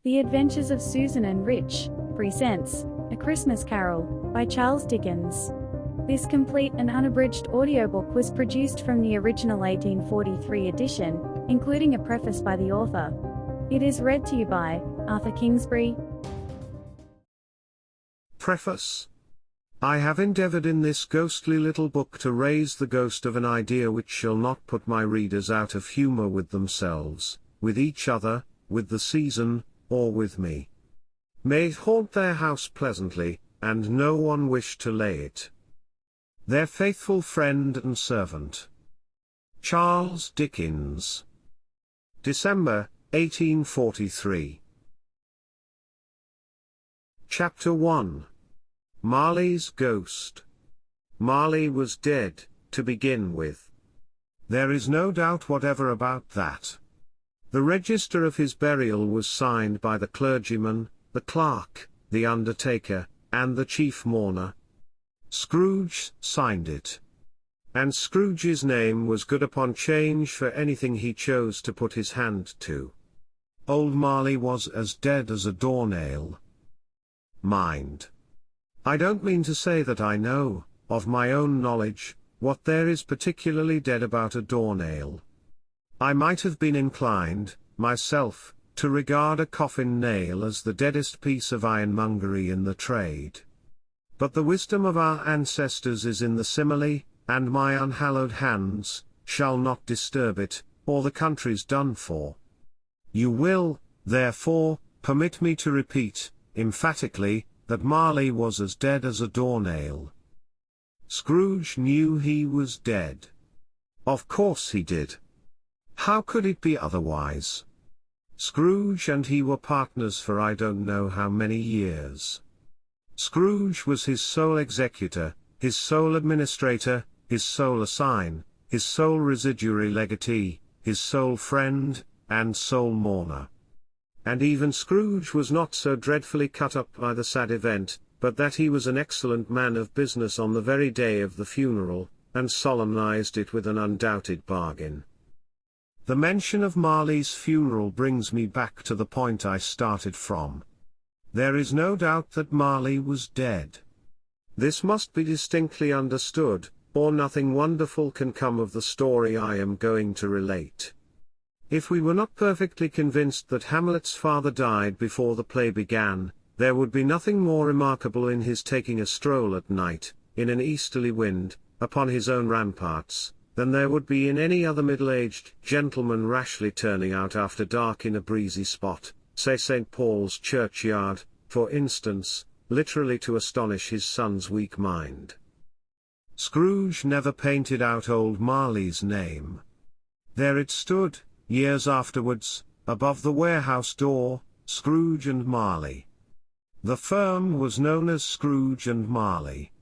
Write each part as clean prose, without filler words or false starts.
The Adventures of Susan and Rich presents A Christmas Carol by Charles Dickens. This complete and unabridged audiobook was produced from the original 1843 edition, including a preface by the author. It is read to you by Arthur Kingsbury. Preface. I have endeavored in this ghostly little book to raise the ghost of an idea which shall not put my readers out of humour with themselves, with each other, with the season, or with me. May it haunt their house pleasantly, and no one wish to lay it. Their faithful friend and servant, Charles Dickens. December, 1843. Chapter 1. Marley's Ghost. Marley was dead, to begin with. There is no doubt whatever about that. The register of his burial was signed by the clergyman, the clerk, the undertaker, and the chief mourner. Scrooge signed it. And Scrooge's name was good upon change for anything he chose to put his hand to. Old Marley was as dead as a doornail. Mind. I don't mean to say that I know, of my own knowledge, what there is particularly dead about a doornail. I might have been inclined, myself, to regard a coffin nail as the deadest piece of ironmongery in the trade. But the wisdom of our ancestors is in the simile, and my unhallowed hands shall not disturb it, or the country's done for. You will, therefore, permit me to repeat, emphatically, that Marley was as dead as a doornail. Scrooge knew he was dead. Of course he did. How could it be otherwise? Scrooge and he were partners for I don't know how many years. Scrooge was his sole executor, his sole administrator, his sole assign, his sole residuary legatee, his sole friend, and sole mourner. And even Scrooge was not so dreadfully cut up by the sad event, but that he was an excellent man of business on the very day of the funeral, and solemnized it with an undoubted bargain. The mention of Marley's funeral brings me back to the point I started from. There is no doubt that Marley was dead. This must be distinctly understood, or nothing wonderful can come of the story I am going to relate. If we were not perfectly convinced that Hamlet's father died before the play began, there would be nothing more remarkable in his taking a stroll at night, in an easterly wind, upon his own ramparts, than there would be in any other middle-aged gentleman rashly turning out after dark in a breezy spot, say St. Paul's churchyard, for instance, literally to astonish his son's weak mind. Scrooge never painted out old Marley's name. There it stood, years afterwards, above the warehouse door, Scrooge and Marley. The firm was known as Scrooge and Marley.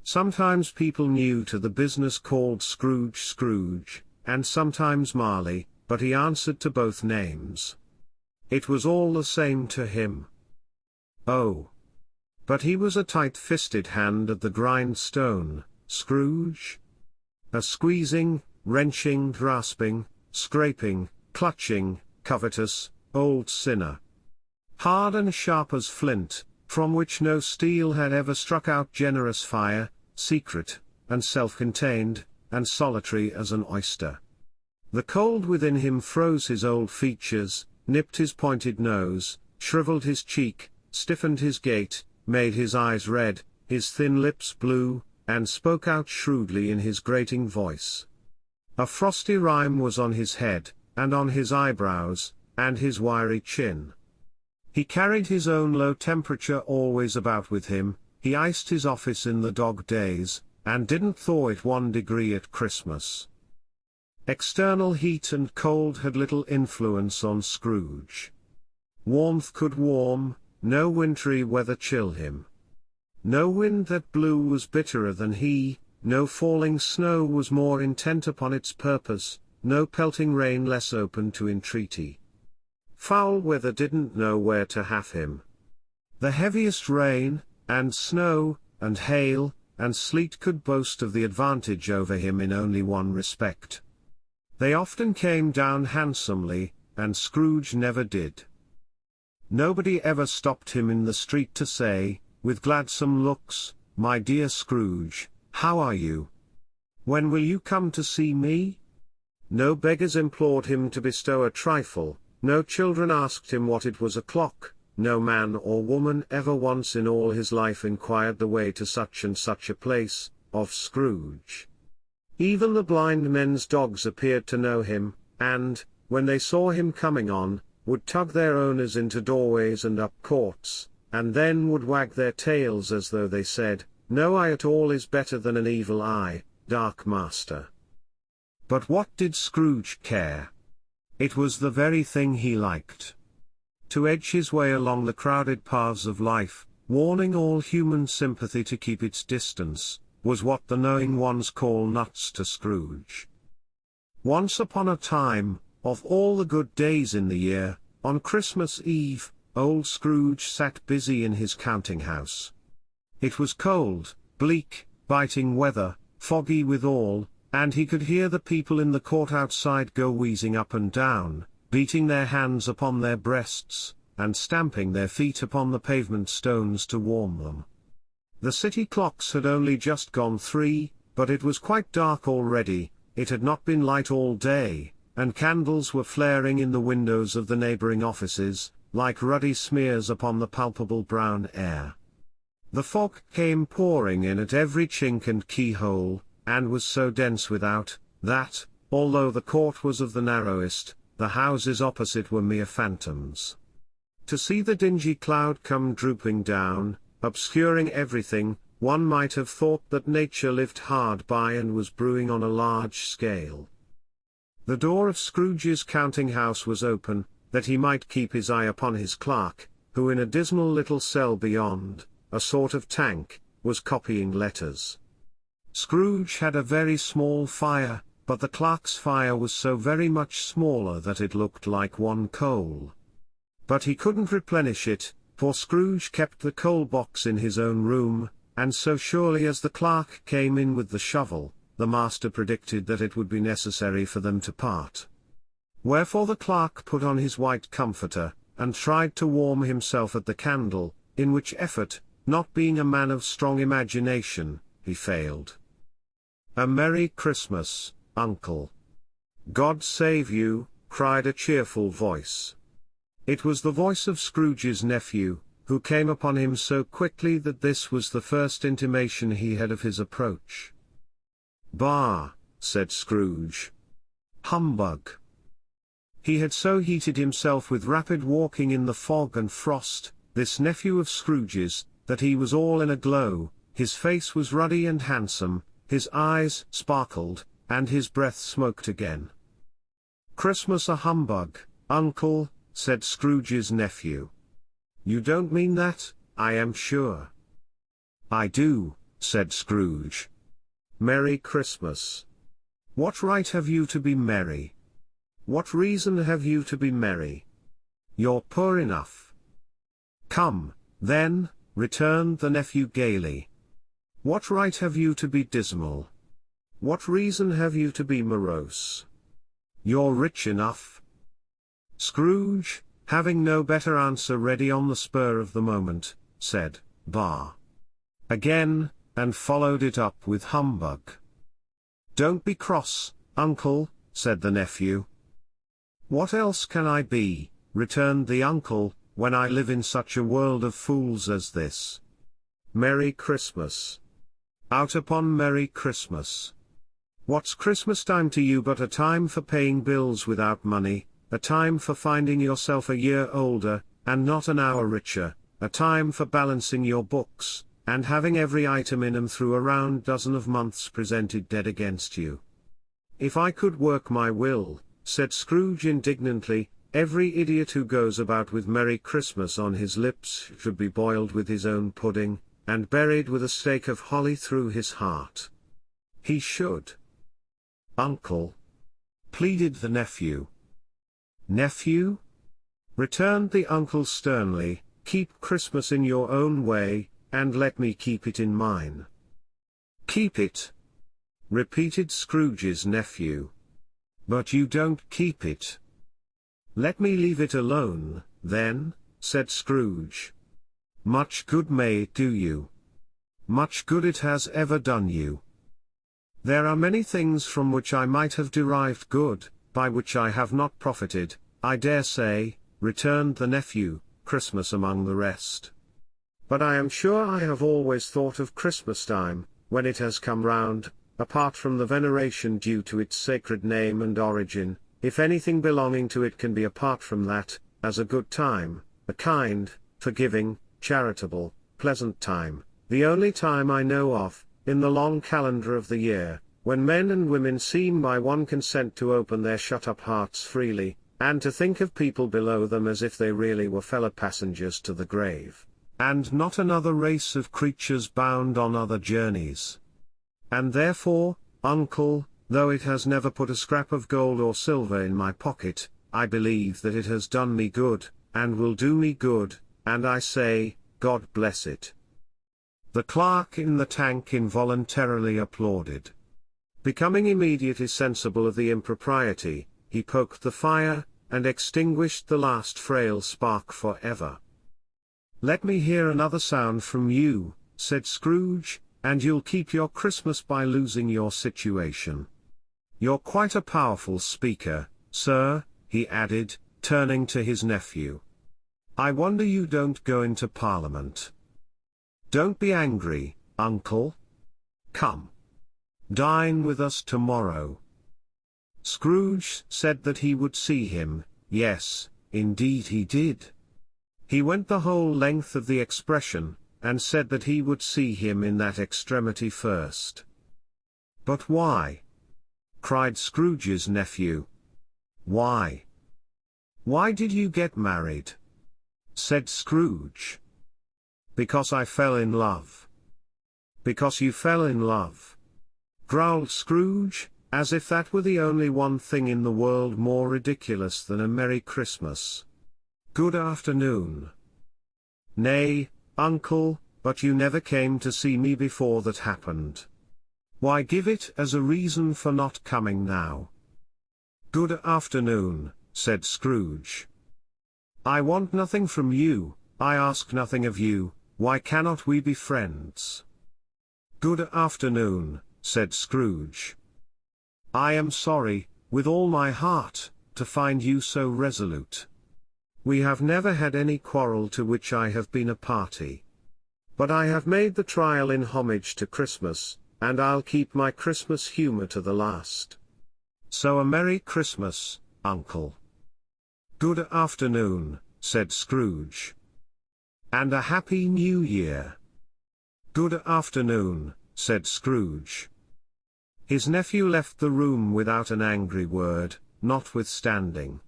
Sometimes people new to the business called Scrooge, and sometimes Marley, but he answered to both names. It was all the same to him. Oh! But he was a tight-fisted hand at the grindstone, Scrooge. A squeezing, wrenching, grasping, scraping, clutching, covetous, old sinner. Hard and sharp as flint, from which no steel had ever struck out, generous fire, secret, and self-contained, and solitary as an oyster. The cold within him froze his old features, nipped his pointed nose, shriveled his cheek, stiffened his gait, made his eyes red, his thin lips blue, and spoke out shrewdly in his grating voice. A frosty rime was on his head, and on his eyebrows, and his wiry chin. He carried his own low temperature always about with him, he iced his office in the dog days, and didn't thaw it 1 degree at Christmas. External heat and cold had little influence on Scrooge. Warmth could warm, no wintry weather chill him. No wind that blew was bitterer than he, no falling snow was more intent upon its purpose, no pelting rain less open to entreaty. Foul weather didn't know where to have him. The heaviest rain, and snow, and hail, and sleet could boast of the advantage over him in only one respect. They often came down handsomely, and Scrooge never did. Nobody ever stopped him in the street to say, with gladsome looks, "My dear Scrooge, how are you? When will you come to see me?" No beggars implored him to bestow a trifle, no children asked him what it was o'clock, no man or woman ever once in all his life inquired the way to such and such a place, of Scrooge. Even the blind men's dogs appeared to know him, and, when they saw him coming on, would tug their owners into doorways and up courts, and then would wag their tails as though they said, "No eye at all is better than an evil eye, dark master." But what did Scrooge care? It was the very thing he liked. To edge his way along the crowded paths of life, warning all human sympathy to keep its distance, was what the knowing ones call nuts to Scrooge. Once upon a time, of all the good days in the year, on Christmas Eve, old Scrooge sat busy in his counting-house. It was cold, bleak, biting weather, foggy withal, and he could hear the people in the court outside go wheezing up and down, beating their hands upon their breasts, and stamping their feet upon the pavement stones to warm them. The city clocks had only just gone 3, but it was quite dark already, it had not been light all day, and candles were flaring in the windows of the neighboring offices, like ruddy smears upon the palpable brown air. The fog came pouring in at every chink and keyhole, and was so dense without, that, although the court was of the narrowest, the houses opposite were mere phantoms. To see the dingy cloud come drooping down, obscuring everything, one might have thought that nature lived hard by and was brewing on a large scale. The door of Scrooge's counting-house was open, that he might keep his eye upon his clerk, who in a dismal little cell beyond, a sort of tank, was copying letters. Scrooge had a very small fire, but the clerk's fire was so very much smaller that it looked like one coal. But he couldn't replenish it, for Scrooge kept the coal box in his own room, and so surely as the clerk came in with the shovel, the master predicted that it would be necessary for them to part. Wherefore the clerk put on his white comforter, and tried to warm himself at the candle, in which effort, not being a man of strong imagination, he failed. "A Merry Christmas, Uncle." "God save you," cried a cheerful voice. It was the voice of Scrooge's nephew, who came upon him so quickly that this was the first intimation he had of his approach. "Bah," said Scrooge. "Humbug." He had so heated himself with rapid walking in the fog and frost, this nephew of Scrooge's, that he was all in a glow, his face was ruddy and handsome, his eyes sparkled, and his breath smoked again. "Christmas a humbug, Uncle," said Scrooge's nephew. "You don't mean that, I am sure." "I do," said Scrooge. "Merry Christmas." "What right have you to be merry? What reason have you to be merry? You're poor enough." "Come, then," returned the nephew gaily. "What right have you to be dismal? What reason have you to be morose? You're rich enough." Scrooge, having no better answer ready on the spur of the moment, said, "Bah," again, and followed it up with humbug. "Don't be cross, Uncle," said the nephew. "What else can I be," returned the uncle, "when I live in such a world of fools as this? Merry Christmas. Out upon Merry Christmas. What's Christmas time to you but a time for paying bills without money, a time for finding yourself a year older, and not an hour richer, a time for balancing your books, and having every item in 'em through a round dozen of months presented dead against you. If I could work my will," said Scrooge indignantly, "every idiot who goes about with Merry Christmas on his lips should be boiled with his own pudding, and buried with a stake of holly through his heart. He should." "Uncle," pleaded the nephew. "Nephew?" returned the uncle sternly, "keep Christmas in your own way, and let me keep it in mine." "Keep it?" repeated Scrooge's nephew. "But you don't keep it." "Let me leave it alone, then," said Scrooge. "Much good may it do you. Much good it has ever done you." "There are many things from which I might have derived good, by which I have not profited, I dare say," returned the nephew, "Christmas among the rest. But I am sure I have always thought of Christmas time, when it has come round, apart from the veneration due to its sacred name and origin, if anything belonging to it can be apart from that, as a good time, a kind, forgiving, charitable, pleasant time, the only time I know of, in the long calendar of the year, when men and women seem by one consent to open their shut-up hearts freely, and to think of people below them as if they really were fellow passengers to the grave, and not another race of creatures bound on other journeys. And therefore, uncle, though it has never put a scrap of gold or silver in my pocket, I believe that it has done me good, and will do me good, and I say, God bless it." The clerk in the tank involuntarily applauded. Becoming immediately sensible of the impropriety, he poked the fire, and extinguished the last frail spark for ever. "Let me hear another sound from you," said Scrooge, "and you'll keep your Christmas by losing your situation. You're quite a powerful speaker, sir," he added, turning to his nephew. "I wonder you don't go into Parliament. Don't be angry, uncle. Come. Dine with us tomorrow." Scrooge said that he would see him. Yes, indeed he did. He went the whole length of the expression, and said that he would see him in that extremity first. "But why?" cried Scrooge's nephew. "Why? Why did you get married?" said Scrooge. "Because I fell in love." "Because you fell in love?" growled Scrooge, as if that were the only one thing in the world more ridiculous than a Merry Christmas. "Good afternoon." "Nay, uncle, but you never came to see me before that happened. Why give it as a reason for not coming now?" "Good afternoon," said Scrooge. "I want nothing from you, I ask nothing of you, why cannot we be friends?" "Good afternoon," said Scrooge. "I am sorry, with all my heart, to find you so resolute. We have never had any quarrel to which I have been a party. But I have made the trial in homage to Christmas, and I'll keep my Christmas humor to the last. So a Merry Christmas, uncle." "Good afternoon," said Scrooge. "And a Happy New Year." "Good afternoon," said Scrooge. His nephew left the room without an angry word, notwithstanding.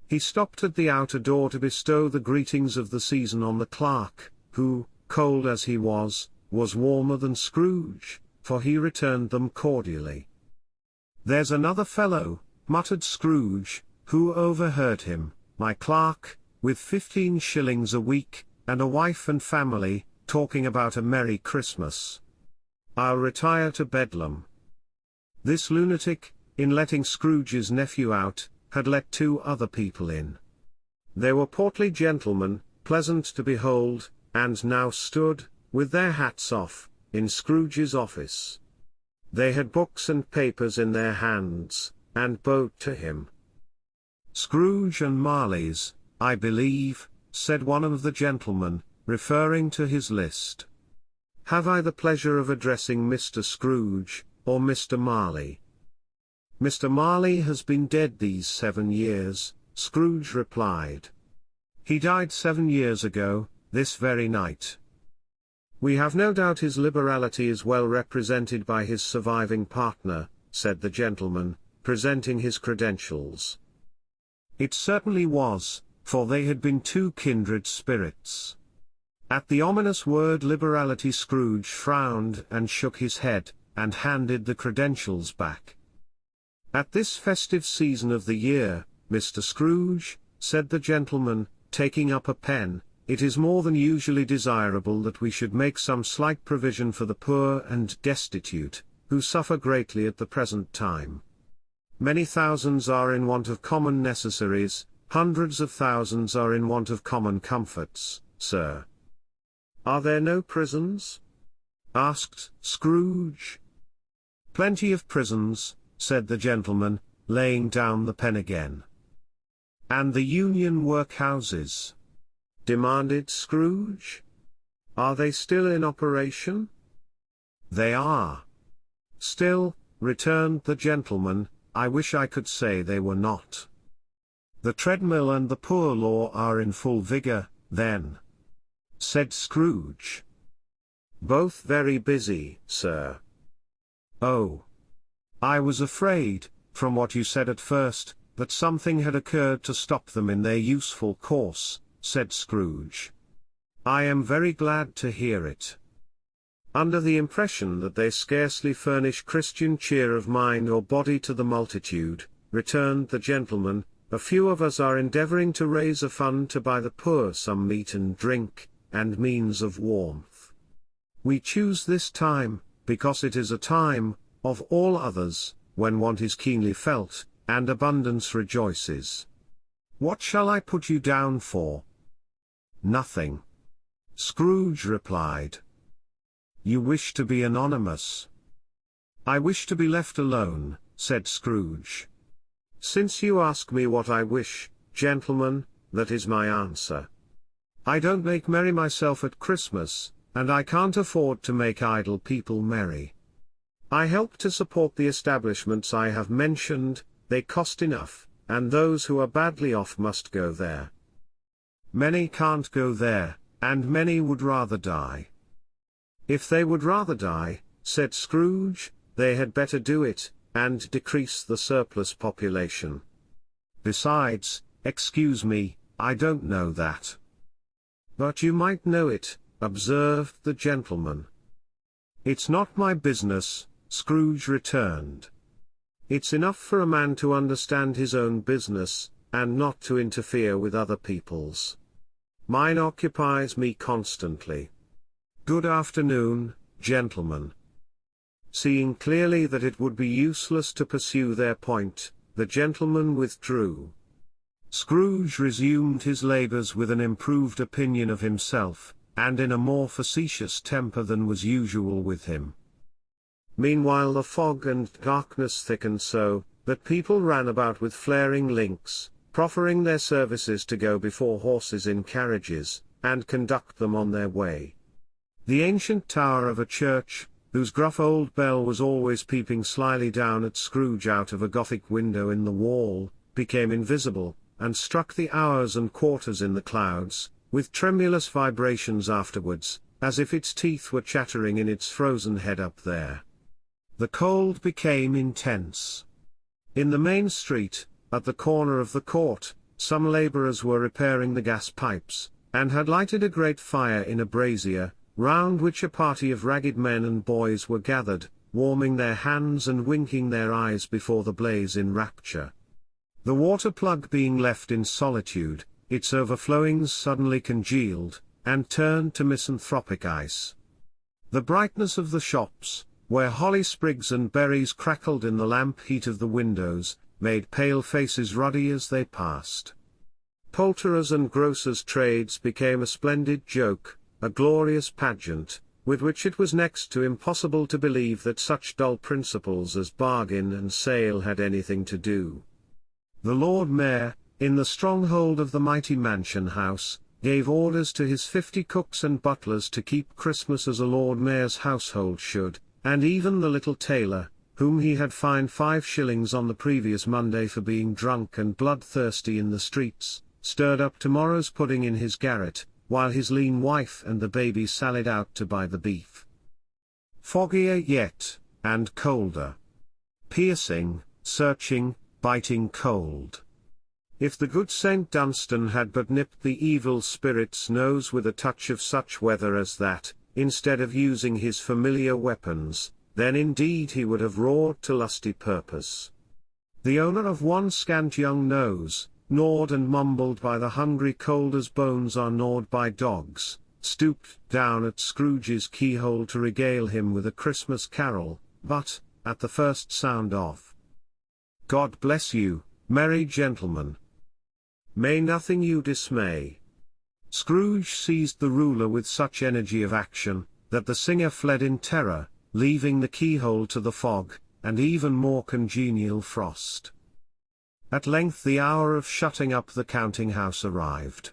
He stopped at the outer door to bestow the greetings of the season on the clerk, who, cold as he was warmer than Scrooge, for he returned them cordially. "There's another fellow," muttered Scrooge, who overheard him, "my clerk, with 15 shillings a week, and a wife and family, talking about a Merry Christmas. I'll retire to Bedlam." This lunatic, in letting Scrooge's nephew out, had let 2 other people in. They were portly gentlemen, pleasant to behold, and now stood, with their hats off, in Scrooge's office. They had books and papers in their hands, and bowed to him. "Scrooge and Marley's, I believe," said one of the gentlemen, referring to his list. "Have I the pleasure of addressing Mr. Scrooge, or Mr. Marley?" "Mr. Marley has been dead these 7 years," Scrooge replied. "He died 7 years ago, this very night. We have no doubt his liberality is well represented by his surviving partner," said the gentleman, presenting his credentials. It certainly was, for they had been 2 kindred spirits. At the ominous word liberality, Scrooge frowned and shook his head, and handed the credentials back. "At this festive season of the year, Mr. Scrooge," said the gentleman, taking up a pen, "it is more than usually desirable that we should make some slight provision for the poor and destitute, who suffer greatly at the present time. Many thousands are in want of common necessaries, Hundreds of thousands are in want of common comforts, sir. Are there no prisons? Asked Scrooge. Plenty of prisons, said the gentleman, laying down the pen again. And the union workhouses? Demanded Scrooge. Are they still in operation? They are. Still, returned the gentleman, I wish I could say they were not. The treadmill and the poor law are in full vigor, then, said Scrooge. Both very busy, sir. Oh. I was afraid, from what you said at first, that something had occurred to stop them in their useful course, said Scrooge. I am very glad to hear it. Under the impression that they scarcely furnish Christian cheer of mind or body to the multitude, returned the gentleman, a few of us are endeavoring to raise a fund to buy the poor some meat and drink, and means of warmth. We choose this time, because it is a time, of all others, when want is keenly felt, and abundance rejoices. What shall I put you down for? Nothing. Scrooge replied. You wish to be anonymous. I wish to be left alone, said Scrooge. Since you ask me what I wish, gentlemen, that is my answer. I don't make merry myself at Christmas, and I can't afford to make idle people merry. I help to support the establishments I have mentioned, they cost enough, and those who are badly off must go there. Many can't go there, and many would rather die. If they would rather die, said Scrooge, they had better do it, and decrease the surplus population. Besides, excuse me, I don't know that. But you might know it, observed the gentleman. It's not my business, Scrooge returned. It's enough for a man to understand his own business, and not to interfere with other people's. Mine occupies me constantly. Good afternoon, gentlemen. Seeing clearly that it would be useless to pursue their point, the gentleman withdrew. Scrooge resumed his labors with an improved opinion of himself, and in a more facetious temper than was usual with him. Meanwhile the fog and darkness thickened so, that people ran about with flaring links, proffering their services to go before horses in carriages, and conduct them on their way. The ancient tower of a church, whose gruff old bell was always peeping slyly down at Scrooge out of a Gothic window in the wall, became invisible, and struck the hours and quarters in the clouds, with tremulous vibrations afterwards, as if its teeth were chattering in its frozen head up there. The cold became intense. In the main street, at the corner of the court, some labourers were repairing the gas pipes, and had lighted a great fire in a brazier, round which a party of ragged men and boys were gathered, warming their hands and winking their eyes before the blaze in rapture. The water plug being left in solitude, its overflowings suddenly congealed, and turned to misanthropic ice. The brightness of the shops, where holly sprigs and berries crackled in the lamp heat of the windows, made pale faces ruddy as they passed. Poulterers' and grocers' trades became a splendid joke, a glorious pageant, with which it was next to impossible to believe that such dull principles as bargain and sale had anything to do. The Lord Mayor, in the stronghold of the mighty mansion house, gave orders to his 50 cooks and butlers to keep Christmas as a Lord Mayor's household should, and even the little tailor, whom he had fined 5 shillings on the previous Monday for being drunk and bloodthirsty in the streets, stirred up tomorrow's pudding in his garret, while his lean wife and the baby sallied out to buy the beef. Foggier yet, and colder. Piercing, searching, biting cold. If the good Saint Dunstan had but nipped the evil spirit's nose with a touch of such weather as that, instead of using his familiar weapons, then indeed he would have roared to lusty purpose. The owner of one scant young nose, gnawed and mumbled by the hungry cold as bones are gnawed by dogs, stooped down at Scrooge's keyhole to regale him with a Christmas carol, but, at the first sound of "God bless you, merry gentlemen," May nothing you dismay. Scrooge seized the ruler with such energy of action, that the singer fled in terror, leaving the keyhole to the fog, and even more congenial frost. At length the hour of shutting up the counting-house arrived.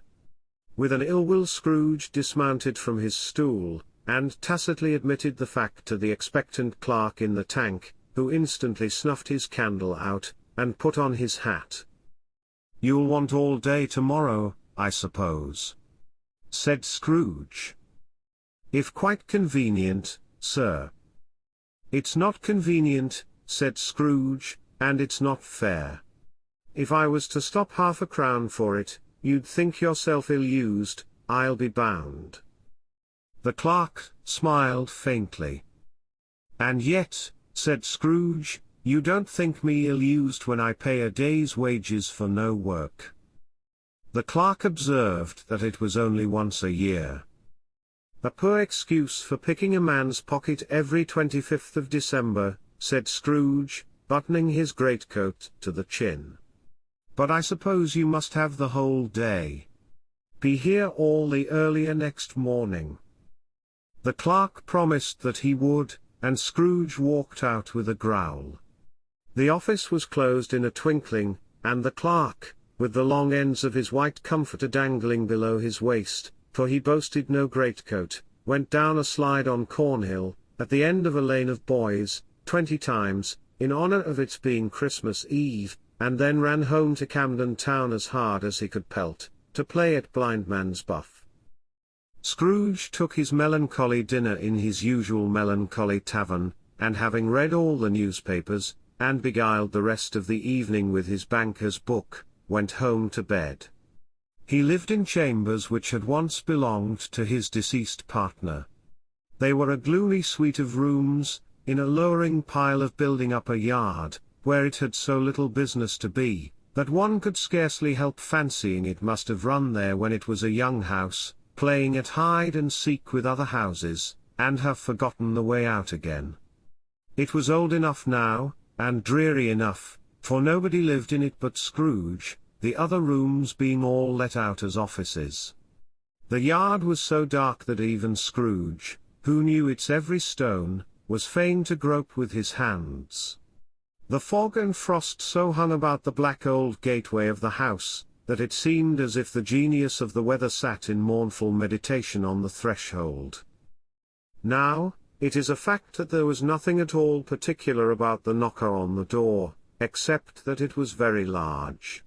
With an ill will Scrooge dismounted from his stool, and tacitly admitted the fact to the expectant clerk in the tank, who instantly snuffed his candle out, and put on his hat. "You'll want all day tomorrow, I suppose?" said Scrooge. "If quite convenient, sir." "It's not convenient," said Scrooge, "and it's not fair. If I was to stop half a crown for it, you'd think yourself ill-used, I'll be bound." The clerk smiled faintly. "And yet," said Scrooge, "you don't think me ill-used when I pay a day's wages for no work." The clerk observed that it was only once a year. "A poor excuse for picking a man's pocket every 25th of December," said Scrooge, buttoning his greatcoat to the chin. "But I suppose you must have the whole day. Be here all the earlier next morning." The clerk promised that he would, and Scrooge walked out with a growl. The office was closed in a twinkling, and the clerk, with the long ends of his white comforter dangling below his waist, for he boasted no greatcoat, went down a slide on Cornhill, at the end of a lane of boys, 20 times, in honor of its being Christmas Eve, and then ran home to Camden Town as hard as he could pelt, to play at blindman's buff. Scrooge took his melancholy dinner in his usual melancholy tavern, and having read all the newspapers, and beguiled the rest of the evening with his banker's book, went home to bed. He lived in chambers which had once belonged to his deceased partner. They were a gloomy suite of rooms, in a lowering pile of building up a yard, where it had so little business to be, that one could scarcely help fancying it must have run there when it was a young house, playing at hide-and-seek with other houses, and have forgotten the way out again. It was old enough now, and dreary enough, for nobody lived in it but Scrooge, the other rooms being all let out as offices. The yard was so dark that even Scrooge, who knew its every stone, was fain to grope with his hands. The fog and frost so hung about the black old gateway of the house, that it seemed as if the genius of the weather sat in mournful meditation on the threshold. Now, it is a fact that there was nothing at all particular about the knocker on the door, except that it was very large.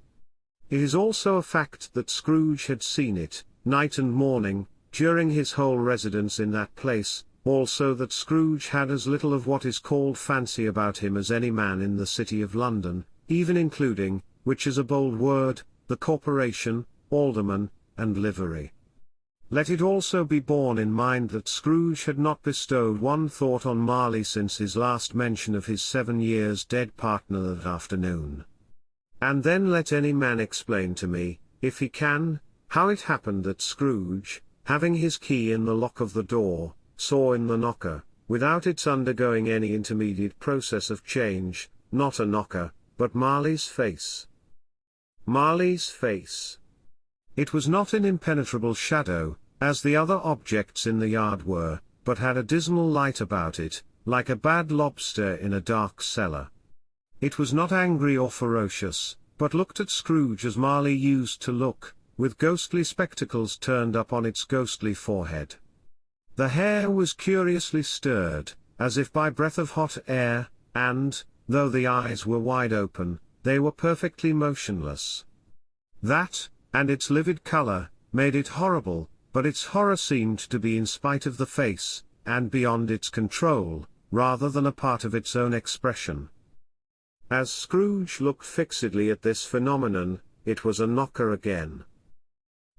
It is also a fact that Scrooge had seen it, night and morning, during his whole residence in that place, also that Scrooge had as little of what is called fancy about him as any man in the city of London, even including, which is a bold word, the corporation, alderman, and livery. Let it also be borne in mind that Scrooge had not bestowed one thought on Marley since his last mention of his 7 years dead partner that afternoon. And then let any man explain to me, if he can, how it happened that Scrooge, having his key in the lock of the door, saw in the knocker, without its undergoing any intermediate process of change, not a knocker, but Marley's face. Marley's face. It was not an impenetrable shadow, as the other objects in the yard were, but had a dismal light about it, like a bad lobster in a dark cellar. It was not angry or ferocious, but looked at Scrooge as Marley used to look, with ghostly spectacles turned up on its ghostly forehead. The hair was curiously stirred, as if by breath of hot air, and, though the eyes were wide open, they were perfectly motionless. That, and its livid color, made it horrible, but its horror seemed to be in spite of the face, and beyond its control, rather than a part of its own expression. As Scrooge looked fixedly at this phenomenon, it was a knocker again.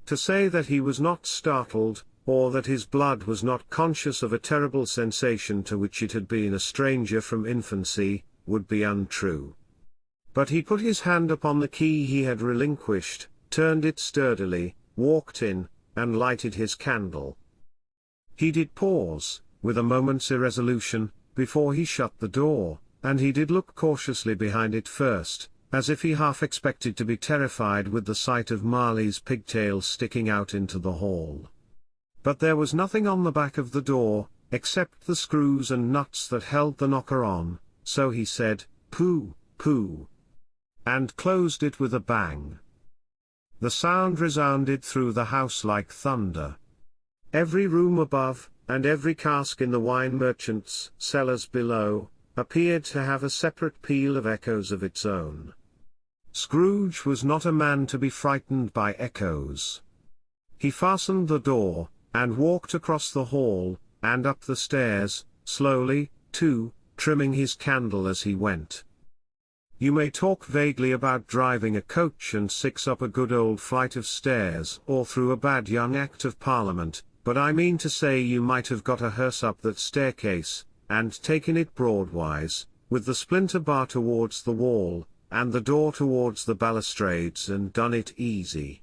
To say that he was not startled, or that his blood was not conscious of a terrible sensation to which it had been a stranger from infancy, would be untrue. But he put his hand upon the key he had relinquished, turned it sturdily, walked in, and lighted his candle. He did pause, with a moment's irresolution, before he shut the door, and he did look cautiously behind it first, as if he half expected to be terrified with the sight of Marley's pigtails sticking out into the hall. But there was nothing on the back of the door, except the screws and nuts that held the knocker on, so he said, "Pooh, pooh," and closed it with a bang. The sound resounded through the house like thunder. Every room above, and every cask in the wine merchant's cellars below, appeared to have a separate peal of echoes of its own. Scrooge was not a man to be frightened by echoes. He fastened the door, and walked across the hall, and up the stairs, slowly, too, trimming his candle as he went. You may talk vaguely about driving a coach and six up a good old flight of stairs or through a bad young Act of Parliament, but I mean to say you might have got a hearse up that staircase, and taken it broadwise, with the splinter bar towards the wall, and the door towards the balustrades, and done it easy.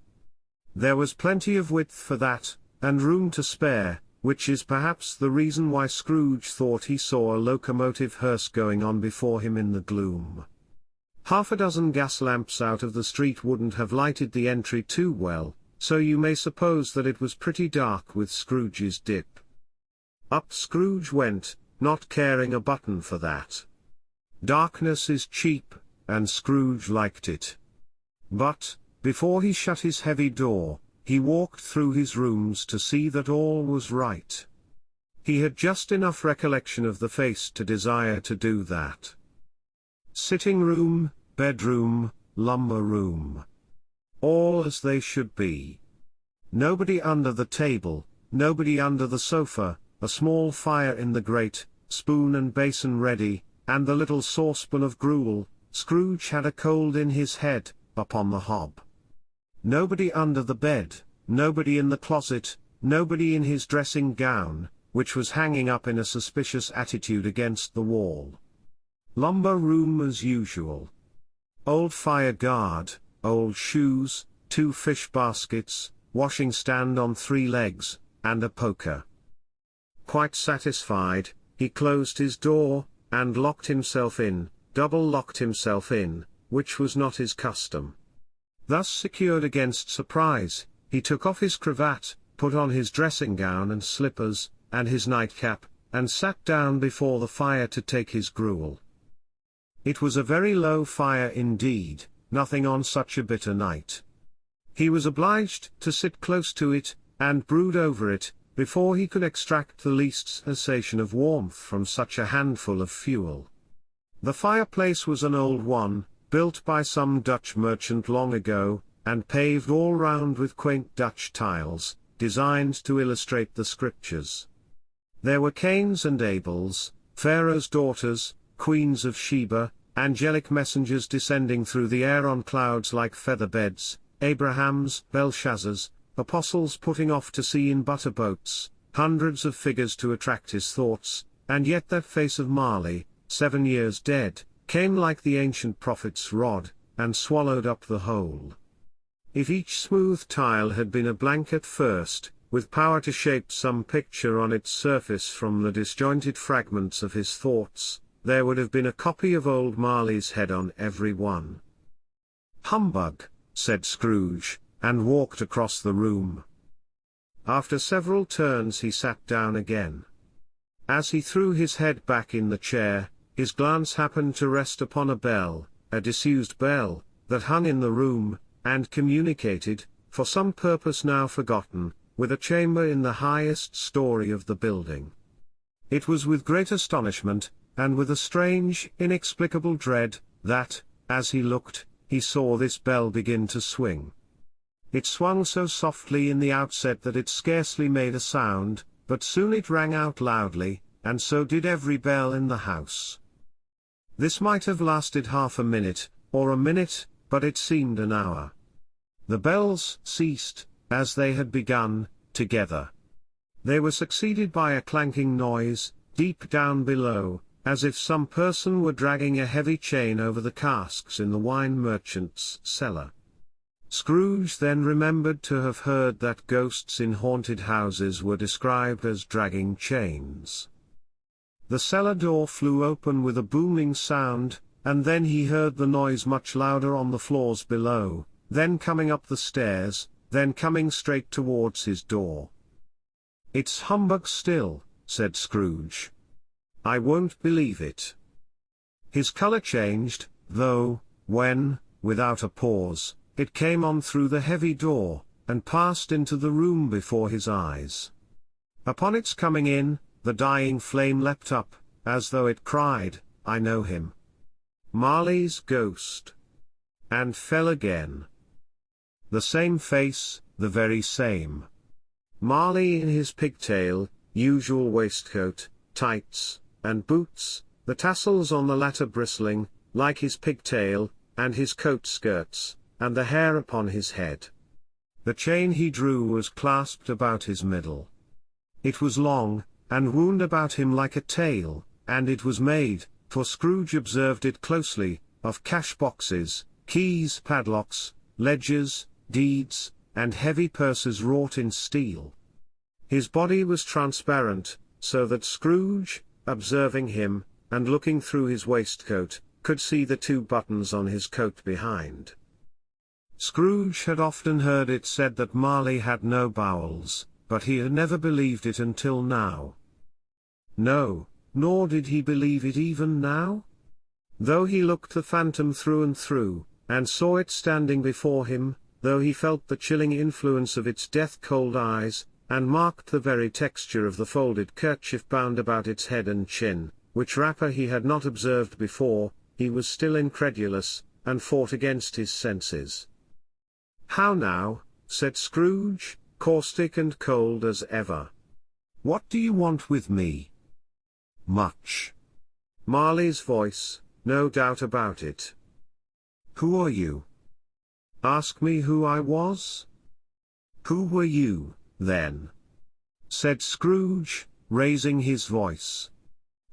There was plenty of width for that, and room to spare, which is perhaps the reason why Scrooge thought he saw a locomotive hearse going on before him in the gloom. Half a dozen gas lamps out of the street wouldn't have lighted the entry too well, so you may suppose that it was pretty dark with Scrooge's dip. Up Scrooge went, not caring a button for that. Darkness is cheap, and Scrooge liked it. But, before he shut his heavy door, he walked through his rooms to see that all was right. He had just enough recollection of the face to desire to do that. Sitting room, bedroom, lumber room. All as they should be. Nobody under the table, nobody under the sofa, a small fire in the grate, spoon and basin ready, and the little saucepan of gruel. Scrooge had a cold in his head, upon the hob. Nobody under the bed, nobody in the closet, nobody in his dressing gown, which was hanging up in a suspicious attitude against the wall. Lumber room as usual. Old fire guard, old shoes, 2 fish baskets, washing stand on 3 legs, and a poker. Quite satisfied, he closed his door, and locked himself in, double-locked himself in, which was not his custom. Thus secured against surprise, he took off his cravat, put on his dressing gown and slippers, and his nightcap, and sat down before the fire to take his gruel. It was a very low fire indeed, nothing on such a bitter night. He was obliged to sit close to it, and brood over it, before he could extract the least sensation of warmth from such a handful of fuel. The fireplace was an old one, built by some Dutch merchant long ago, and paved all round with quaint Dutch tiles, designed to illustrate the scriptures. There were Cains and Abels, Pharaoh's daughters, Queens of Sheba, angelic messengers descending through the air on clouds like feather beds, Abrahams, Belshazzars, apostles putting off to sea in butter boats, hundreds of figures to attract his thoughts, and yet that face of Marley, 7 years dead, came like the ancient prophet's rod, and swallowed up the whole. If each smooth tile had been a blank at first, with power to shape some picture on its surface from the disjointed fragments of his thoughts, there would have been a copy of old Marley's head on every one. "Humbug," said Scrooge, and walked across the room. After several turns he sat down again. As he threw his head back in the chair, his glance happened to rest upon a bell, a disused bell, that hung in the room, and communicated, for some purpose now forgotten, with a chamber in the highest story of the building. It was with great astonishment, and with a strange, inexplicable dread, that, as he looked, he saw this bell begin to swing. It swung so softly in the outset that it scarcely made a sound, but soon it rang out loudly, and so did every bell in the house. This might have lasted half a minute, or a minute, but it seemed an hour. The bells ceased, as they had begun, together. They were succeeded by a clanking noise, deep down below, as if some person were dragging a heavy chain over the casks in the wine merchant's cellar. Scrooge then remembered to have heard that ghosts in haunted houses were described as dragging chains. The cellar door flew open with a booming sound, and then he heard the noise much louder on the floors below, then coming up the stairs, then coming straight towards his door. "It's humbug still," said Scrooge. "I won't believe it." His colour changed, though, when, without a pause, it came on through the heavy door, and passed into the room before his eyes. Upon its coming in, the dying flame leapt up, as though it cried, "I know him. Marley's ghost," and fell again. The same face, the very same. Marley in his pigtail, usual waistcoat, tights, and boots, the tassels on the latter bristling, like his pigtail, and his coat skirts, and the hair upon his head. The chain he drew was clasped about his middle. It was long, and wound about him like a tail, and it was made, for Scrooge observed it closely, of cash-boxes, keys, padlocks, ledgers, deeds, and heavy purses wrought in steel. His body was transparent, so that Scrooge, observing him, and looking through his waistcoat, could see the 2 buttons on his coat behind. Scrooge had often heard it said that Marley had no bowels, but he had never believed it until now. No, nor did he believe it even now. Though he looked the phantom through and through, and saw it standing before him, though he felt the chilling influence of its death-cold eyes, and marked the very texture of the folded kerchief bound about its head and chin, which wrapper he had not observed before, he was still incredulous, and fought against his senses. "How now?" said Scrooge, caustic and cold as ever. "What do you want with me?" "Much." Marley's voice, no doubt about it. "Who are you?" "Ask me who I was?" "Who were you, then?" said Scrooge, raising his voice.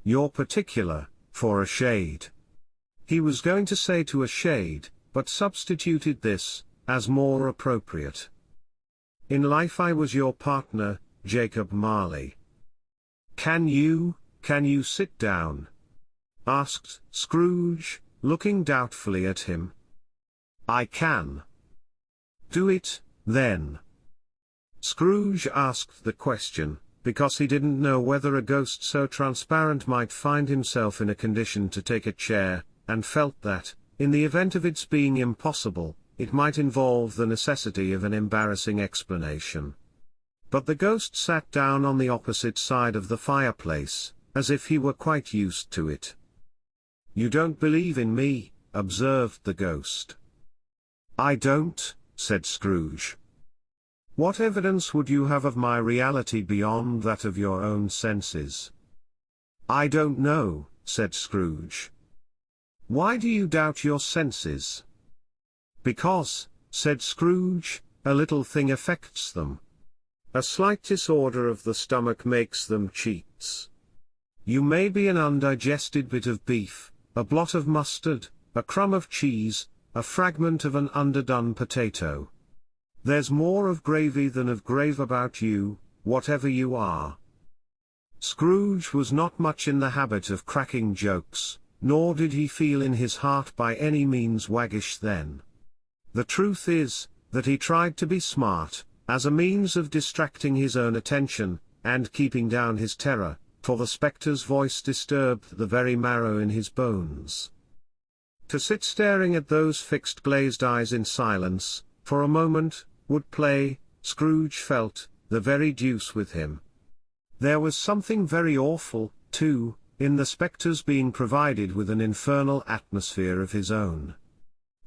"You're particular, for a shade." He was going to say to a shade, but substituted this, as more appropriate. "In life I was your partner, Jacob Marley." Can you sit down?" asked Scrooge, looking doubtfully at him. "I can." "Do it, then." Scrooge asked the question, because he didn't know whether a ghost so transparent might find himself in a condition to take a chair, and felt that, in the event of its being impossible, it might involve the necessity of an embarrassing explanation. But the ghost sat down on the opposite side of the fireplace, as if he were quite used to it. "You don't believe in me," observed the ghost. "I don't," said Scrooge. "What evidence would you have of my reality beyond that of your own senses?" "I don't know," said Scrooge. "Why do you doubt your senses?" "Because," said Scrooge, "a little thing affects them. A slight disorder of the stomach makes them cheats. You may be an undigested bit of beef, a blot of mustard, a crumb of cheese, a fragment of an underdone potato. There's more of gravy than of grave about you, whatever you are." Scrooge was not much in the habit of cracking jokes, nor did he feel in his heart by any means waggish then. The truth is, that he tried to be smart, as a means of distracting his own attention, and keeping down his terror, for the spectre's voice disturbed the very marrow in his bones. To sit staring at those fixed glazed eyes in silence, for a moment, would play, Scrooge felt, the very deuce with him. There was something very awful, too, in the spectre's being provided with an infernal atmosphere of his own.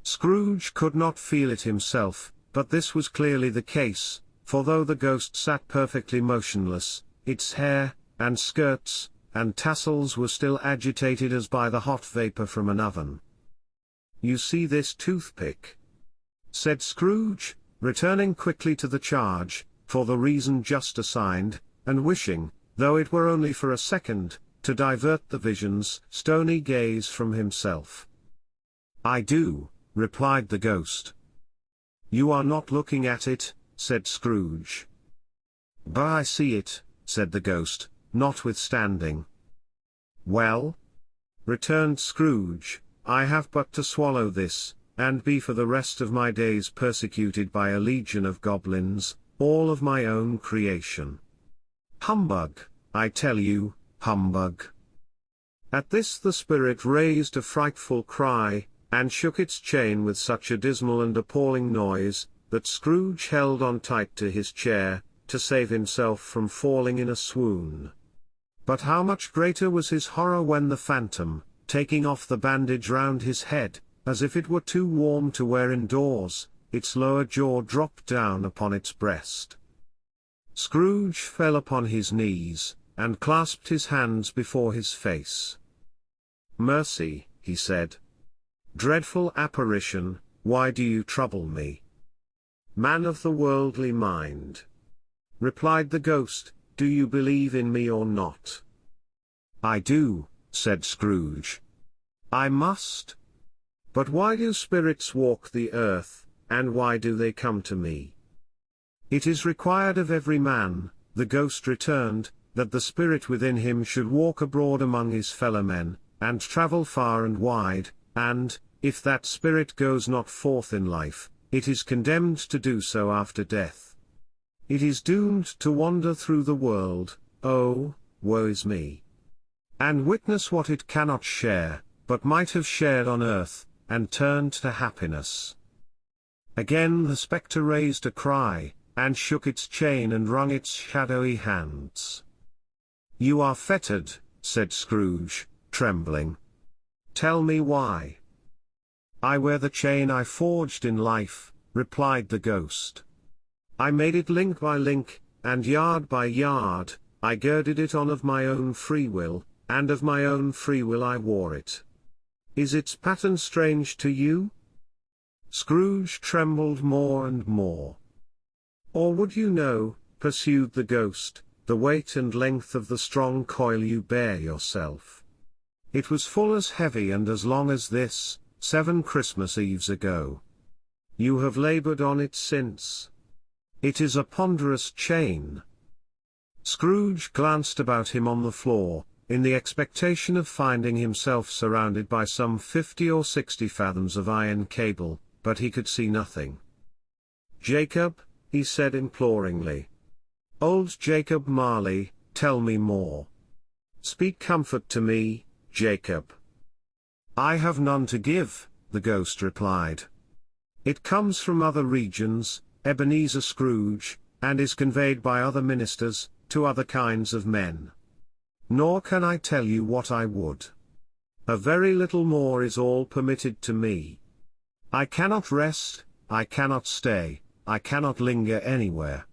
Scrooge could not feel it himself, but this was clearly the case, for though the ghost sat perfectly motionless, its hair, and skirts, and tassels were still agitated as by the hot vapor from an oven. "You see this toothpick?" said Scrooge, returning quickly to the charge, for the reason just assigned, and wishing, though it were only for a second, to divert the vision's stony gaze from himself. "I do," replied the ghost. "You are not looking at it," said Scrooge. "But I see it," said the ghost, notwithstanding. "Well?" returned Scrooge, I have but to swallow this, and be for the rest of my days persecuted by a legion of goblins, all of my own creation. Humbug, I tell you, humbug. At this the spirit raised a frightful cry, and shook its chain with such a dismal and appalling noise, that Scrooge held on tight to his chair, to save himself from falling in a swoon. But how much greater was his horror when the phantom, taking off the bandage round his head, as if it were too warm to wear indoors, its lower jaw dropped down upon its breast. Scrooge fell upon his knees, and clasped his hands before his face. "Mercy," he said. "Dreadful apparition, why do you trouble me?" "Man of the worldly mind," replied the ghost, "do you believe in me or not?" "I do," said Scrooge. "I must. But why do spirits walk the earth, and why do they come to me?" "It is required of every man," the ghost returned, "that the spirit within him should walk abroad among his fellow men, and travel far and wide, and, if that spirit goes not forth in life, it is condemned to do so after death. It is doomed to wander through the world, oh, woe is me! and witness what it cannot share, but might have shared on earth, and turned to happiness." Again the spectre raised a cry, and shook its chain and wrung its shadowy hands. "You are fettered," said Scrooge, trembling. "Tell me why." "I wear the chain I forged in life," replied the ghost. "I made it link by link, and yard by yard, I girded it on of my own free will, and of my own free will I wore it. Is its pattern strange to you?" Scrooge trembled more and more. "Or would you know," pursued the ghost, "the weight and length of the strong coil you bear yourself? It was full as heavy and as long as this, 7 Christmas Eves ago. You have labored on it since. It is a ponderous chain." Scrooge glanced about him on the floor, in the expectation of finding himself surrounded by some 50 or 60 fathoms of iron cable, but he could see nothing. "Jacob," he said imploringly. "Old Jacob Marley, tell me more. Speak comfort to me, Jacob." "I have none to give," the ghost replied. "It comes from other regions, Ebenezer Scrooge, and is conveyed by other ministers, to other kinds of men. Nor can I tell you what I would. A very little more is all permitted to me. I cannot rest, I cannot stay, I cannot linger anywhere.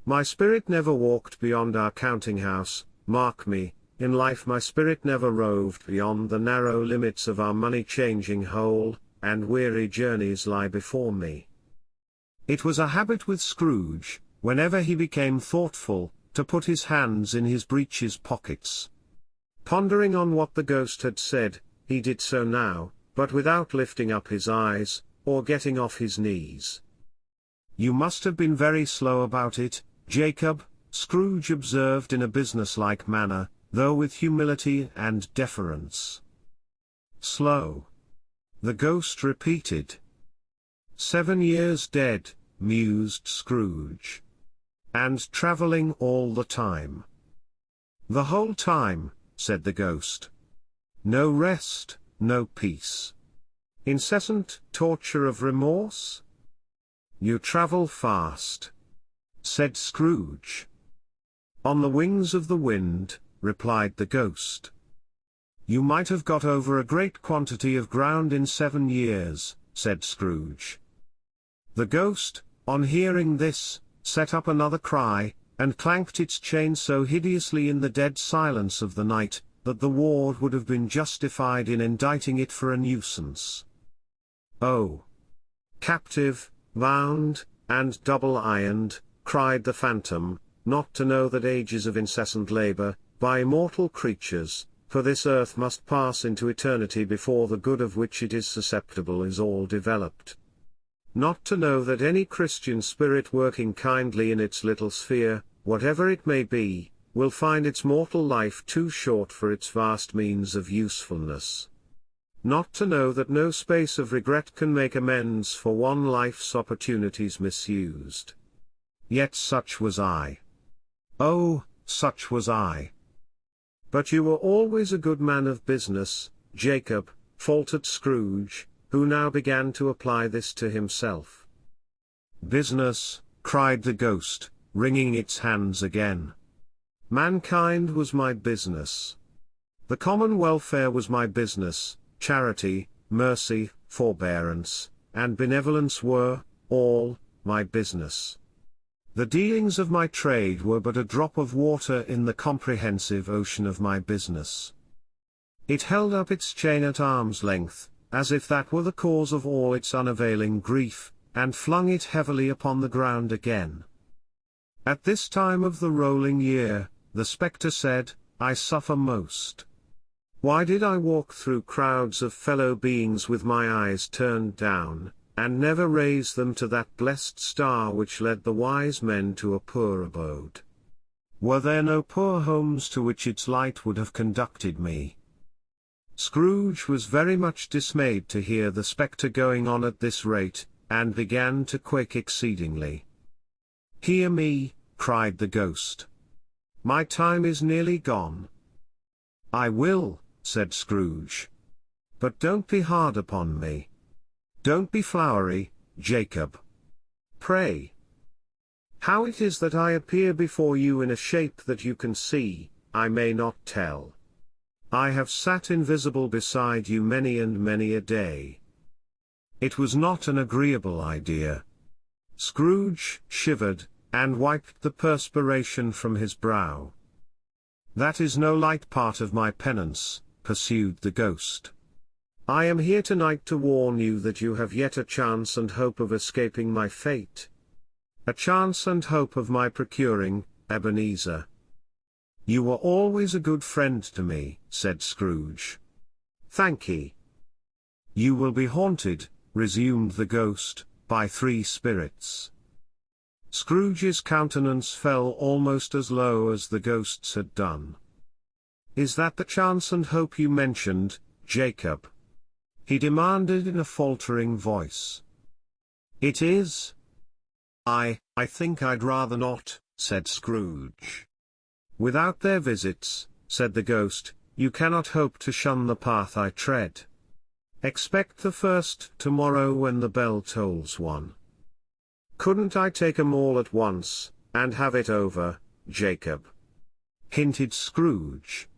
My spirit never walked beyond our counting-house, mark me, in life my spirit never roved beyond the narrow limits of our money-changing hole, and weary journeys lie before me." It was a habit with Scrooge, whenever he became thoughtful, to put his hands in his breeches pockets. Pondering on what the ghost had said, he did so now, but without lifting up his eyes, or getting off his knees. "You must have been very slow about it, Jacob," Scrooge observed in a businesslike manner, though with humility and deference. "Slow?" the ghost repeated. 7 years dead," mused Scrooge. "And travelling all the time." "The whole time," said the ghost. "No rest, no peace. Incessant torture of remorse?" "You travel fast," said Scrooge. "On the wings of the wind," replied the ghost. "You might have got over a great quantity of ground in 7 years," said Scrooge. The ghost, on hearing this, set up another cry, and clanked its chain so hideously in the dead silence of the night, that the ward would have been justified in indicting it for a nuisance. "Oh! Captive, bound, and double-ironed," cried the phantom, "not to know that ages of incessant labor, by mortal creatures, for this earth must pass into eternity before the good of which it is susceptible is all developed. Not to know that any Christian spirit working kindly in its little sphere, whatever it may be, will find its mortal life too short for its vast means of usefulness. not to know that no space of regret can make amends for one life's opportunities misused. Yet such was I. Oh, such was I. But you were always a good man of business, Jacob, faltered Scrooge, who now began to apply this to himself. Business, cried the ghost, wringing its hands again. Mankind was my business. The common welfare was my business, charity, mercy, forbearance, and benevolence were, all, my business. The dealings of my trade were but a drop of water in the comprehensive ocean of my business. It held up its chain at arm's length, as if that were the cause of all its unavailing grief, and flung it heavily upon the ground again. At this time of the rolling year, the spectre said, I suffer most. Why did I walk through crowds of fellow beings with my eyes turned down, and never raise them to that blessed star which led the wise men to a poor abode? Were there no poor homes to which its light would have conducted me? Scrooge was very much dismayed to hear the spectre going on at this rate, and began to quake exceedingly. Hear me, cried the ghost. My time is nearly gone. I will, said Scrooge. But don't be hard upon me. Don't be flowery, Jacob. Pray. How it is that I appear before you in a shape that you can see, I may not tell. I have sat invisible beside you many and many a day. It was not an agreeable idea. Scrooge shivered, and wiped the perspiration from his brow. That is no light part of my penance, pursued the ghost. I am here tonight to warn you that you have yet a chance and hope of escaping my fate. A chance and hope of my procuring, Ebenezer. You were always a good friend to me, said Scrooge. Thankee. You will be haunted, resumed the ghost, by 3 spirits. Scrooge's countenance fell almost as low as the ghost's had done. Is that the chance and hope you mentioned, Jacob? He demanded in a faltering voice. It is. I think I'd rather not, said Scrooge. Without their visits, said the ghost, you cannot hope to shun the path I tread. Expect the first tomorrow when the bell tolls 1. Couldn't I take 'em all at once, and have it over, Jacob? Hinted Scrooge.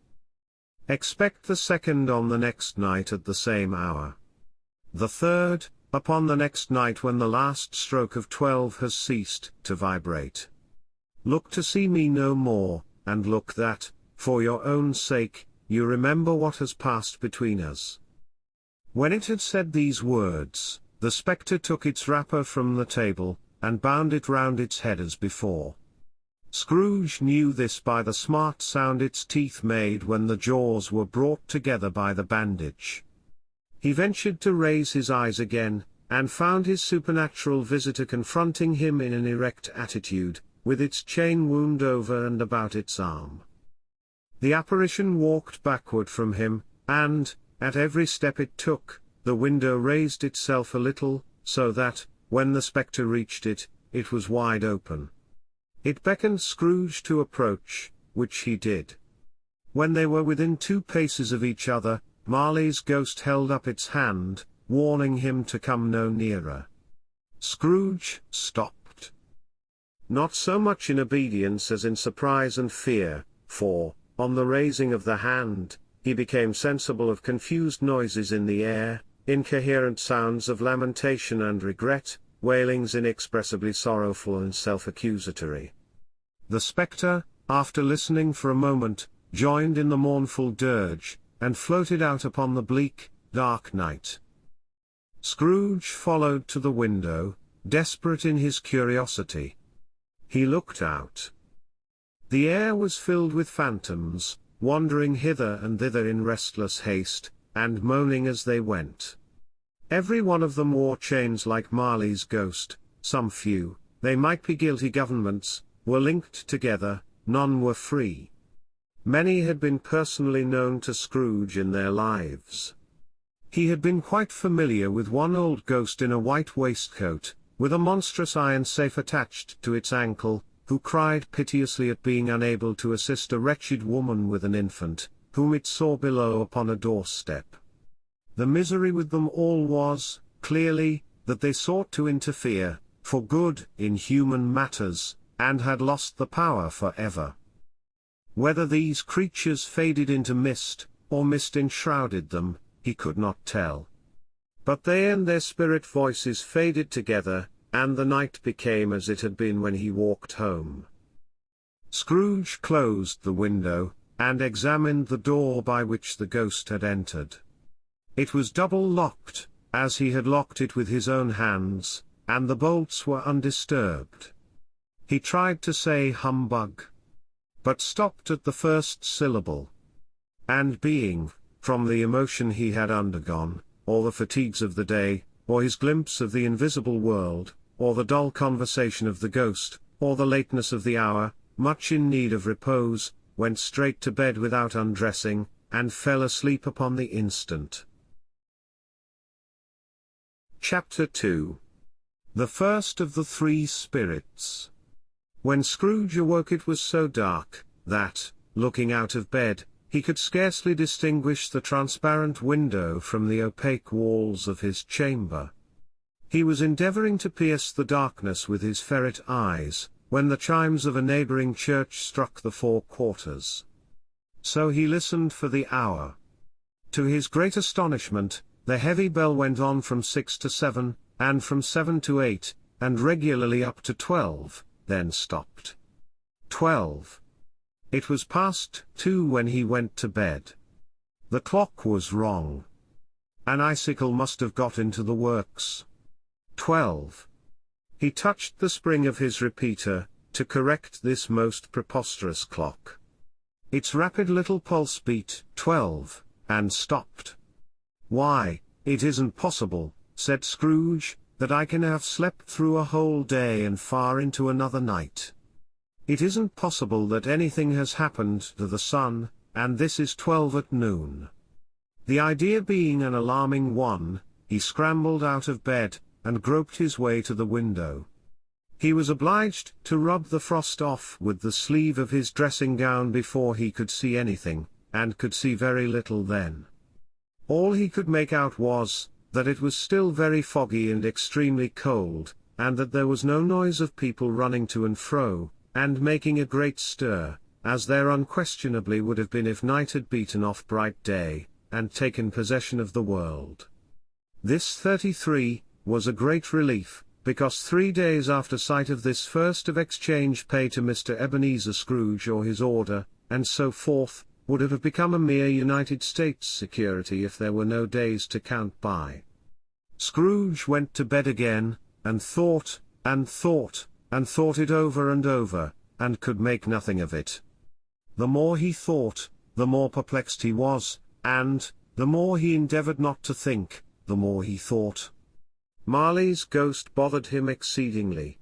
Expect the second on the next night at the same hour. The third, upon the next night when the last stroke of 12 has ceased to vibrate. Look to see me no more, and look that, for your own sake, you remember what has passed between us. When it had said these words, the spectre took its wrapper from the table, and bound it round its head as before. Scrooge knew this by the smart sound its teeth made when the jaws were brought together by the bandage. He ventured to raise his eyes again, and found his supernatural visitor confronting him in an erect attitude, with its chain wound over and about its arm. The apparition walked backward from him, and, at every step it took, the window raised itself a little, so that, when the spectre reached it, it was wide open. It beckoned Scrooge to approach, which he did. When they were within 2 paces of each other, Marley's ghost held up its hand, warning him to come no nearer. Scrooge stopped. Not so much in obedience as in surprise and fear, for, on the raising of the hand, he became sensible of confused noises in the air, incoherent sounds of lamentation and regret, wailings inexpressibly sorrowful and self-accusatory. The spectre, after listening for a moment, joined in the mournful dirge, and floated out upon the bleak, dark night. Scrooge followed to the window, desperate in his curiosity. He looked out. The air was filled with phantoms, wandering hither and thither in restless haste, and moaning as they went. Every one of them wore chains like Marley's ghost, some few, they might be guilty governments, were linked together, none were free. Many had been personally known to Scrooge in their lives. He had been quite familiar with one old ghost in a white waistcoat, with a monstrous iron safe attached to its ankle, who cried piteously at being unable to assist a wretched woman with an infant, whom it saw below upon a doorstep. The misery with them all was, clearly, that they sought to interfere, for good, in human matters, and had lost the power for ever. Whether these creatures faded into mist, or mist enshrouded them, he could not tell. But they and their spirit voices faded together, and the night became as it had been when he walked home. Scrooge closed the window, and examined the door by which the ghost had entered. It was double locked, as he had locked it with his own hands, and the bolts were undisturbed. He tried to say humbug, but stopped at the first syllable. And being, from the emotion he had undergone, or the fatigues of the day, or his glimpse of the invisible world, or the dull conversation of the ghost, or the lateness of the hour, much in need of repose, went straight to bed without undressing, and fell asleep upon the instant. Chapter 2. The first of the three spirits. When Scrooge awoke it was so dark, that, looking out of bed, he could scarcely distinguish the transparent window from the opaque walls of his chamber. He was endeavoring to pierce the darkness with his ferret eyes, when the chimes of a neighboring church struck the 4 quarters. So he listened for the hour. To his great astonishment, the heavy bell went on from 6 to 7, and from 7 to 8, and regularly up to 12, then stopped. 12. It was past 2 when he went to bed. The clock was wrong. An icicle must have got into the works. 12. He touched the spring of his repeater, to correct this most preposterous clock. Its rapid little pulse beat 12, and stopped. "Why, it isn't possible," said Scrooge, "that I can have slept through a whole day and far into another night. It isn't possible that anything has happened to the sun, and this is 12 at noon." The idea being an alarming one, he scrambled out of bed, and groped his way to the window. He was obliged to rub the frost off with the sleeve of his dressing gown before he could see anything, and could see very little then. All he could make out was, that it was still very foggy and extremely cold, and that there was no noise of people running to and fro, and making a great stir, as there unquestionably would have been if night had beaten off bright day, and taken possession of the world. This 33 was a great relief, because 3 days after sight of this first of exchange pay to Mr. Ebenezer Scrooge or his order, and so forth, would have become a mere United States security if there were no days to count by. Scrooge went to bed again, and thought, and thought, and thought it over and over, and could make nothing of it. The more he thought, the more perplexed he was, and, the more he endeavored not to think, the more he thought. Marley's ghost bothered him exceedingly.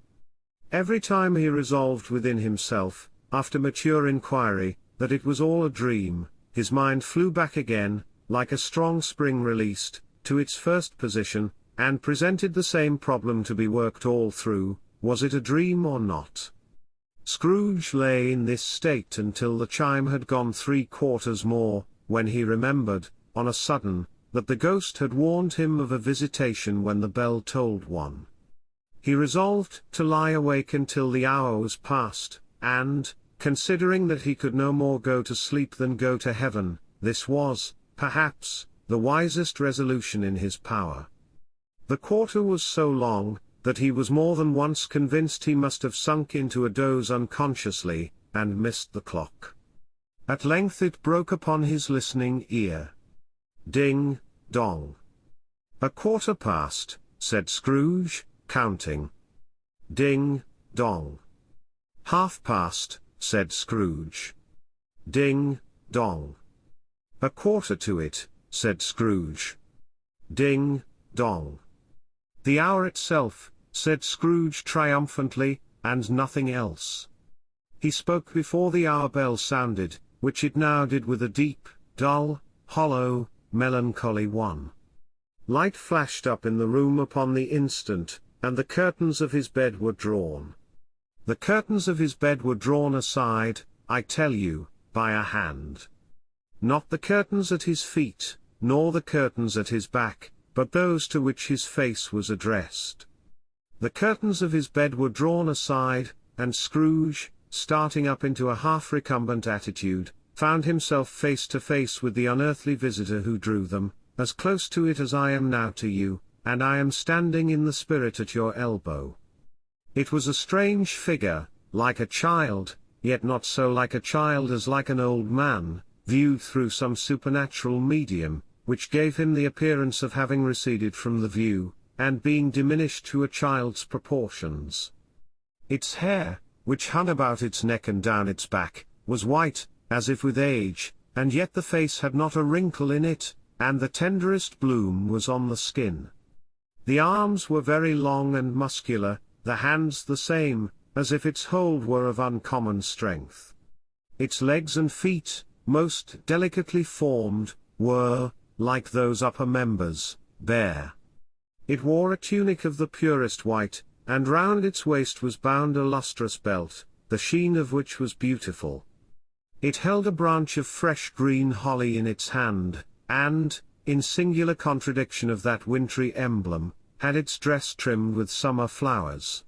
Every time he resolved within himself, after mature inquiry, that it was all a dream, his mind flew back again, like a strong spring released, to its first position, and presented the same problem to be worked all through: was it a dream or not? Scrooge lay in this state until the chime had gone 3 quarters more, when he remembered, on a sudden, that the ghost had warned him of a visitation when the bell tolled 1. He resolved to lie awake until the hour was past, and, considering that he could no more go to sleep than go to heaven, this was, perhaps, the wisest resolution in his power. The quarter was so long, that he was more than once convinced he must have sunk into a doze unconsciously, and missed the clock. At length it broke upon his listening ear. Ding, dong. "A quarter past," said Scrooge, counting. Ding, dong. "Half past," said Scrooge. Ding, dong. "A quarter to it," said Scrooge. Ding, dong. "The hour itself," said Scrooge triumphantly, "and nothing else." He spoke before the hour bell sounded, which it now did with a deep, dull, hollow, melancholy one. light flashed up in the room upon the instant, and the curtains of his bed were drawn. The curtains of his bed were drawn aside, I tell you, by a hand. Not the curtains at his feet, nor the curtains at his back, but those to which his face was addressed. The curtains of his bed were drawn aside, and Scrooge, starting up into a half-recumbent attitude, found himself face to face with the unearthly visitor who drew them, as close to it as I am now to you, and I am standing in the spirit at your elbow. It was a strange figure, like a child, yet not so like a child as like an old man, viewed through some supernatural medium, which gave him the appearance of having receded from the view, and being diminished to a child's proportions. Its hair, which hung about its neck and down its back, was white, as if with age, and yet the face had not a wrinkle in it, and the tenderest bloom was on the skin. The arms were very long and muscular, the hands the same, as if its hold were of uncommon strength. Its legs and feet, most delicately formed, were, like those upper members, bare. It wore a tunic of the purest white, and round its waist was bound a lustrous belt, the sheen of which was beautiful. It held a branch of fresh green holly in its hand, and, in singular contradiction of that wintry emblem, had its dress trimmed with summer flowers.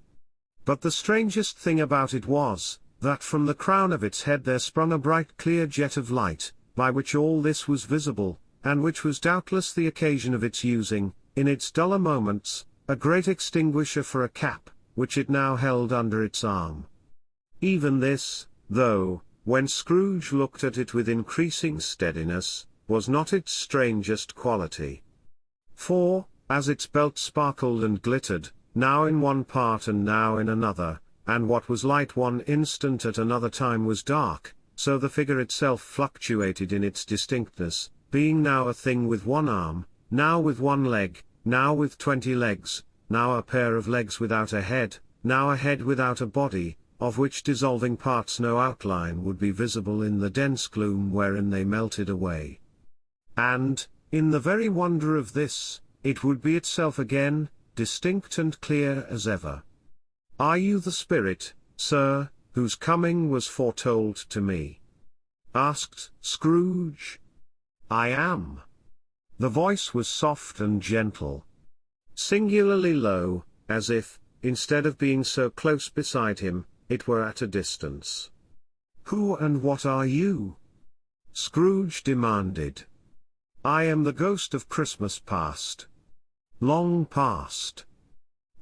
But the strangest thing about it was, that from the crown of its head there sprung a bright clear jet of light, by which all this was visible, and which was doubtless the occasion of its using, in its duller moments, a great extinguisher for a cap, which it now held under its arm. Even this, though, when Scrooge looked at it with increasing steadiness, was not its strangest quality. For, as its belt sparkled and glittered, now in one part and now in another, and what was light one instant at another time was dark, so the figure itself fluctuated in its distinctness, being now a thing with one arm, now with one leg, now with 20 legs, now a pair of legs without a head, now a head without a body, of which dissolving parts no outline would be visible in the dense gloom wherein they melted away. And, in the very wonder of this, it would be itself again, distinct and clear as ever. Are you the spirit, sir, whose coming was foretold to me? Asked Scrooge. I am. The voice was soft and gentle. Singularly low, as if, instead of being so close beside him, it were at a distance. Who and what are you? Scrooge demanded. I am the ghost of Christmas past. Long past?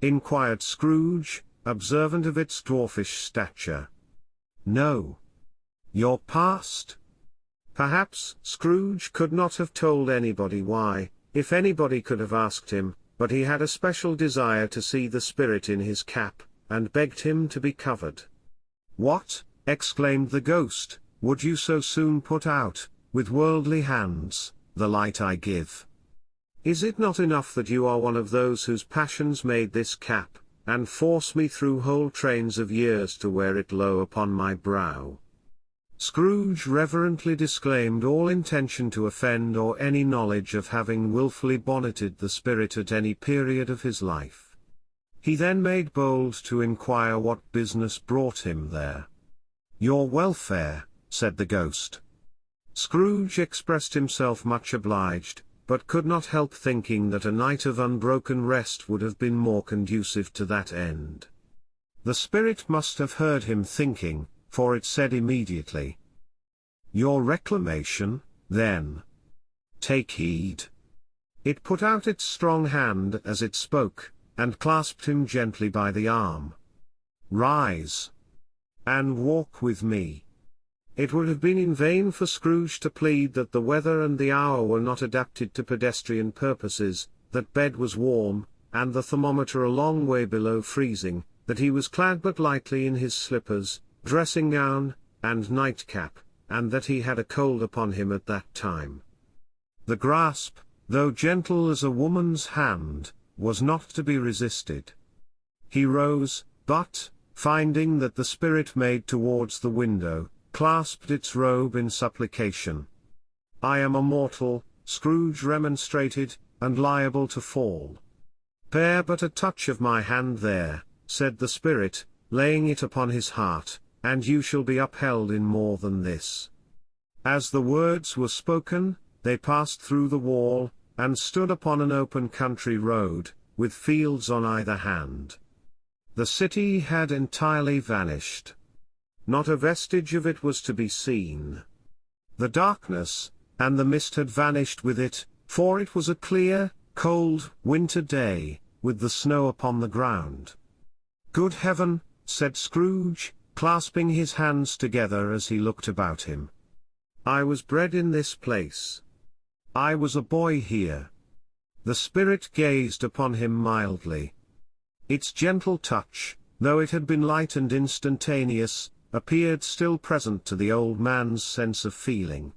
Inquired Scrooge, observant of its dwarfish stature. No. Your past? Perhaps Scrooge could not have told anybody why, if anybody could have asked him, but he had a special desire to see the spirit in his cap, and begged him to be covered. What, exclaimed the ghost, would you so soon put out, with worldly hands, the light I give? Is it not enough that you are one of those whose passions made this cap, and force me through whole trains of years to wear it low upon my brow? Scrooge reverently disclaimed all intention to offend or any knowledge of having wilfully bonneted the spirit at any period of his life. He then made bold to inquire what business brought him there. Your welfare, said the ghost. Scrooge expressed himself much obliged, but could not help thinking that a night of unbroken rest would have been more conducive to that end. The spirit must have heard him thinking, for it said immediately, Your reclamation, then. Take heed. It put out its strong hand as it spoke, and clasped him gently by the arm. Rise. And walk with me. It would have been in vain for Scrooge to plead that the weather and the hour were not adapted to pedestrian purposes, that bed was warm, and the thermometer a long way below freezing, that he was clad but lightly in his slippers, dressing gown, and nightcap, and that he had a cold upon him at that time. The grasp, though gentle as a woman's hand, was not to be resisted. He rose, but, finding that the spirit made towards the window, clasped its robe in supplication. I am a mortal, Scrooge remonstrated, and liable to fall. "Bear but a touch of my hand there," said the Spirit, laying it upon his heart, "and you shall be upheld in more than this." As the words were spoken, they passed through the wall, and stood upon an open country road, with fields on either hand. The city had entirely vanished. Not a vestige of it was to be seen. The darkness, and the mist had vanished with it, for it was a clear, cold, winter day, with the snow upon the ground. "Good heaven," said Scrooge, clasping his hands together as he looked about him. "I was bred in this place. I was a boy here." The Spirit gazed upon him mildly. Its gentle touch, though it had been light and instantaneous, appeared still present to the old man's sense of feeling.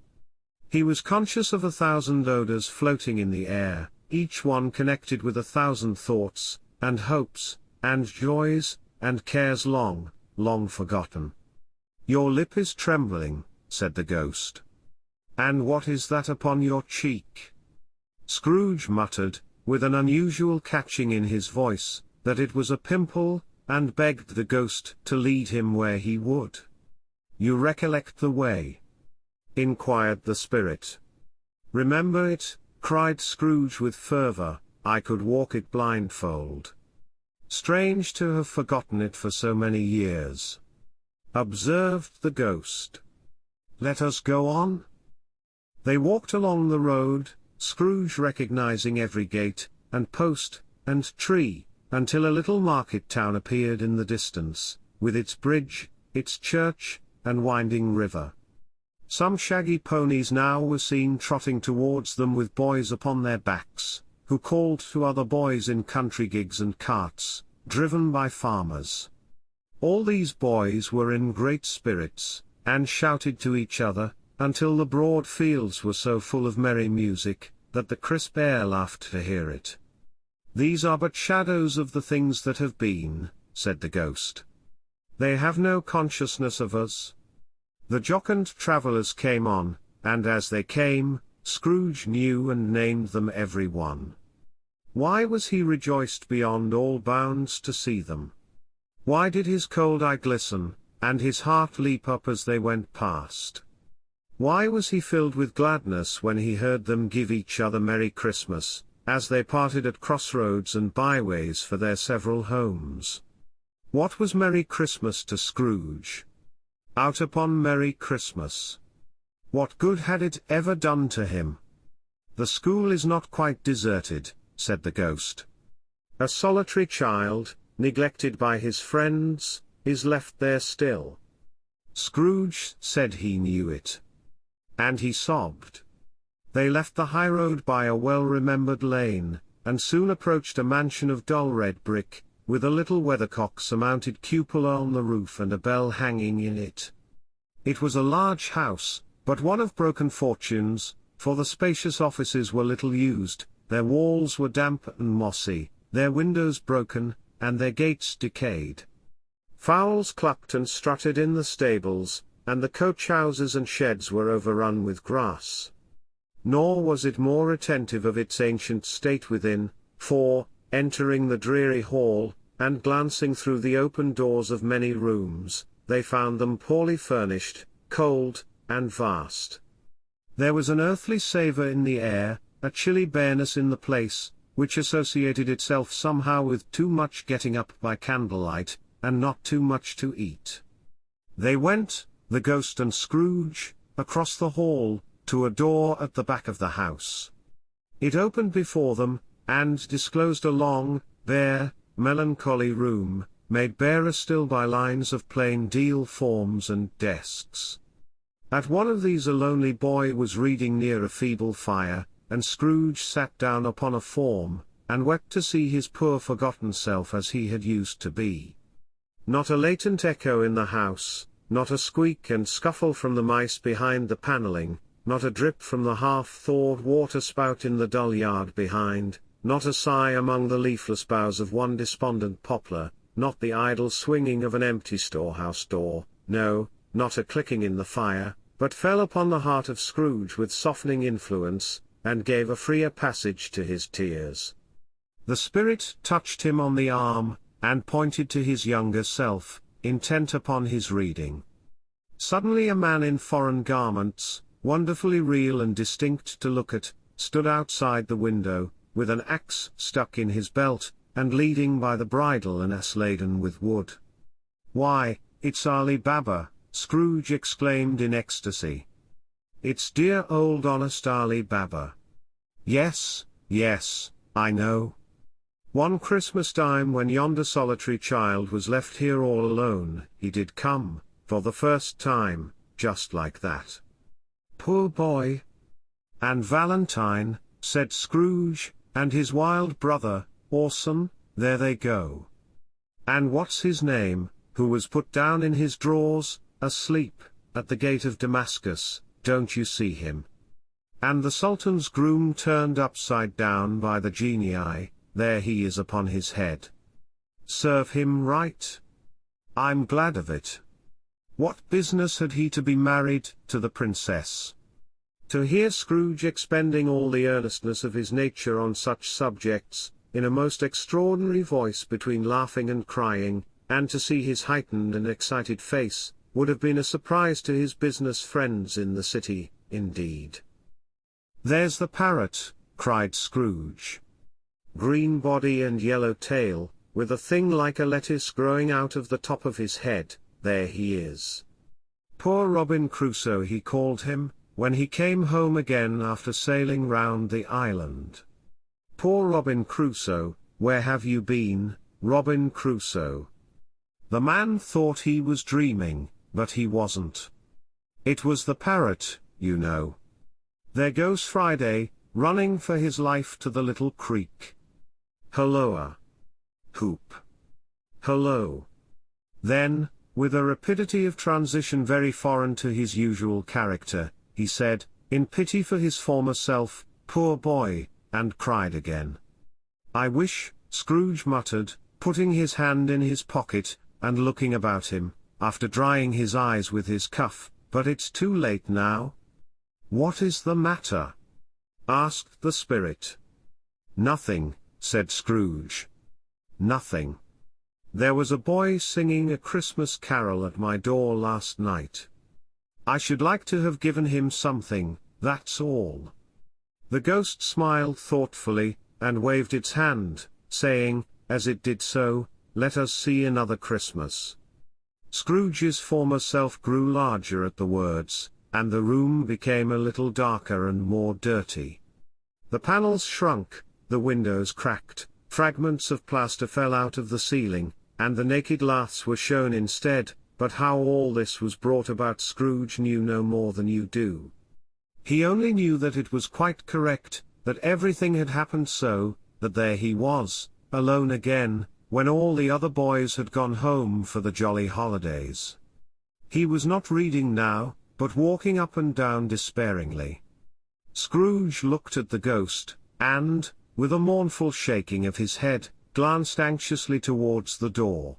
He was conscious of 1,000 odors floating in the air, each one connected with 1,000 thoughts, and hopes, and joys, and cares long, long forgotten. "Your lip is trembling," said the ghost. "And what is that upon your cheek?" Scrooge muttered, with an unusual catching in his voice, that it was a pimple, and begged the ghost to lead him where he would. "You recollect the way?" inquired the Spirit. "Remember it," cried Scrooge with fervor. "I could walk it blindfold. Strange to have forgotten it for so many years," observed the ghost. "Let us go on." They walked along the road, Scrooge recognizing every gate, and post, and tree, until a little market town appeared in the distance, with its bridge, its church, and winding river. Some shaggy ponies now were seen trotting towards them with boys upon their backs, who called to other boys in country gigs and carts, driven by farmers. All these boys were in great spirits, and shouted to each other, until the broad fields were so full of merry music, that the crisp air laughed to hear it. "These are but shadows of the things that have been," said the ghost. "They have no consciousness of us." The jocund travellers came on, and as they came, Scrooge knew and named them every one. Why was he rejoiced beyond all bounds to see them? Why did his cold eye glisten, and his heart leap up as they went past? Why was he filled with gladness when he heard them give each other Merry Christmas, as they parted at crossroads and byways for their several homes? What was Merry Christmas to Scrooge? Out upon Merry Christmas. What good had it ever done to him? "The school is not quite deserted," said the ghost. "A solitary child, neglected by his friends, is left there still." Scrooge said he knew it. And he sobbed. They left the highroad by a well-remembered lane, and soon approached a mansion of dull red brick, with a little weathercock-surmounted cupola on the roof and a bell hanging in it. It was a large house, but one of broken fortunes, for the spacious offices were little used, their walls were damp and mossy, their windows broken, and their gates decayed. Fowls clucked and strutted in the stables, and the coach-houses and sheds were overrun with grass. Nor was it more attentive of its ancient state within, for, entering the dreary hall, and glancing through the open doors of many rooms, they found them poorly furnished, cold, and vast. There was an earthly savour in the air, a chilly bareness in the place, which associated itself somehow with too much getting up by candlelight, and not too much to eat. They went, the ghost and Scrooge, across the hall, to a door at the back of the house. It opened before them, and disclosed a long, bare, melancholy room, made barer still by lines of plain deal forms and desks. At one of these a lonely boy was reading near a feeble fire, and Scrooge sat down upon a form, and wept to see his poor forgotten self as he had used to be. Not a latent echo in the house, not a squeak and scuffle from the mice behind the panelling, not a drip from the half-thawed water-spout in the dull yard behind, not a sigh among the leafless boughs of one despondent poplar, not the idle swinging of an empty storehouse door, no, not a clicking in the fire, but fell upon the heart of Scrooge with softening influence, and gave a freer passage to his tears. The spirit touched him on the arm, and pointed to his younger self, intent upon his reading. Suddenly a man in foreign garments, wonderfully real and distinct to look at, stood outside the window, with an axe stuck in his belt, and leading by the bridle an ass laden with wood. "Why, it's Ali Baba!" Scrooge exclaimed in ecstasy. "It's dear old honest Ali Baba. Yes, yes, I know. One Christmas time when yonder solitary child was left here all alone, he did come, for the first time, just like that. Poor boy!" "And Valentine," said Scrooge, "and his wild brother, Orson, there they go. And what's his name, who was put down in his drawers, asleep, at the gate of Damascus, don't you see him? And the Sultan's groom turned upside down by the genii, there he is upon his head. Serve him right. I'm glad of it. What business had he to be married to the princess?" To hear Scrooge expending all the earnestness of his nature on such subjects, in a most extraordinary voice between laughing and crying, and to see his heightened and excited face, would have been a surprise to his business friends in the city, indeed. "There's the parrot!" cried Scrooge. "Green body and yellow tail, with a thing like a lettuce growing out of the top of his head, there he is. Poor Robin Crusoe he called him, when he came home again after sailing round the island. Poor Robin Crusoe, where have you been, Robin Crusoe?" The man thought he was dreaming, but he wasn't. It was the parrot, you know. There goes Friday, running for his life to the little creek. Hulloa! Hoop! Hullo! Then, with a rapidity of transition very foreign to his usual character, he said, in pity for his former self, "Poor boy," and cried again. "I wish," Scrooge muttered, putting his hand in his pocket, and looking about him, after drying his eyes with his cuff, "but it's too late now." "What is the matter?" asked the spirit. "Nothing," said Scrooge. "Nothing. There was a boy singing a Christmas carol at my door last night. I should like to have given him something, that's all." The ghost smiled thoughtfully, and waved its hand, saying, as it did so, "Let us see another Christmas." Scrooge's former self grew larger at the words, and the room became a little darker and more dirty. The panels shrunk, the windows cracked, fragments of plaster fell out of the ceiling, and the naked laths were shown instead, but how all this was brought about Scrooge knew no more than you do. He only knew that it was quite correct, that everything had happened so, that there he was, alone again, when all the other boys had gone home for the jolly holidays. He was not reading now, but walking up and down despairingly. Scrooge looked at the ghost, and, with a mournful shaking of his head, glanced anxiously towards the door.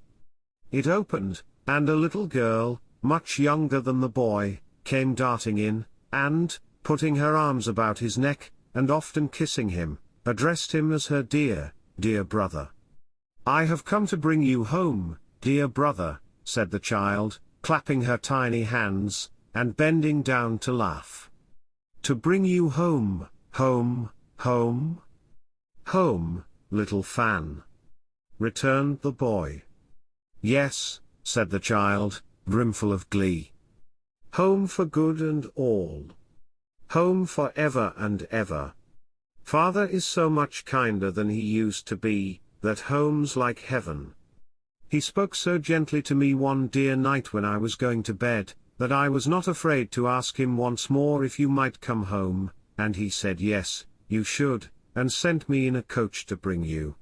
It opened, and a little girl, much younger than the boy, came darting in, and, putting her arms about his neck, and often kissing him, addressed him as her dear, dear brother. "I have come to bring you home, dear brother," said the child, clapping her tiny hands, and bending down to laugh. "To bring you home, home, home?" "Home, little Fan," returned the boy. "Yes," said the child, brimful of glee. "Home for good and all. Home for ever and ever. Father is so much kinder than he used to be, that home's like heaven. He spoke so gently to me one dear night when I was going to bed, that I was not afraid to ask him once more if you might come home, and he said yes, you should, and sent me in a coach to bring you.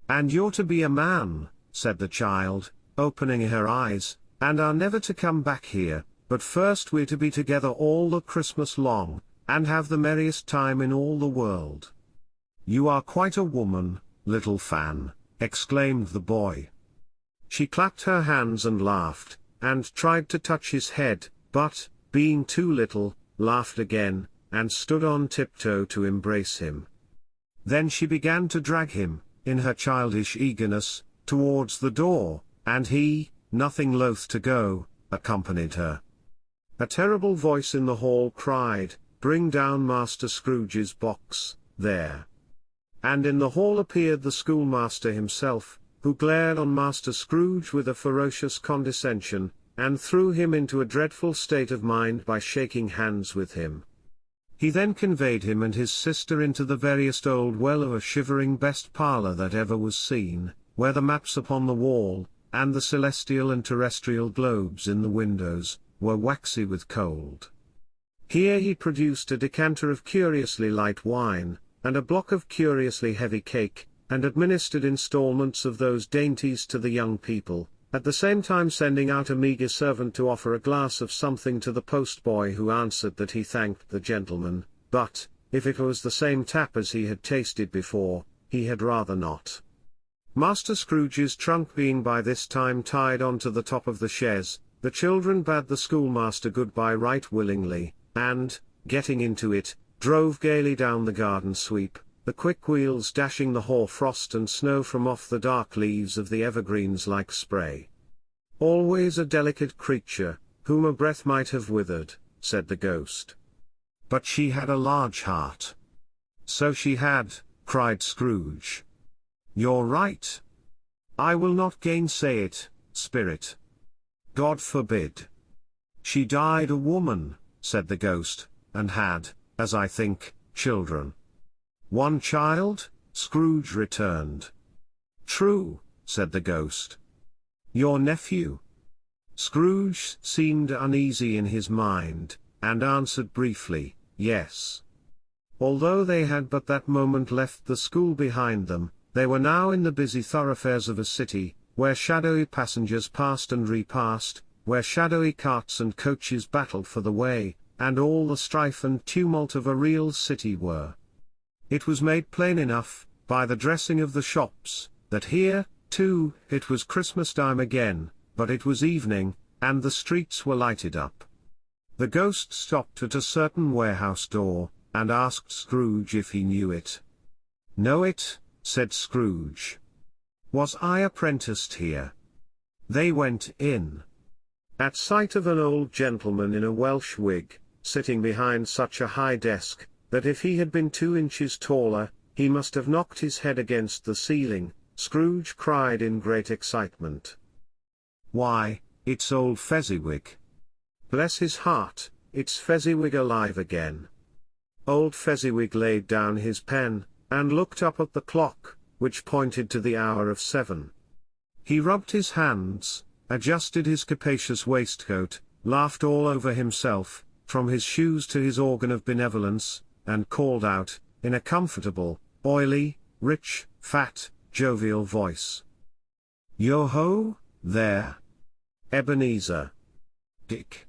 And you're to be a man," said the child, opening her eyes, "and are never to come back here, but first we're to be together all the Christmas long, and have the merriest time in all the world." "You are quite a woman, little Fan," exclaimed the boy. She clapped her hands and laughed, and tried to touch his head, but, being too little, laughed again, and stood on tiptoe to embrace him. Then she began to drag him, in her childish eagerness, towards the door, and he, nothing loath to go, accompanied her. A terrible voice in the hall cried, "Bring down Master Scrooge's box, there." And in the hall appeared the schoolmaster himself, who glared on Master Scrooge with a ferocious condescension, and threw him into a dreadful state of mind by shaking hands with him. He then conveyed him and his sister into the veriest old well of a shivering best parlour that ever was seen, where the maps upon the wall, and the celestial and terrestrial globes in the windows, were waxy with cold. Here he produced a decanter of curiously light wine, and a block of curiously heavy cake, and administered instalments of those dainties to the young people, at the same time sending out a meagre servant to offer a glass of something to the postboy, who answered that he thanked the gentleman, but, if it was the same tap as he had tasted before, he had rather not. Master Scrooge's trunk being by this time tied on to the top of the chaise, the children bade the schoolmaster good-bye right willingly, and, getting into it, drove gaily down the garden sweep, the quick wheels dashing the hoar-frost and snow from off the dark leaves of the evergreens like spray. "Always a delicate creature, whom a breath might have withered," said the ghost. "But she had a large heart." "So she had," cried Scrooge. "You're right. I will not gainsay it, spirit. God forbid." "She died a woman," said the ghost, "and had, as I think, children." "One child?" Scrooge returned. "True," said the ghost. "Your nephew?" Scrooge seemed uneasy in his mind, and answered briefly, "Yes." Although they had but that moment left the school behind them, they were now in the busy thoroughfares of a city, where shadowy passengers passed and repassed, where shadowy carts and coaches battled for the way, and all the strife and tumult of a real city were. It was made plain enough, by the dressing of the shops, that here, too, it was Christmas time again, but it was evening, and the streets were lighted up. The ghost stopped at a certain warehouse door, and asked Scrooge if he knew it. "Know it?" said Scrooge. "Was I apprenticed here?" They went in. At sight of an old gentleman in a Welsh wig, sitting behind such a high desk, that if he had been 2 inches taller, he must have knocked his head against the ceiling, Scrooge cried in great excitement, "Why, it's old Fezziwig! Bless his heart, it's Fezziwig alive again!" Old Fezziwig laid down his pen, and looked up at the clock, which pointed to the hour of 7. He rubbed his hands, adjusted his capacious waistcoat, laughed all over himself, from his shoes to his organ of benevolence, and called out, in a comfortable, oily, rich, fat, jovial voice, "Yo-ho, there! Ebenezer! Dick!"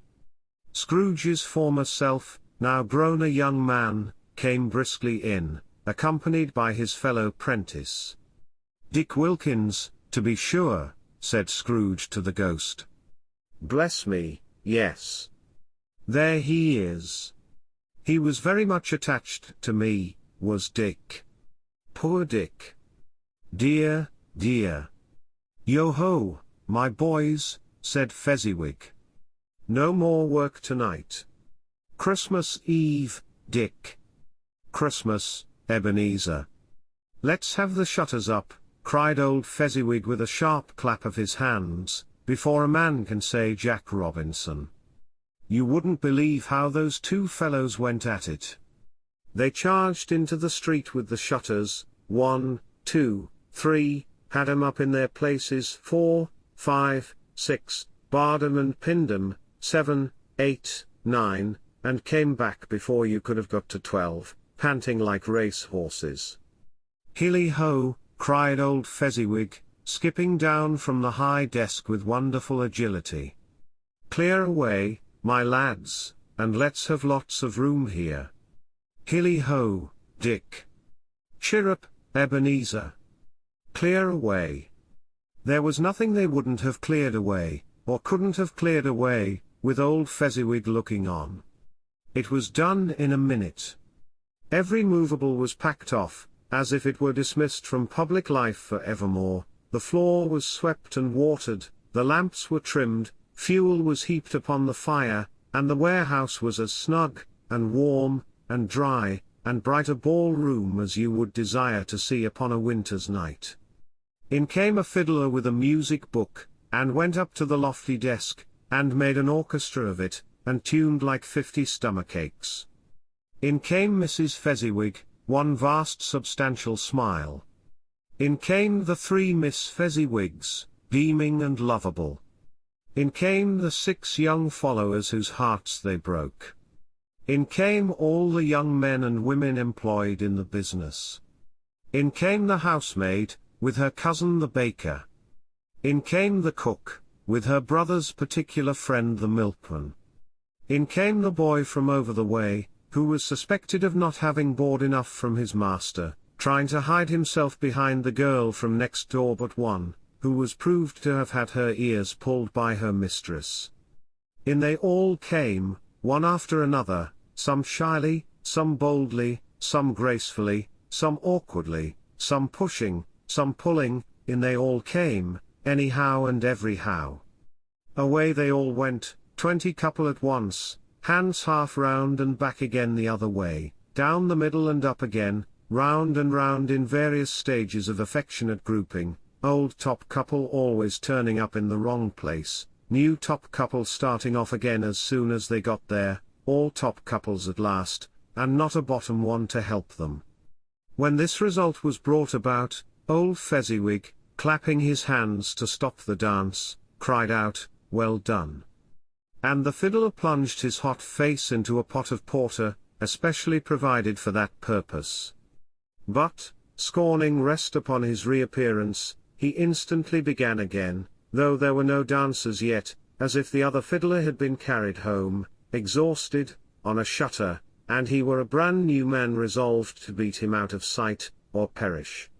Scrooge's former self, now grown a young man, came briskly in, accompanied by his fellow prentice. "Dick Wilkins, to be sure," said Scrooge to the ghost. "Bless me, yes. There he is. He was very much attached to me, was Dick. Poor Dick. Dear, dear." "Yo-ho, my boys," said Fezziwig. "No more work tonight. Christmas Eve, Dick. Christmas, Ebenezer. Let's have the shutters up," cried old Fezziwig with a sharp clap of his hands, "before a man can say Jack Robinson. You wouldn't believe how those 2 fellows went at it. They charged into the street with the shutters, 1, 2, 3, had 'em up in their places, 4, 5, 6, barred 'em and pinned 'em, 7, 8, 9, and came back before you could have got to 12, panting like race horses." "Hilly-ho!" cried old Fezziwig, skipping down from the high desk with wonderful agility. "Clear away, my lads, and let's have lots of room here. Hilly-ho, Dick! Chirrup, Ebenezer! Clear away!" There was nothing they wouldn't have cleared away, or couldn't have cleared away, with old Fezziwig looking on. It was done in a minute. Every movable was packed off, as if it were dismissed from public life for evermore. The floor was swept and watered, the lamps were trimmed, fuel was heaped upon the fire, and the warehouse was as snug, and warm, and dry, and bright a ball-room as you would desire to see upon a winter's night. In came a fiddler with a music book, and went up to the lofty desk, and made an orchestra of it, and tuned like 50 stomachaches. In came Mrs. Fezziwig, one vast substantial smile. In came the 3 Miss Fezziwigs, beaming and lovable. In came the 6 young followers whose hearts they broke. In came all the young men and women employed in the business. In came the housemaid, with her cousin the baker. In came the cook, with her brother's particular friend the milkman. In came the boy from over the way, who was suspected of not having board enough from his master, trying to hide himself behind the girl from next door but one, who was proved to have had her ears pulled by her mistress. In they all came, one after another, some shyly, some boldly, some gracefully, some awkwardly, some pushing, some pulling, in they all came, anyhow and everyhow. Away they all went, 20 couple at once, hands half round and back again the other way, down the middle and up again, round and round in various stages of affectionate grouping, old top couple always turning up in the wrong place, new top couple starting off again as soon as they got there, all top couples at last, and not a bottom one to help them. When this result was brought about, old Fezziwig, clapping his hands to stop the dance, cried out, "Well done!" And the fiddler plunged his hot face into a pot of porter, especially provided for that purpose. But, scorning rest upon his reappearance, he instantly began again, though there were no dancers yet, as if the other fiddler had been carried home, exhausted, on a shutter, and he were a brand new man resolved to beat him out of sight, or perish.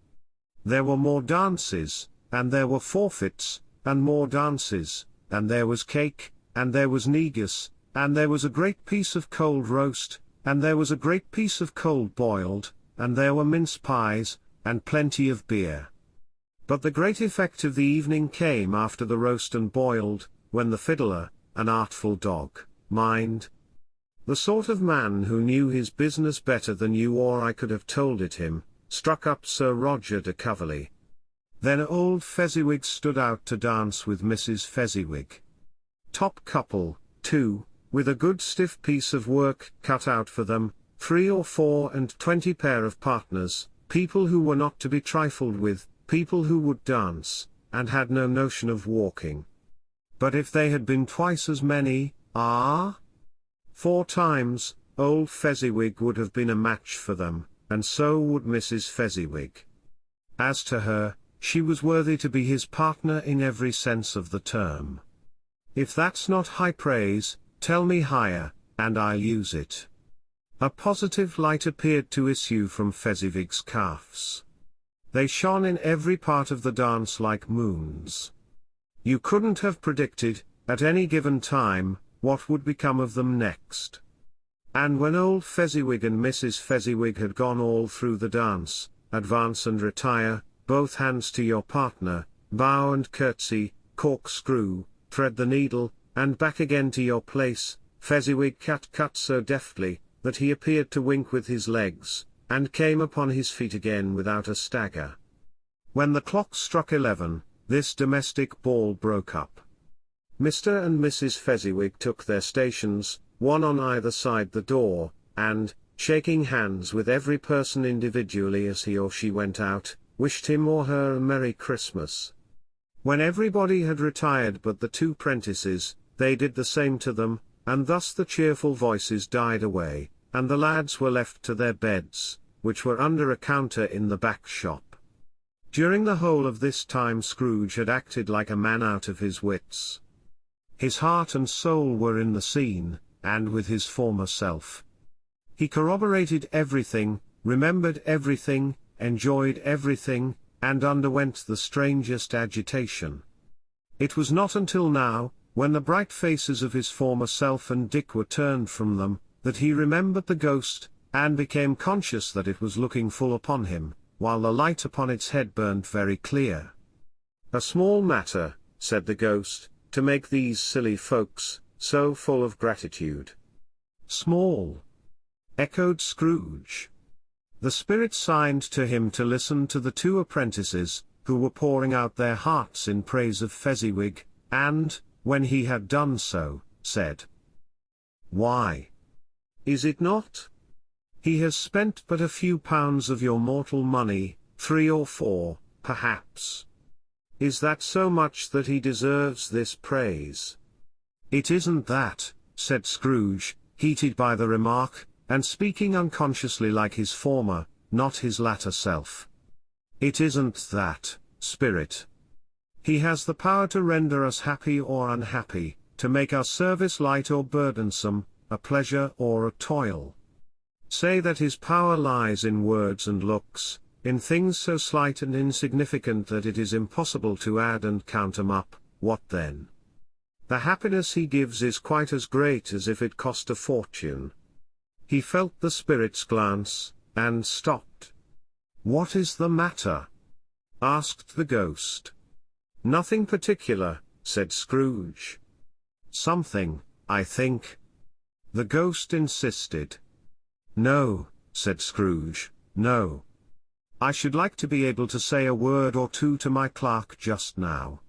There were more dances, and there were forfeits, and more dances, and there was cake, and there was negus, and there was a great piece of cold roast, and there was a great piece of cold boiled, and there were mince pies, and plenty of beer. But the great effect of the evening came after the roast and boiled, when the fiddler, an artful dog, mind, the sort of man who knew his business better than you or I could have told it him, struck up Sir Roger de Coverley. Then old Fezziwig stood out to dance with Mrs. Fezziwig. Top couple, too, with a good stiff piece of work cut out for them, 3 or 4 and 20 pair of partners, people who were not to be trifled with, people who would dance, and had no notion of walking. But if they had been twice as many, 4 times, old Fezziwig would have been a match for them, and so would Mrs. Fezziwig. As to her, she was worthy to be his partner in every sense of the term. If that's not high praise, tell me higher, and I'll use it. A positive light appeared to issue from Fezziwig's calves. They shone in every part of the dance like moons. You couldn't have predicted, at any given time, what would become of them next. And when old Fezziwig and Mrs. Fezziwig had gone all through the dance, advance and retire, both hands to your partner, bow and curtsy, corkscrew, thread the needle, and back again to your place, Fezziwig cut so deftly, that he appeared to wink with his legs, and came upon his feet again without a stagger. When the clock struck 11, this domestic ball broke up. Mr. and Mrs. Fezziwig took their stations, one on either side the door, and, shaking hands with every person individually as he or she went out, wished him or her a Merry Christmas. When everybody had retired but the 2 prentices, they did the same to them, and thus the cheerful voices died away, and the lads were left to their beds, which were under a counter in the back shop. During the whole of this time Scrooge had acted like a man out of his wits. His heart and soul were in the scene, and with his former self. He corroborated everything, remembered everything, enjoyed everything, and underwent the strangest agitation. It was not until now, when the bright faces of his former self and Dick were turned from them, that he remembered the ghost, and became conscious that it was looking full upon him, while the light upon its head burned very clear. "A small matter," said the ghost, "to make these silly folks so full of gratitude." "Small?" echoed Scrooge. The spirit signed to him to listen to the two apprentices, who were pouring out their hearts in praise of Fezziwig, and, when he had done so, said, "Why? Is it not? He has spent but a few pounds of your mortal money, 3 or 4, perhaps. Is that so much that he deserves this praise?" "It isn't that," said Scrooge, heated by the remark, and speaking unconsciously like his former, not his latter self. "It isn't that, spirit. He has the power to render us happy or unhappy, to make our service light or burdensome, a pleasure or a toil. Say that his power lies in words and looks, in things so slight and insignificant that it is impossible to add and count 'em up, what then? The happiness he gives is quite as great as if it cost a fortune." He felt the spirit's glance, and stopped. "What is the matter?" asked the ghost. "Nothing particular," said Scrooge. "Something, I think," the ghost insisted. "No," said Scrooge, "no. I should like to be able to say a word or two to my clerk just now.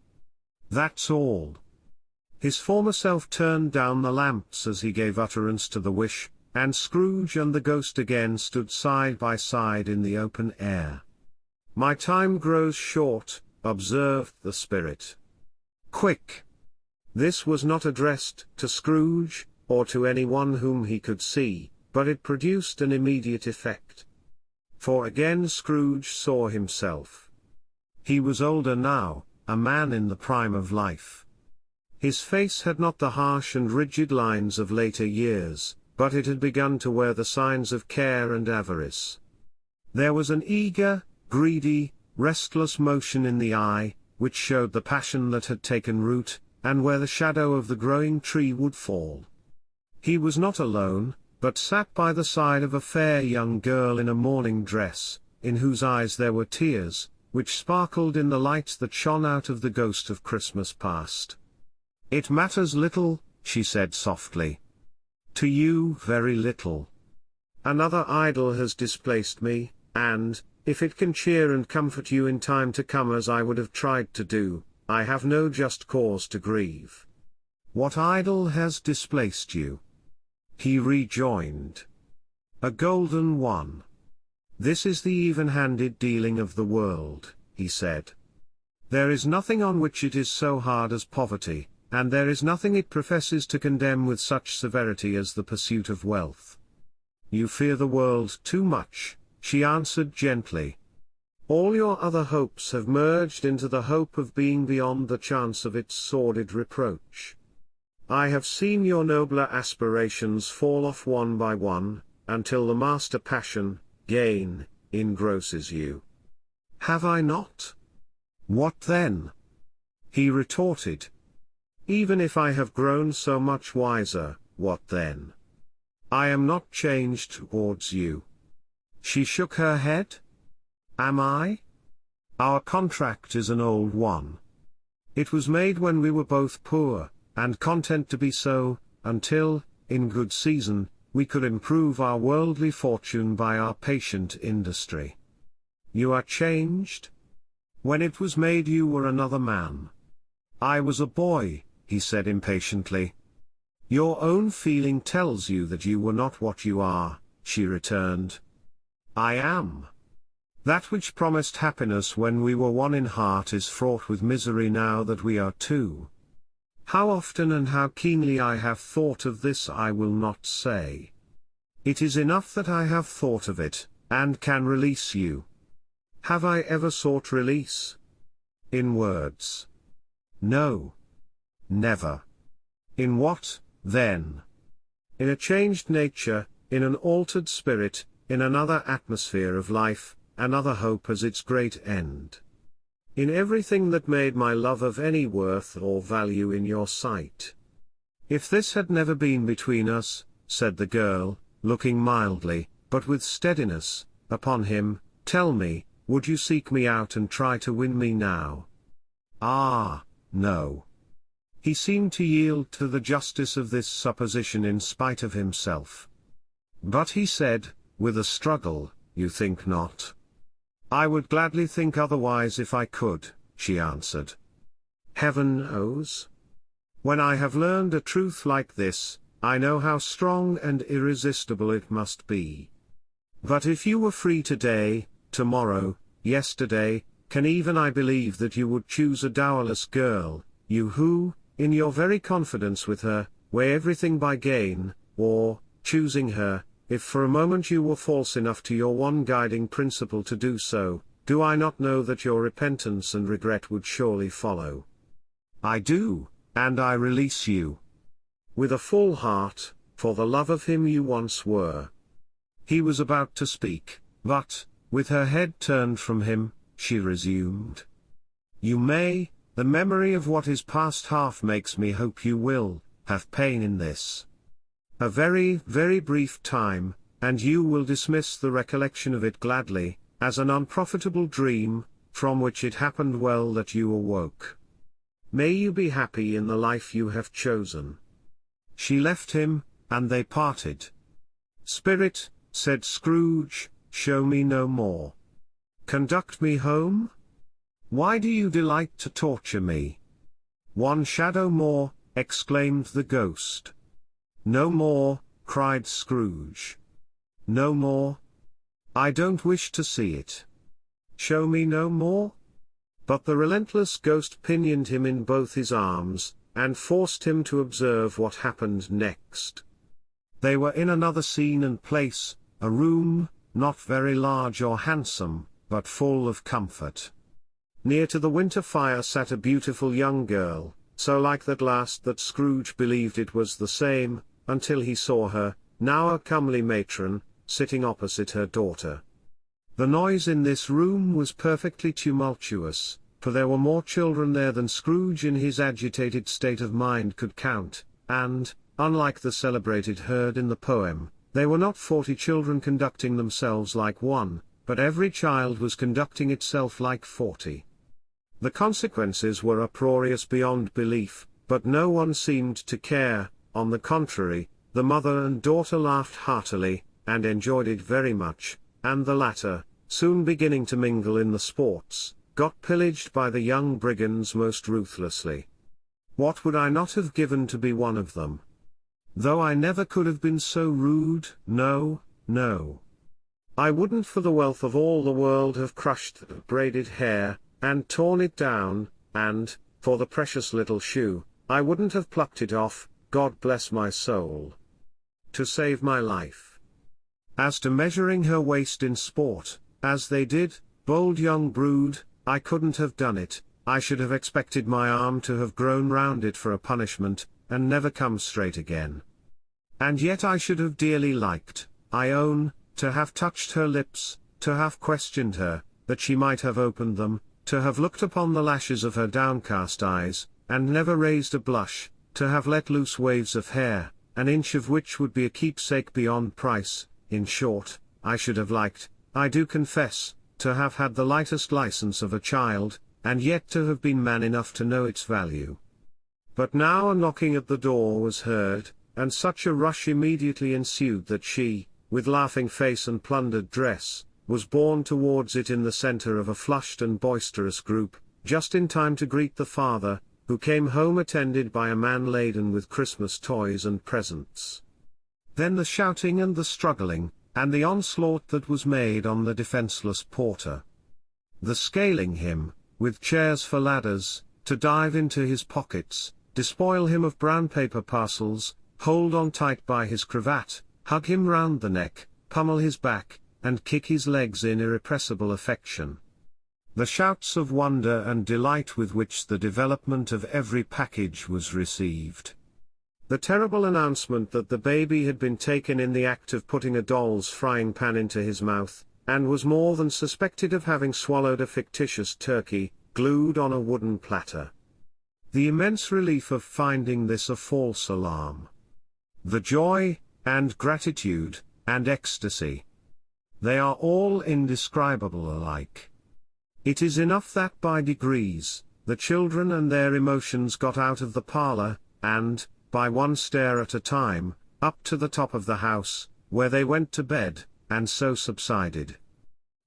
That's all." His former self turned down the lamps as he gave utterance to the wish, and Scrooge and the ghost again stood side by side in the open air. "My time grows short," observed the spirit. "Quick!" This was not addressed to Scrooge, or to anyone whom he could see, but it produced an immediate effect. For again Scrooge saw himself. He was older now, a man in the prime of life. His face had not the harsh and rigid lines of later years, but it had begun to wear the signs of care and avarice. There was an eager, greedy, restless motion in the eye, which showed the passion that had taken root, and where the shadow of the growing tree would fall. He was not alone, but sat by the side of a fair young girl in a mourning dress, in whose eyes there were tears, which sparkled in the light that shone out of the ghost of Christmas past. "It matters little," she said softly. "To you very little. Another idol has displaced me, and, if it can cheer and comfort you in time to come as I would have tried to do, I have no just cause to grieve." "What idol has displaced you?" he rejoined. "A golden one. This is the even-handed dealing of the world," he said. "There is nothing on which it is so hard as poverty, and there is nothing it professes to condemn with such severity as the pursuit of wealth." "You fear the world too much," she answered gently. "All your other hopes have merged into the hope of being beyond the chance of its sordid reproach. I have seen your nobler aspirations fall off one by one, until the master passion, gain, engrosses you." "Have I not? What then?" he retorted. "Even if I have grown so much wiser, what then? I am not changed towards you." She shook her head. "Am I? Our contract is an old one. It was made when we were both poor, and content to be so, until, in good season, we could improve our worldly fortune by our patient industry. You are changed? When it was made you were another man." "I was a boy," he said impatiently. "Your own feeling tells you that you were not what you are," she returned. "I am. That which promised happiness when we were one in heart is fraught with misery now that we are two. How often and how keenly I have thought of this I will not say. It is enough that I have thought of it, and can release you. Have I ever sought release? In words? No. Never. In what, then? In a changed nature, in an altered spirit, in another atmosphere of life, another hope as its great end. In everything that made my love of any worth or value in your sight. If this had never been between us, said the girl, looking mildly, but with steadiness, upon him. "Tell me, would you seek me out and try to win me now?" "Ah, no." He seemed to yield to the justice of this supposition in spite of himself. But he said, with a struggle, "You think not?" "I would gladly think otherwise if I could," she answered. "Heaven knows. When I have learned a truth like this, I know how strong and irresistible it must be. But if you were free today, tomorrow, yesterday, can even I believe that you would choose a dowerless girl, you who, in your very confidence with her, weigh everything by gain, or, choosing her, if for a moment you were false enough to your one guiding principle to do so, do I not know that your repentance and regret would surely follow? I do, and I release you. With a full heart, for the love of him you once were." He was about to speak, but, with her head turned from him, she resumed. "You may, the memory of what is past half makes me hope you will, have pain in this. A very, very brief time, and you will dismiss the recollection of it gladly, as an unprofitable dream, from which it happened well that you awoke. May you be happy in the life you have chosen." She left him, and they parted. "Spirit," said Scrooge, "show me no more. Conduct me home? Why do you delight to torture me?" "One shadow more," exclaimed the ghost. "No more," cried Scrooge. "No more? I don't wish to see it. Show me no more?" But the relentless ghost pinioned him in both his arms, and forced him to observe what happened next. They were in another scene and place, a room, not very large or handsome, but full of comfort. Near to the winter fire sat a beautiful young girl, so like that last that Scrooge believed it was the same, until he saw her, now a comely matron, sitting opposite her daughter. The noise in this room was perfectly tumultuous, for there were more children there than Scrooge in his agitated state of mind could count, and, unlike the celebrated herd in the poem, they were not 40 children conducting themselves like one, but every child was conducting itself like 40. The consequences were uproarious beyond belief, but no one seemed to care. On the contrary, the mother and daughter laughed heartily, and enjoyed it very much, and the latter, soon beginning to mingle in the sports, got pillaged by the young brigands most ruthlessly. What would I not have given to be one of them? Though I never could have been so rude, no, no. I wouldn't for the wealth of all the world have crushed the braided hair, and torn it down, and, for the precious little shoe, I wouldn't have plucked it off, God bless my soul, to save my life. As to measuring her waist in sport, as they did, bold young brood, I couldn't have done it. I should have expected my arm to have grown round it for a punishment, and never come straight again. And yet I should have dearly liked, I own, to have touched her lips, to have questioned her, that she might have opened them, to have looked upon the lashes of her downcast eyes, and never raised a blush, to have let loose waves of hair, an inch of which would be a keepsake beyond price. In short, I should have liked, I do confess, to have had the lightest license of a child, and yet to have been man enough to know its value. But now a knocking at the door was heard, and such a rush immediately ensued that she, with laughing face and plundered dress, was borne towards it in the center of a flushed and boisterous group, just in time to greet the father, who came home attended by a man laden with Christmas toys and presents. Then the shouting and the struggling, and the onslaught that was made on the defenseless porter. The scaling him, with chairs for ladders, to dive into his pockets, despoil him of brown paper parcels, hold on tight by his cravat, hug him round the neck, pummel his back, and kick his legs in irrepressible affection. The shouts of wonder and delight with which the development of every package was received. The terrible announcement that the baby had been taken in the act of putting a doll's frying pan into his mouth, and was more than suspected of having swallowed a fictitious turkey, glued on a wooden platter. The immense relief of finding this a false alarm. The joy, and gratitude, and ecstasy. They are all indescribable alike. It is enough that by degrees, the children and their emotions got out of the parlor, and, by one stair at a time, up to the top of the house, where they went to bed, and so subsided.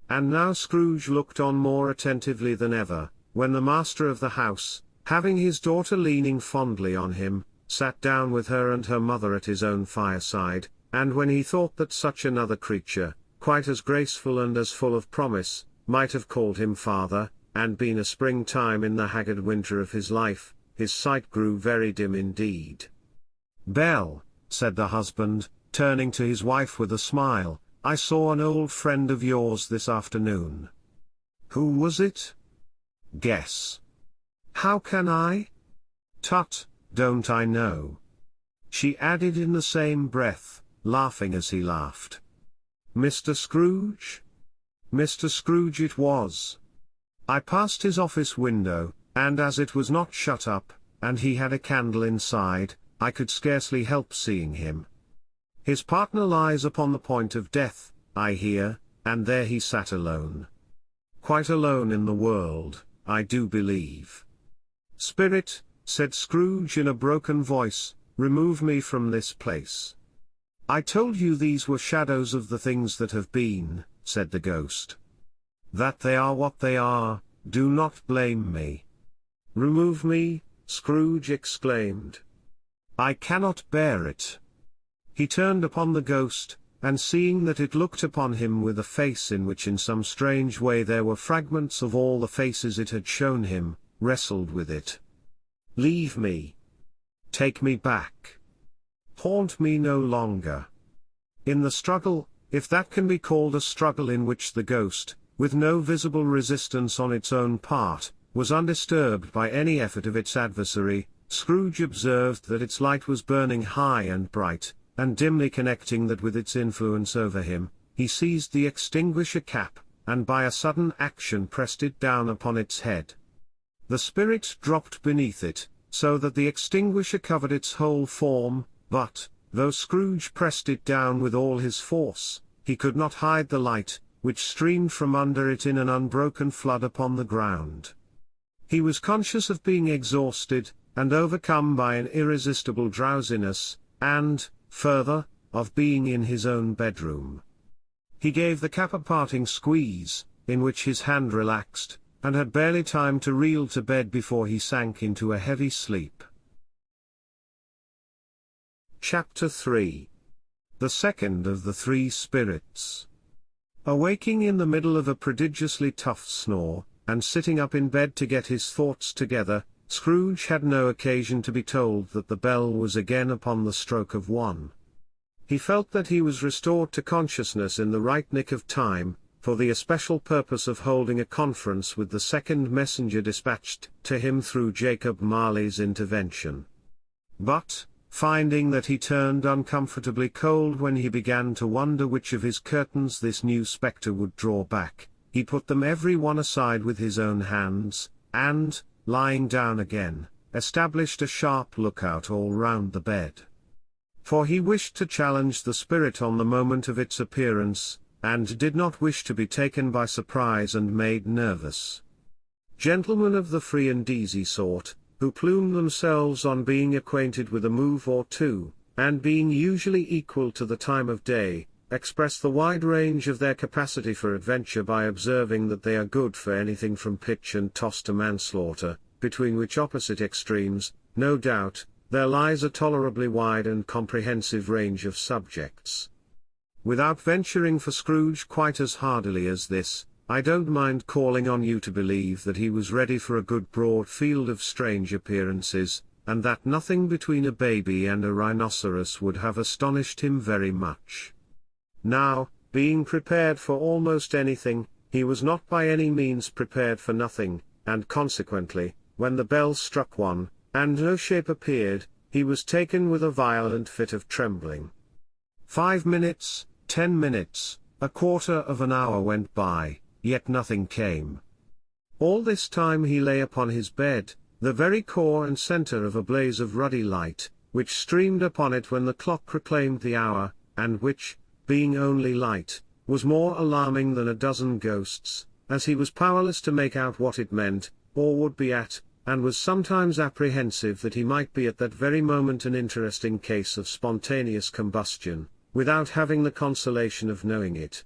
And now Scrooge looked on more attentively than ever, when the master of the house, having his daughter leaning fondly on him, sat down with her and her mother at his own fireside, and when he thought that such another creature, quite as graceful and as full of promise, might have called him father, and been a springtime in the haggard winter of his life, his sight grew very dim indeed. "Belle," said the husband, turning to his wife with a smile, "I saw an old friend of yours this afternoon." "Who was it?" "Guess." "How can I?" "Tut, don't I know?" she added in the same breath, laughing as he laughed. "Mr. Scrooge?" Mr. Scrooge it was. I passed his office window, and as it was not shut up, and he had a candle inside, I could scarcely help seeing him. His partner lies upon the point of death, I hear, and there he sat alone. Quite alone in the world, I do believe. "Spirit," said Scrooge in a broken voice, "remove me from this place." "I told you these were shadows of the things that have been," said the ghost. "That they are what they are, do not blame me." "Remove me," Scrooge exclaimed. "I cannot bear it." He turned upon the ghost, and seeing that it looked upon him with a face in which in some strange way there were fragments of all the faces it had shown him, wrestled with it. "Leave me. Take me back. Haunt me no longer." In the struggle, if that can be called a struggle in which the ghost, with no visible resistance on its own part, was undisturbed by any effort of its adversary, Scrooge observed that its light was burning high and bright, and dimly connecting that with its influence over him, he seized the extinguisher cap, and by a sudden action pressed it down upon its head. The spirit dropped beneath it, so that the extinguisher covered its whole form, but, though Scrooge pressed it down with all his force, he could not hide the light, which streamed from under it in an unbroken flood upon the ground. He was conscious of being exhausted, and overcome by an irresistible drowsiness, and, further, of being in his own bedroom. He gave the cap a parting squeeze, in which his hand relaxed, and had barely time to reel to bed before he sank into a heavy sleep. Chapter 3. The second of the three spirits. Awaking in the middle of a prodigiously tough snore, and sitting up in bed to get his thoughts together, Scrooge had no occasion to be told that the bell was again upon the stroke of 1. He felt that he was restored to consciousness in the right nick of time, for the especial purpose of holding a conference with the second messenger dispatched to him through Jacob Marley's intervention. But, finding that he turned uncomfortably cold when he began to wonder which of his curtains this new spectre would draw back, he put them every one aside with his own hands, and, lying down again, established a sharp lookout all round the bed. For he wished to challenge the spirit on the moment of its appearance, and did not wish to be taken by surprise and made nervous. Gentlemen of the free and easy sort, who plume themselves on being acquainted with a move or two, and being usually equal to the time of day, express the wide range of their capacity for adventure by observing that they are good for anything from pitch and toss to manslaughter, between which opposite extremes, no doubt, there lies a tolerably wide and comprehensive range of subjects. Without venturing for Scrooge quite as hardily as this, I don't mind calling on you to believe that he was ready for a good broad field of strange appearances, and that nothing between a baby and a rhinoceros would have astonished him very much. Now, being prepared for almost anything, he was not by any means prepared for nothing, and consequently, when the bell struck 1, and no shape appeared, he was taken with a violent fit of trembling. 5 minutes, 10 minutes, a quarter of an hour went by, yet nothing came. All this time he lay upon his bed, the very core and center of a blaze of ruddy light, which streamed upon it when the clock proclaimed the hour, and which, being only light, was more alarming than a dozen ghosts, as he was powerless to make out what it meant, or would be at, and was sometimes apprehensive that he might be at that very moment an interesting case of spontaneous combustion, without having the consolation of knowing it.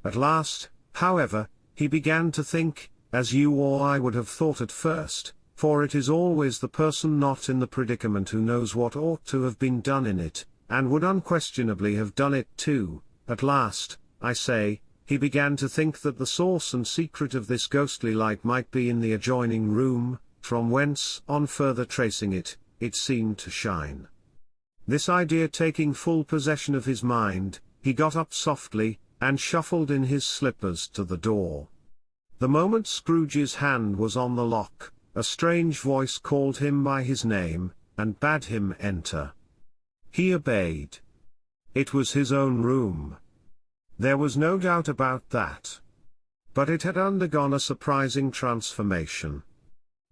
At last, however, he began to think, as you or I would have thought at first, for it is always the person not in the predicament who knows what ought to have been done in it, and would unquestionably have done it too. At last, I say, he began to think that the source and secret of this ghostly light might be in the adjoining room, from whence, on further tracing it, it seemed to shine. This idea taking full possession of his mind, he got up softly, and shuffled in his slippers to the door. The moment Scrooge's hand was on the lock, a strange voice called him by his name, and bade him enter. He obeyed. It was his own room. There was no doubt about that. But it had undergone a surprising transformation.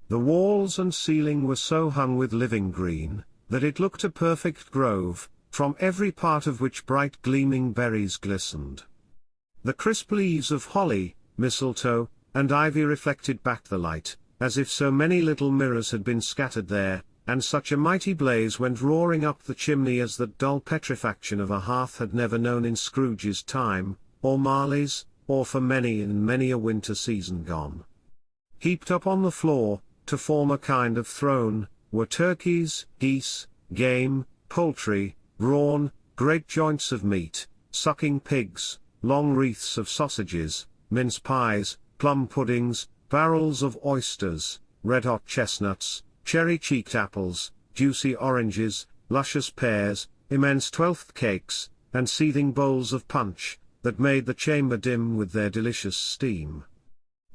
The walls and ceiling were so hung with living green, that it looked a perfect grove, from every part of which bright gleaming berries glistened. The crisp leaves of holly, mistletoe, and ivy reflected back the light, as if so many little mirrors had been scattered there, and such a mighty blaze went roaring up the chimney as that dull petrifaction of a hearth had never known in Scrooge's time, or Marley's, or for many and many a winter season gone. Heaped up on the floor, to form a kind of throne, were turkeys, geese, game, poultry, brawn, great joints of meat, sucking pigs, long wreaths of sausages, mince pies, plum puddings, barrels of oysters, red-hot chestnuts, cherry-cheeked apples, juicy oranges, luscious pears, immense twelfth cakes, and seething bowls of punch, that made the chamber dim with their delicious steam.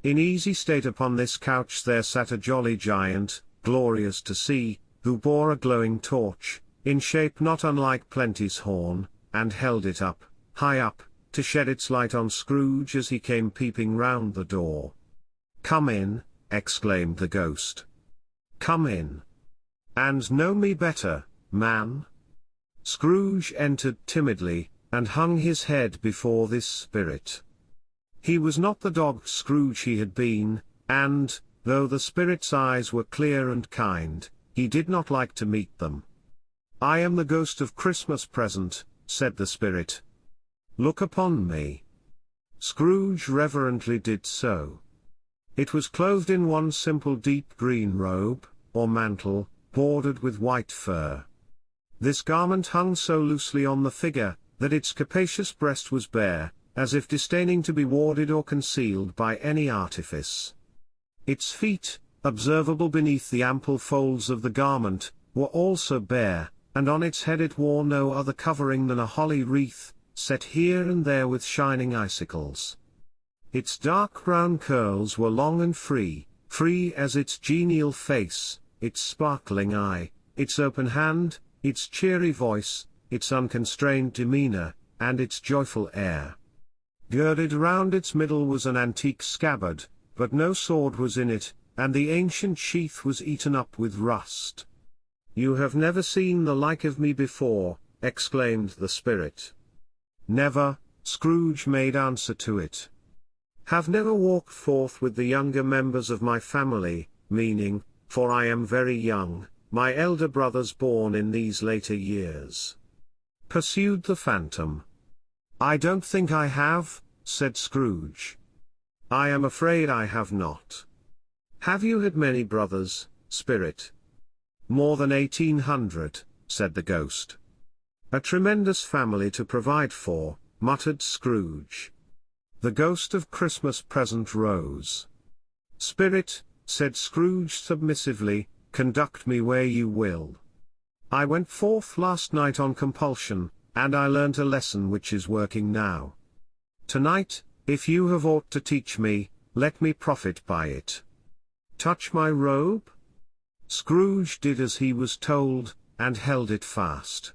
In easy state upon this couch there sat a jolly giant, glorious to see, who bore a glowing torch, in shape not unlike Plenty's horn, and held it up, high up, to shed its light on Scrooge as he came peeping round the door. "Come in," exclaimed the ghost. "Come in. And know me better, man?" Scrooge entered timidly, and hung his head before this spirit. He was not the dogged Scrooge he had been, and, though the spirit's eyes were clear and kind, he did not like to meet them. "I am the ghost of Christmas present," said the spirit. "Look upon me." Scrooge reverently did so. It was clothed in one simple deep green robe, or mantle, bordered with white fur. This garment hung so loosely on the figure, that its capacious breast was bare, as if disdaining to be warded or concealed by any artifice. Its feet, observable beneath the ample folds of the garment, were also bare, and on its head it wore no other covering than a holly wreath, set here and there with shining icicles. Its dark brown curls were long and free as its genial face, its sparkling eye, its open hand, its cheery voice, its unconstrained demeanor, and its joyful air. Girded round its middle was an antique scabbard, but no sword was in it, and the ancient sheath was eaten up with rust. "You have never seen the like of me before," exclaimed the spirit. "Never," Scrooge made answer to it. "Have never walked forth with the younger members of my family, meaning, for I am very young, my elder brothers born in these later years?" pursued the phantom. "I don't think I have," said Scrooge. "I am afraid I have not." "Have you had many brothers, spirit?" "More than 1800, said the ghost. "A tremendous family to provide for," muttered Scrooge. The ghost of Christmas present rose. "Spirit," said Scrooge submissively, "conduct me where you will. I went forth last night on compulsion, and I learnt a lesson which is working now. Tonight, if you have aught to teach me, let me profit by it. Touch my robe?" Scrooge did as he was told, and held it fast.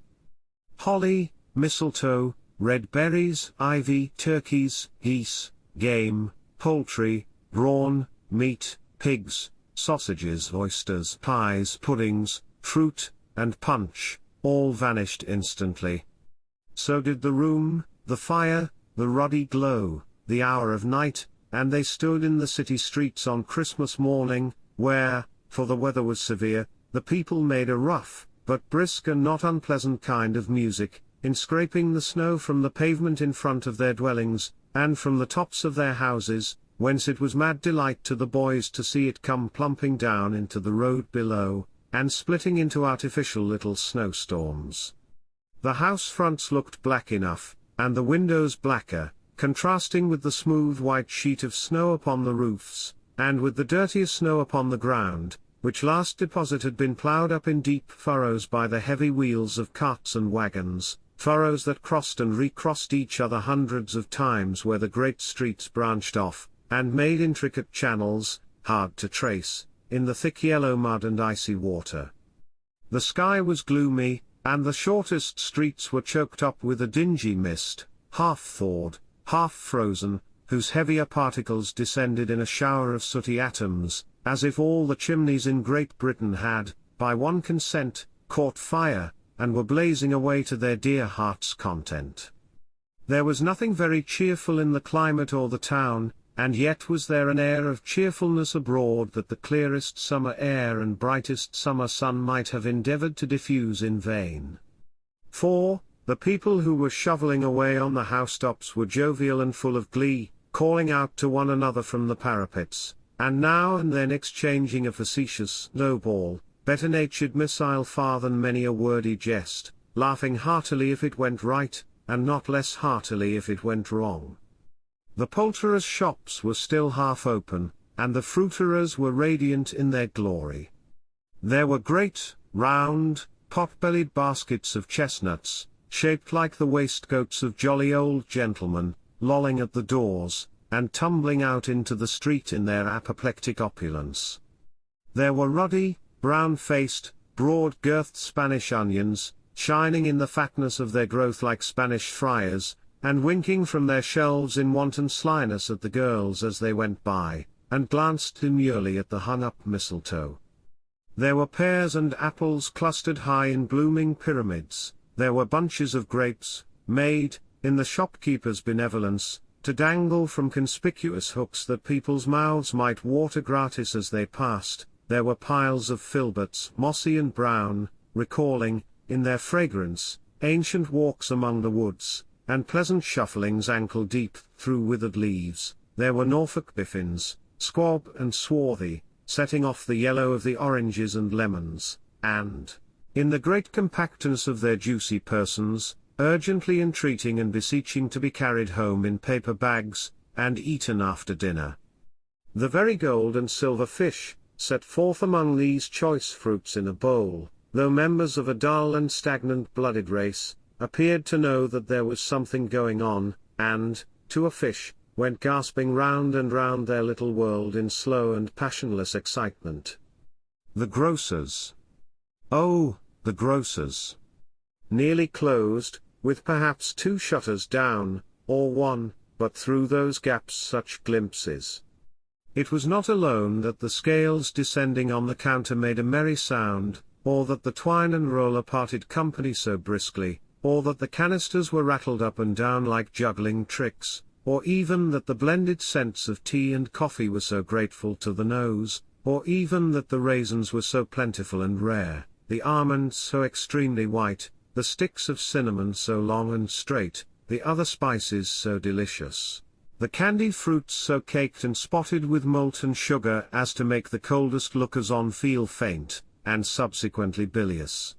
Holly, mistletoe, red berries, ivy, turkeys, geese, game, poultry, brawn, meat, pigs, sausages, oysters, pies, puddings, fruit, and punch, all vanished instantly. So did the room, the fire, the ruddy glow, the hour of night, and they stood in the city streets on Christmas morning, where, for the weather was severe, the people made a rough, but brisk and not unpleasant kind of music, in scraping the snow from the pavement in front of their dwellings, and from the tops of their houses, whence it was mad delight to the boys to see it come plumping down into the road below, and splitting into artificial little snowstorms. The house fronts looked black enough, and the windows blacker, contrasting with the smooth white sheet of snow upon the roofs, and with the dirtier snow upon the ground, which last deposit had been ploughed up in deep furrows by the heavy wheels of carts and wagons, furrows that crossed and recrossed each other hundreds of times where the great streets branched off, and made intricate channels, hard to trace, in the thick yellow mud and icy water. The sky was gloomy, and the shortest streets were choked up with a dingy mist, half thawed, half frozen, whose heavier particles descended in a shower of sooty atoms, as if all the chimneys in Great Britain had, by one consent, caught fire, and were blazing away to their dear hearts' content. There was nothing very cheerful in the climate or the town, and yet was there an air of cheerfulness abroad that the clearest summer air and brightest summer sun might have endeavoured to diffuse in vain. For, the people who were shovelling away on the housetops were jovial and full of glee, calling out to one another from the parapets, and now and then exchanging a facetious snowball, better-natured missile far than many a wordy jest, laughing heartily if it went right, and not less heartily if it went wrong. The poulterers' shops were still half open, and the fruiterers were radiant in their glory. There were great, round, pot-bellied baskets of chestnuts, shaped like the waistcoats of jolly old gentlemen, lolling at the doors, and tumbling out into the street in their apoplectic opulence. There were ruddy, brown-faced, broad-girthed Spanish onions, shining in the fatness of their growth like Spanish friars, and winking from their shelves in wanton slyness at the girls as they went by, and glanced demurely at the hung-up mistletoe. There were pears and apples clustered high in blooming pyramids, there were bunches of grapes, made, in the shopkeeper's benevolence, to dangle from conspicuous hooks that people's mouths might water gratis as they passed. There were piles of filberts, mossy and brown, recalling, in their fragrance, ancient walks among the woods, and pleasant shufflings ankle-deep through withered leaves. There were Norfolk biffins, squab and swarthy, setting off the yellow of the oranges and lemons, and, in the great compactness of their juicy persons, urgently entreating and beseeching to be carried home in paper bags, and eaten after dinner. The very gold and silver fish, set forth among these choice fruits in a bowl, though members of a dull and stagnant-blooded race, appeared to know that there was something going on, and, to a fish, went gasping round and round their little world in slow and passionless excitement. The grocers. Oh, the grocers! Nearly closed, with perhaps 2 shutters down, or 1, but through those gaps such glimpses. It was not alone that the scales descending on the counter made a merry sound, or that the twine and roller parted company so briskly, or that the canisters were rattled up and down like juggling tricks, or even that the blended scents of tea and coffee were so grateful to the nose, or even that the raisins were so plentiful and rare, the almonds so extremely white, the sticks of cinnamon so long and straight, the other spices so delicious, the candied fruits so caked and spotted with molten sugar as to make the coldest lookers-on feel faint, and subsequently bilious.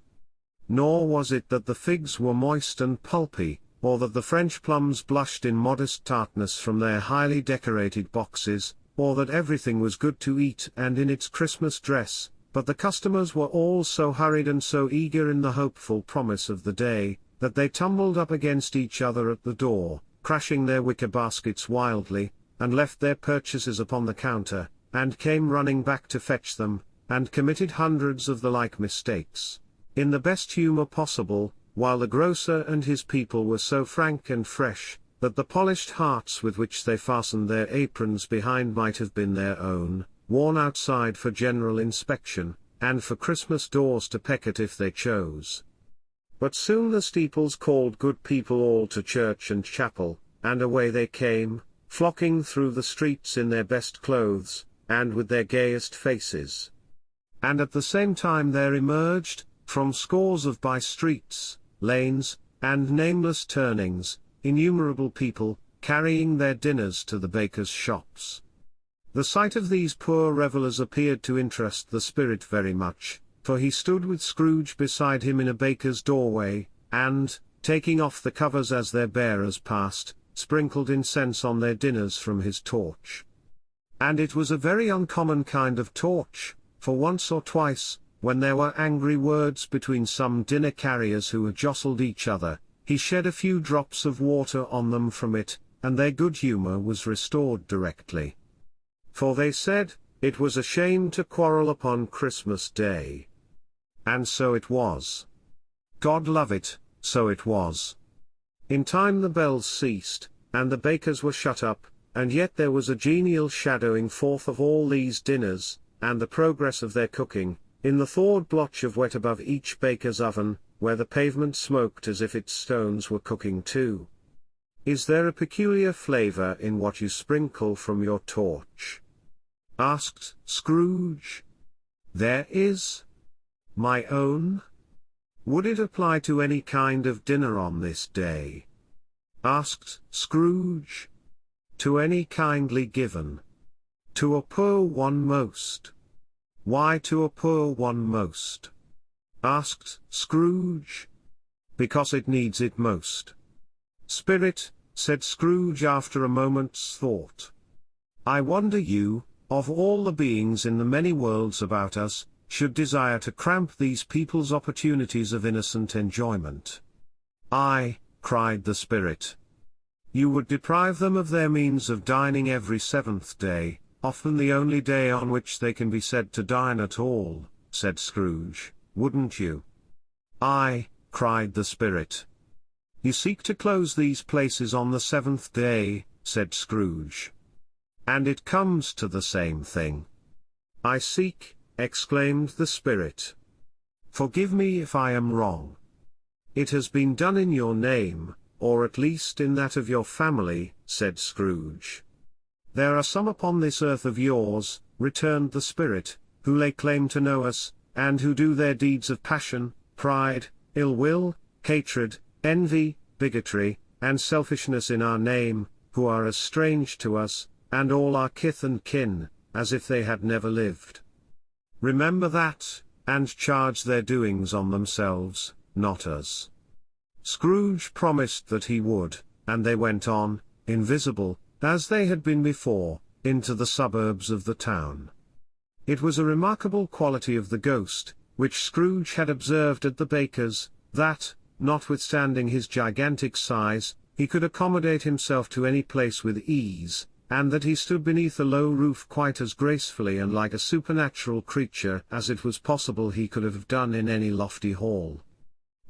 Nor was it that the figs were moist and pulpy, or that the French plums blushed in modest tartness from their highly decorated boxes, or that everything was good to eat and in its Christmas dress, but the customers were all so hurried and so eager in the hopeful promise of the day, that they tumbled up against each other at the door, crashing their wicker baskets wildly, and left their purchases upon the counter, and came running back to fetch them, and committed hundreds of the like mistakes, in the best humour possible, while the grocer and his people were so frank and fresh, that the polished hearts with which they fastened their aprons behind might have been their own, worn outside for general inspection, and for Christmas doors to peck at if they chose. But soon the steeples called good people all to church and chapel, and away they came, flocking through the streets in their best clothes, and with their gayest faces. And at the same time there emerged, from scores of by-streets, lanes, and nameless turnings, innumerable people, carrying their dinners to the bakers' shops. The sight of these poor revellers appeared to interest the spirit very much, for he stood with Scrooge beside him in a baker's doorway, and, taking off the covers as their bearers passed, sprinkled incense on their dinners from his torch. And it was a very uncommon kind of torch, for once or twice, when there were angry words between some dinner carriers who had jostled each other, he shed a few drops of water on them from it, and their good humour was restored directly. For they said, it was a shame to quarrel upon Christmas Day. And so it was. God love it, so it was. In time the bells ceased, and the bakers were shut up, and yet there was a genial shadowing forth of all these dinners, and the progress of their cooking, in the thawed blotch of wet above each baker's oven, where the pavement smoked as if its stones were cooking too. Is there a peculiar flavour in what you sprinkle from your torch? Asked Scrooge. There is. My own? Would it apply to any kind of dinner on this day? Asked Scrooge. To any kindly given. To a poor one most. Why to a poor one most? Asked Scrooge. Because it needs it most. Spirit, said Scrooge after a moment's thought. I wonder you, of all the beings in the many worlds about us, should desire to cramp these people's opportunities of innocent enjoyment. Aye, cried the spirit. You would deprive them of their means of dining every seventh day, often the only day on which they can be said to dine at all, said Scrooge, wouldn't you? Aye, cried the spirit. You seek to close these places on the seventh day, said Scrooge. And it comes to the same thing. I seek, exclaimed the spirit. Forgive me if I am wrong. It has been done in your name, or at least in that of your family, said Scrooge. There are some upon this earth of yours, returned the spirit, who lay claim to know us, and who do their deeds of passion, pride, ill will, hatred, envy, bigotry, and selfishness in our name, who are as strange to us, and all our kith and kin, as if they had never lived. Remember that, and charge their doings on themselves, not us. Scrooge promised that he would, and they went on, invisible, as they had been before, into the suburbs of the town. It was a remarkable quality of the ghost, which Scrooge had observed at the baker's, that, notwithstanding his gigantic size, he could accommodate himself to any place with ease, and that he stood beneath a low roof quite as gracefully and like a supernatural creature as it was possible he could have done in any lofty hall.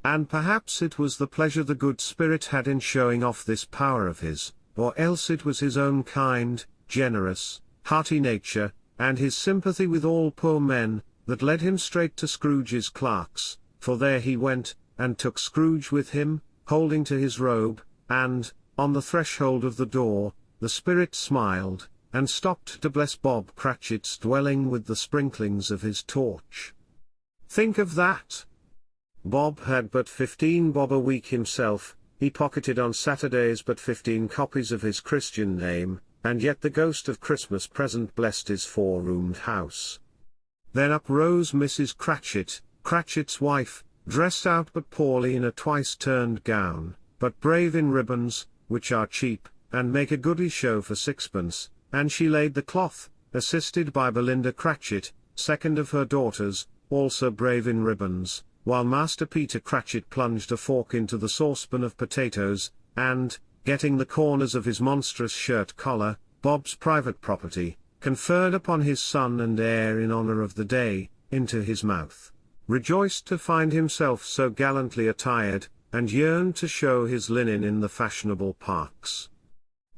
And perhaps it was the pleasure the good spirit had in showing off this power of his, or else it was his own kind, generous, hearty nature, and his sympathy with all poor men, that led him straight to Scrooge's clerks, for there he went, and took Scrooge with him, holding to his robe, and, on the threshold of the door, the spirit smiled, and stopped to bless Bob Cratchit's dwelling with the sprinklings of his torch. Think of that! Bob had but 15 bob a week himself, he pocketed on Saturdays but 15 copies of his Christian name, and yet the ghost of Christmas present blessed his 4-roomed house. Then up rose Mrs. Cratchit, Cratchit's wife, dressed out but poorly in a twice-turned gown, but brave in ribbons, which are cheap, and make a goodly show for sixpence, and she laid the cloth, assisted by Belinda Cratchit, second of her daughters, also brave in ribbons, while Master Peter Cratchit plunged a fork into the saucepan of potatoes, and, getting the corners of his monstrous shirt collar, Bob's private property, conferred upon his son and heir in honour of the day, into his mouth, rejoiced to find himself so gallantly attired, and yearned to show his linen in the fashionable parks.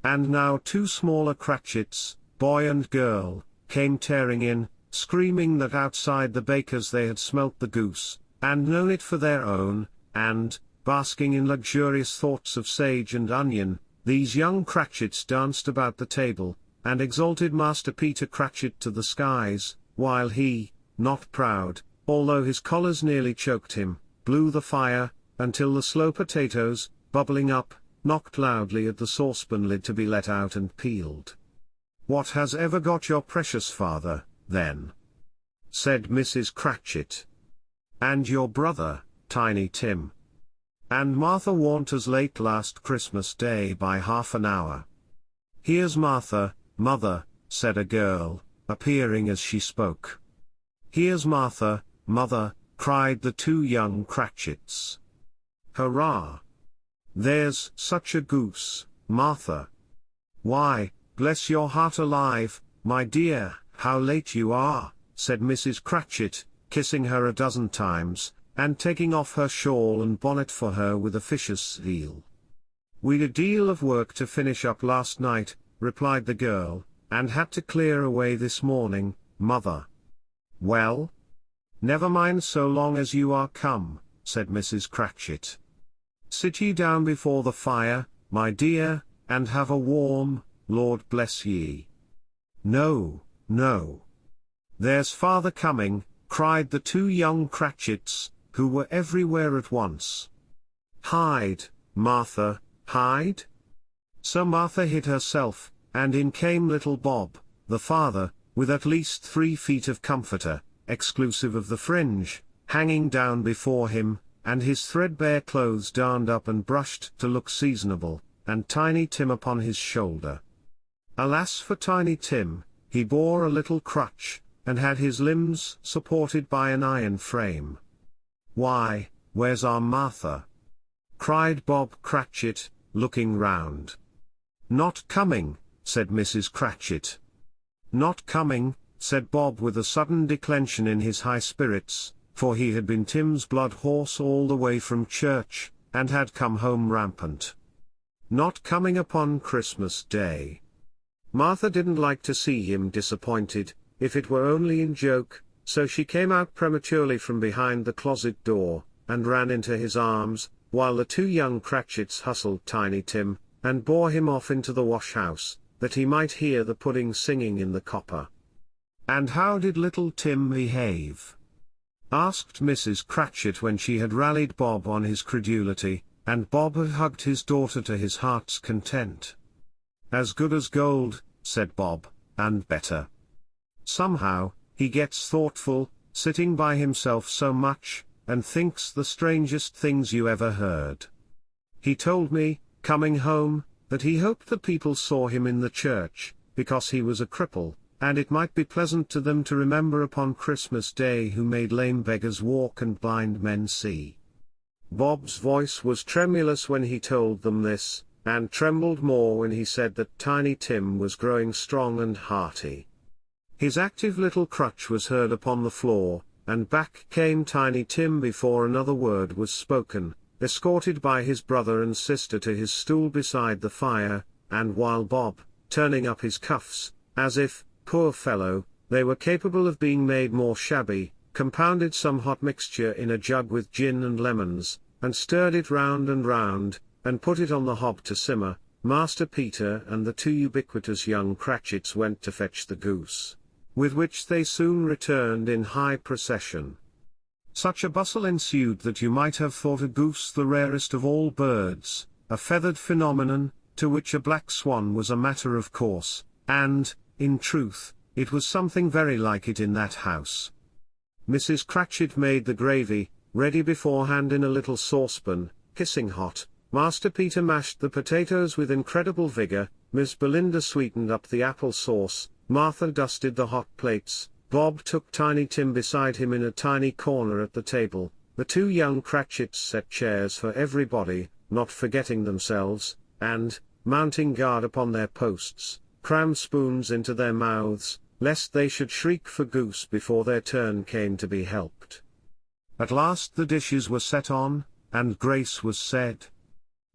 And now 2 smaller Cratchits, boy and girl, came tearing in, screaming that outside the baker's they had smelt the goose, and known it for their own, and, basking in luxurious thoughts of sage and onion, these young Cratchits danced about the table, and exalted Master Peter Cratchit to the skies, while he, not proud, although his collars nearly choked him, blew the fire, until the slow potatoes, bubbling up, knocked loudly at the saucepan lid to be let out and peeled. "What has ever got your precious father, then?" said Mrs. Cratchit. "And your brother, Tiny Tim? And Martha warn't as late last Christmas Day by half an hour." "Here's Martha, mother," said a girl, appearing as she spoke. "Here's Martha, mother," cried the two young Cratchits. "Hurrah! There's such a goose, Martha." "Why, bless your heart alive, my dear, how late you are," said Mrs. Cratchit, kissing her a dozen times, and taking off her shawl and bonnet for her with officious zeal. "We'd a deal of work to finish up last night," replied the girl, "and had to clear away this morning, mother." "Well? Never mind so long as you are come," said Mrs. Cratchit. "Sit ye down before the fire, my dear, and have a warm, Lord bless ye." "No, no. There's father coming," cried the two young Cratchits, who were everywhere at once. "Hide, Martha, hide." So Martha hid herself, and in came little Bob, the father, with at least 3 feet of comforter, exclusive of the fringe, hanging down before him, and his threadbare clothes darned up and brushed to look seasonable, and Tiny Tim upon his shoulder. Alas for Tiny Tim, he bore a little crutch, and had his limbs supported by an iron frame. "Why, where's our Martha?" cried Bob Cratchit, looking round. "Not coming," said Mrs. Cratchit. "Not coming," said Bob with a sudden declension in his high spirits, for he had been Tim's blood horse all the way from church, and had come home rampant. "Not coming upon Christmas Day." Martha didn't like to see him disappointed, if it were only in joke, so she came out prematurely from behind the closet door, and ran into his arms, while the two young Cratchits hustled Tiny Tim, and bore him off into the wash-house, that he might hear the pudding singing in the copper. "And how did little Tim behave?" asked Mrs. Cratchit when she had rallied Bob on his credulity, and Bob had hugged his daughter to his heart's content. "As good as gold," said Bob, "and better. Somehow, he gets thoughtful, sitting by himself so much, and thinks the strangest things you ever heard. He told me, coming home, that he hoped the people saw him in the church, because he was a cripple, and it might be pleasant to them to remember upon Christmas Day who made lame beggars walk and blind men see." Bob's voice was tremulous when he told them this, and trembled more when he said that Tiny Tim was growing strong and hearty. His active little crutch was heard upon the floor, and back came Tiny Tim before another word was spoken, escorted by his brother and sister to his stool beside the fire, and while Bob, turning up his cuffs, as if, poor fellow, they were capable of being made more shabby, compounded some hot mixture in a jug with gin and lemons, and stirred it round, and put it on the hob to simmer, Master Peter and the two ubiquitous young Cratchits went to fetch the goose, with which they soon returned in high procession. Such a bustle ensued that you might have thought a goose the rarest of all birds, a feathered phenomenon, to which a black swan was a matter of course, and, in truth, it was something very like it in that house. Mrs. Cratchit made the gravy, ready beforehand in a little saucepan, hissing hot. Master Peter mashed the potatoes with incredible vigor, Miss Belinda sweetened up the apple sauce, Martha dusted the hot plates, Bob took Tiny Tim beside him in a tiny corner at the table, the two young Cratchits set chairs for everybody, not forgetting themselves, and, mounting guard upon their posts, crammed spoons into their mouths, lest they should shriek for goose before their turn came to be helped. At last the dishes were set on, and grace was said.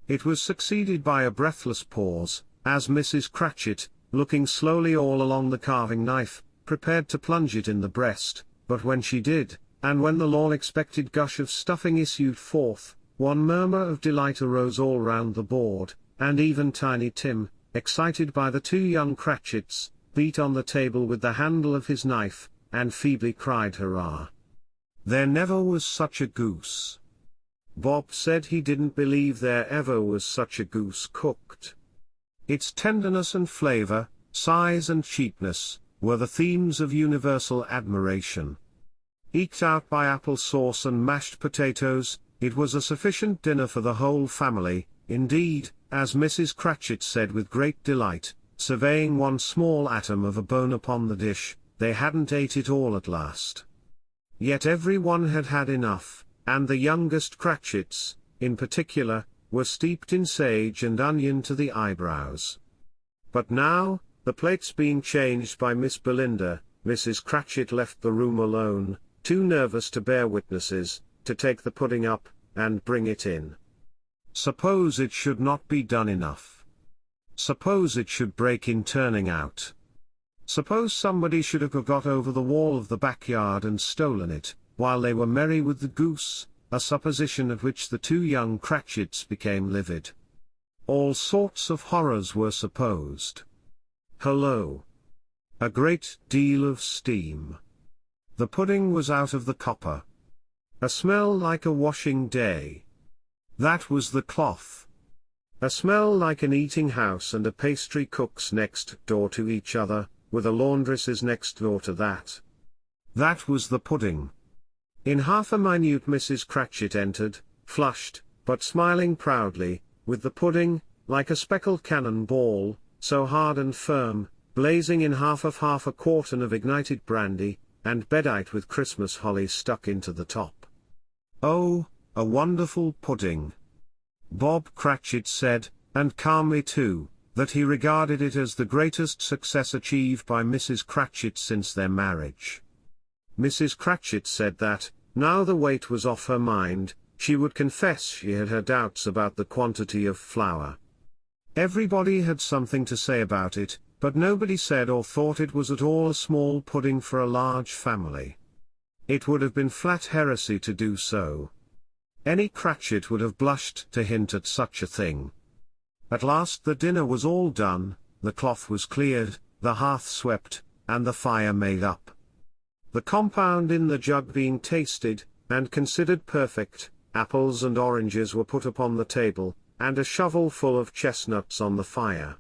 It was succeeded by a breathless pause, as Mrs. Cratchit, looking slowly all along the carving knife, prepared to plunge it in the breast, but when she did, and when the long-expected gush of stuffing issued forth, one murmur of delight arose all round the board, and even Tiny Tim, excited by the two young Cratchits, beat on the table with the handle of his knife, and feebly cried hurrah. There never was such a goose. Bob said he didn't believe there ever was such a goose cooked. Its tenderness and flavour, size and cheapness, were the themes of universal admiration. Eked out by apple sauce and mashed potatoes, it was a sufficient dinner for the whole family. Indeed, as Mrs. Cratchit said with great delight, surveying one small atom of a bone upon the dish, they hadn't ate it all at last. Yet every one had had enough, and the youngest Cratchits, in particular, were steeped in sage and onion to the eyebrows. But now, the plates being changed by Miss Belinda, Mrs. Cratchit left the room alone, too nervous to bear witnesses, to take the pudding up, and bring it in. Suppose it should not be done enough. Suppose it should break in turning out. Suppose somebody should have got over the wall of the backyard and stolen it, while they were merry with the goose, a supposition at which the two young Cratchits became livid. All sorts of horrors were supposed. Hullo! A great deal of steam. The pudding was out of the copper. A smell like a washing day. That was the cloth. A smell like an eating house and a pastry cook's next door to each other, with a laundress's next door to that. That was the pudding. In half a minute Mrs. Cratchit entered, flushed, but smiling proudly, with the pudding, like a speckled cannon ball, so hard and firm, blazing in half a quartern of ignited brandy, and bedight with Christmas holly stuck into the top. Oh, a wonderful pudding! Bob Cratchit said, and calmly too, that he regarded it as the greatest success achieved by Mrs. Cratchit since their marriage. Mrs. Cratchit said that, now the weight was off her mind, she would confess she had her doubts about the quantity of flour. Everybody had something to say about it, but nobody said or thought it was at all a small pudding for a large family. It would have been flat heresy to do so. Any Cratchit would have blushed to hint at such a thing. At last the dinner was all done, the cloth was cleared, the hearth swept, and the fire made up. The compound in the jug being tasted, and considered perfect, apples and oranges were put upon the table, and a shovelful of chestnuts on the fire.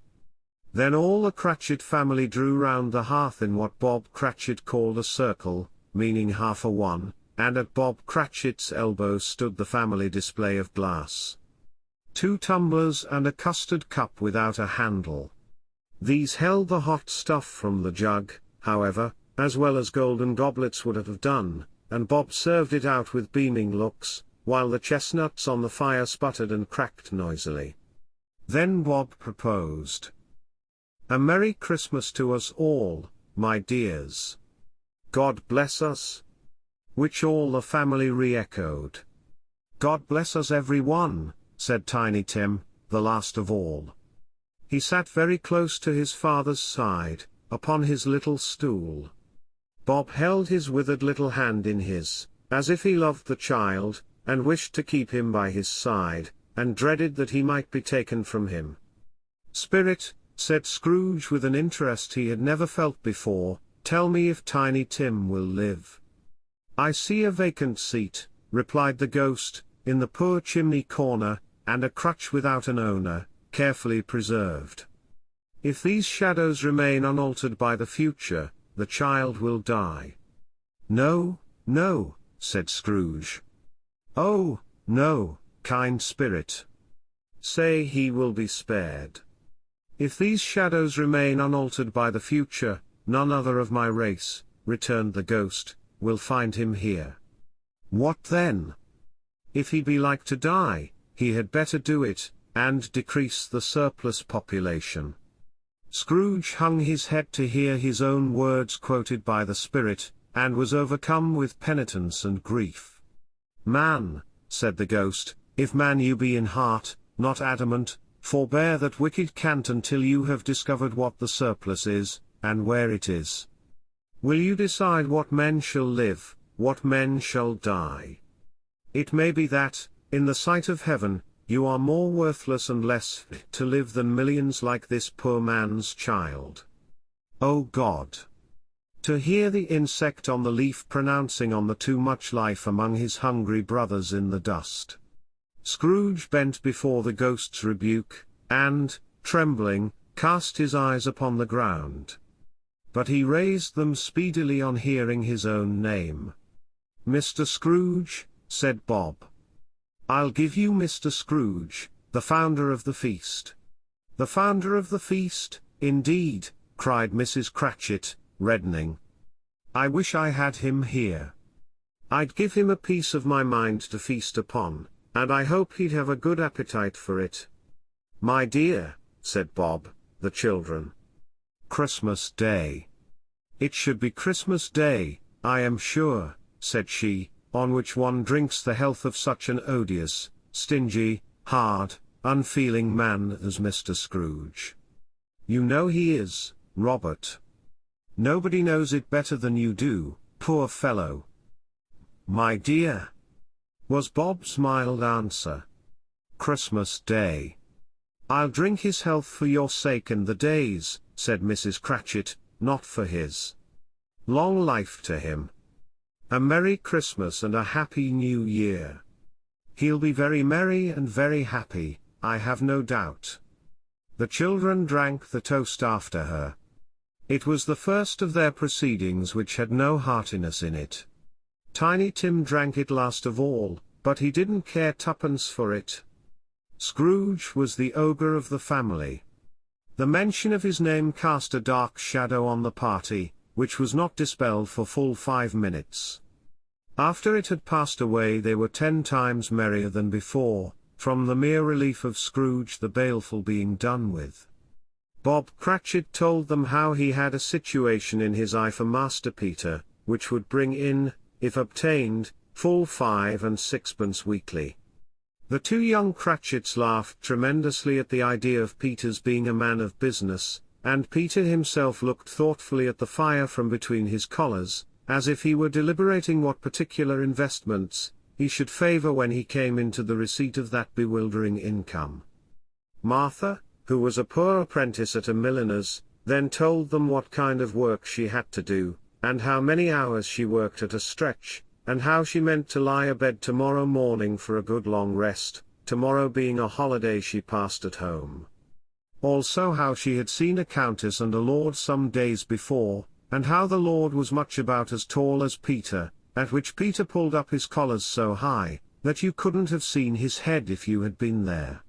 Then all the Cratchit family drew round the hearth in what Bob Cratchit called a circle, meaning half a one, and at Bob Cratchit's elbow stood the family display of glass. 2 tumblers and a custard cup without a handle. These held the hot stuff from the jug, however, as well as golden goblets would have done, and Bob served it out with beaming looks, while the chestnuts on the fire sputtered and cracked noisily. Then Bob proposed. "A Merry Christmas to us all, my dears. God bless us." Which all the family re-echoed. "God bless us every one," said Tiny Tim, the last of all. He sat very close to his father's side, upon his little stool. Bob held his withered little hand in his, as if he loved the child, and wished to keep him by his side, and dreaded that he might be taken from him. "Spirit," said Scrooge with an interest he had never felt before, "tell me if Tiny Tim will live." "I see a vacant seat," replied the ghost, "in the poor chimney corner, and a crutch without an owner, carefully preserved. If these shadows remain unaltered by the future, the child will die." "No, no," said Scrooge. "Oh, no, kind spirit. Say he will be spared. If these shadows remain unaltered by the future, none other of my race," returned the ghost, "will find him here." "What then?" "If he be like to die, he had better do it, and decrease the surplus population." Scrooge hung his head to hear his own words quoted by the spirit, and was overcome with penitence and grief. "Man," said the ghost, "if man you be in heart, not adamant, forbear that wicked cant until you have discovered what the surplus is, and where it is. Will you decide what men shall live, what men shall die? It may be that, in the sight of heaven, you are more worthless and less fit to live than millions like this poor man's child. O God! To hear the insect on the leaf pronouncing on the too much life among his hungry brothers in the dust. Scrooge bent before the ghost's rebuke, and, trembling, cast his eyes upon the ground. But he raised them speedily on hearing his own name. "Mr. Scrooge," said Bob. "I'll give you Mr. Scrooge, the founder of the feast." "The founder of the feast, indeed," cried Mrs. Cratchit, reddening. "I wish I had him here. I'd give him a piece of my mind to feast upon, and I hope he'd have a good appetite for it." "My dear," said Bob, "the children. Christmas Day." "It should be Christmas Day, I am sure," said she, "on which one drinks the health of such an odious, stingy, hard, unfeeling man as Mr. Scrooge. You know he is, Robert. Nobody knows it better than you do, poor fellow." "My dear," was Bob's mild answer. "Christmas Day. I'll drink his health for your sake and the day's," said Mrs. Cratchit, "not for his. Long life to him. A Merry Christmas and a Happy New Year. He'll be very merry and very happy, I have no doubt." The children drank the toast after her. It was the first of their proceedings which had no heartiness in it. Tiny Tim drank it last of all, but he didn't care twopence for it. Scrooge was the ogre of the family. The mention of his name cast a dark shadow on the party, which was not dispelled for full 5 minutes. After it had passed away they were 10 times merrier than before, from the mere relief of Scrooge the baleful being done with. Bob Cratchit told them how he had a situation in his eye for Master Peter, which would bring in, if obtained, full 5 and 6pence weekly. The 2 young Cratchits laughed tremendously at the idea of Peter's being a man of business, and Peter himself looked thoughtfully at the fire from between his collars, as if he were deliberating what particular investments he should favor when he came into the receipt of that bewildering income. Martha, who was a poor apprentice at a milliner's, then told them what kind of work she had to do, and how many hours she worked at a stretch, and how she meant to lie abed tomorrow morning for a good long rest, tomorrow being a holiday she passed at home. Also how she had seen a countess and a lord some days before, and how the lord was much about as tall as Peter, at which Peter pulled up his collars so high, that you couldn't have seen his head if you had been there.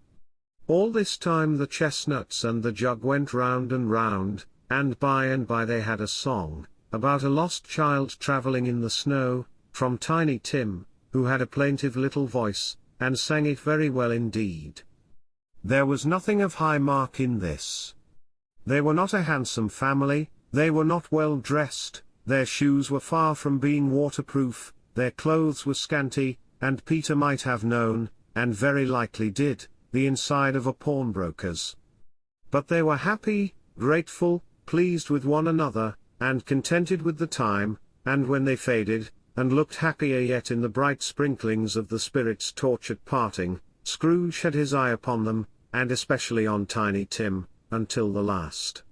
All this time the chestnuts and the jug went round and round, and by they had a song, about a lost child travelling in the snow, from Tiny Tim, who had a plaintive little voice, and sang it very well indeed. There was nothing of high mark in this. They were not a handsome family, they were not well dressed, their shoes were far from being waterproof, their clothes were scanty, and Peter might have known, and very likely did, the inside of a pawnbroker's. But they were happy, grateful, pleased with one another, and contented with the time, and when they faded, and looked happier yet in the bright sprinklings of the Spirit's torch at parting, Scrooge had his eye upon them, and especially on Tiny Tim, until the last.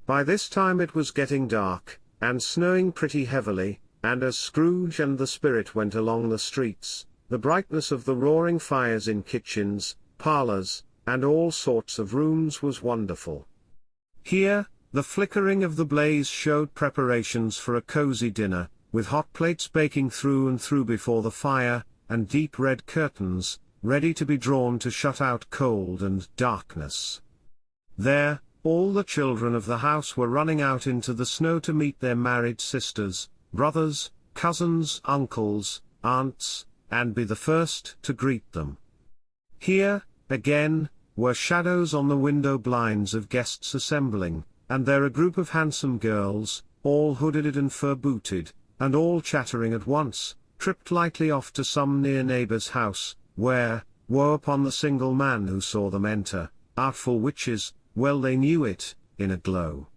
By this time it was getting dark, and snowing pretty heavily, and as Scrooge and the Spirit went along the streets, the brightness of the roaring fires in kitchens, parlors, and all sorts of rooms was wonderful. Here, the flickering of the blaze showed preparations for a cozy dinner, with hot plates baking through and through before the fire, and deep red curtains, ready to be drawn to shut out cold and darkness. There, all the children of the house were running out into the snow to meet their married sisters, brothers, cousins, uncles, aunts, and be the first to greet them. Here, again, were shadows on the window blinds of guests assembling, and there a group of handsome girls, all hooded and fur-booted, and all chattering at once, tripped lightly off to some near neighbor's house, where, woe upon the single man who saw them enter, artful witches, well they knew it, in a glow.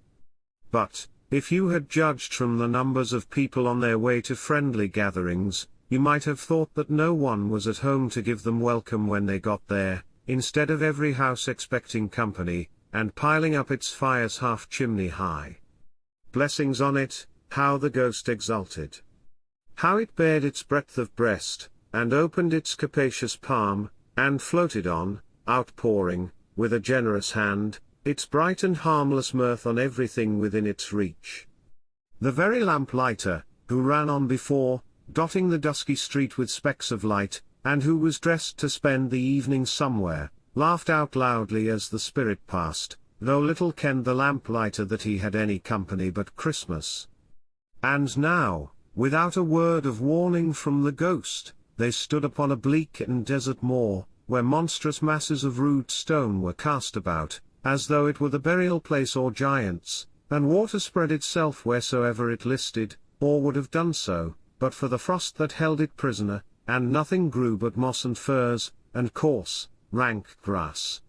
But, If you had judged from the numbers of people on their way to friendly gatherings, you might have thought that no one was at home to give them welcome when they got there, instead of every house expecting company, and piling up its fires half chimney high. Blessings on it, how the ghost exulted! How it bared its breadth of breast, and opened its capacious palm, and floated on, outpouring, with a generous hand, its bright and harmless mirth on everything within its reach. The very lamplighter, who ran on before, dotting the dusky street with specks of light, and who was dressed to spend the evening somewhere, laughed out loudly as the spirit passed, though little kenned the lamplighter that he had any company but Christmas. And now, without a word of warning from the ghost, they stood upon a bleak and desert moor, where monstrous masses of rude stone were cast about, as though it were the burial place or giants, and water spread itself wheresoever it listed, or would have done so, but for the frost that held it prisoner, and nothing grew but moss and furze, and coarse, rank grass.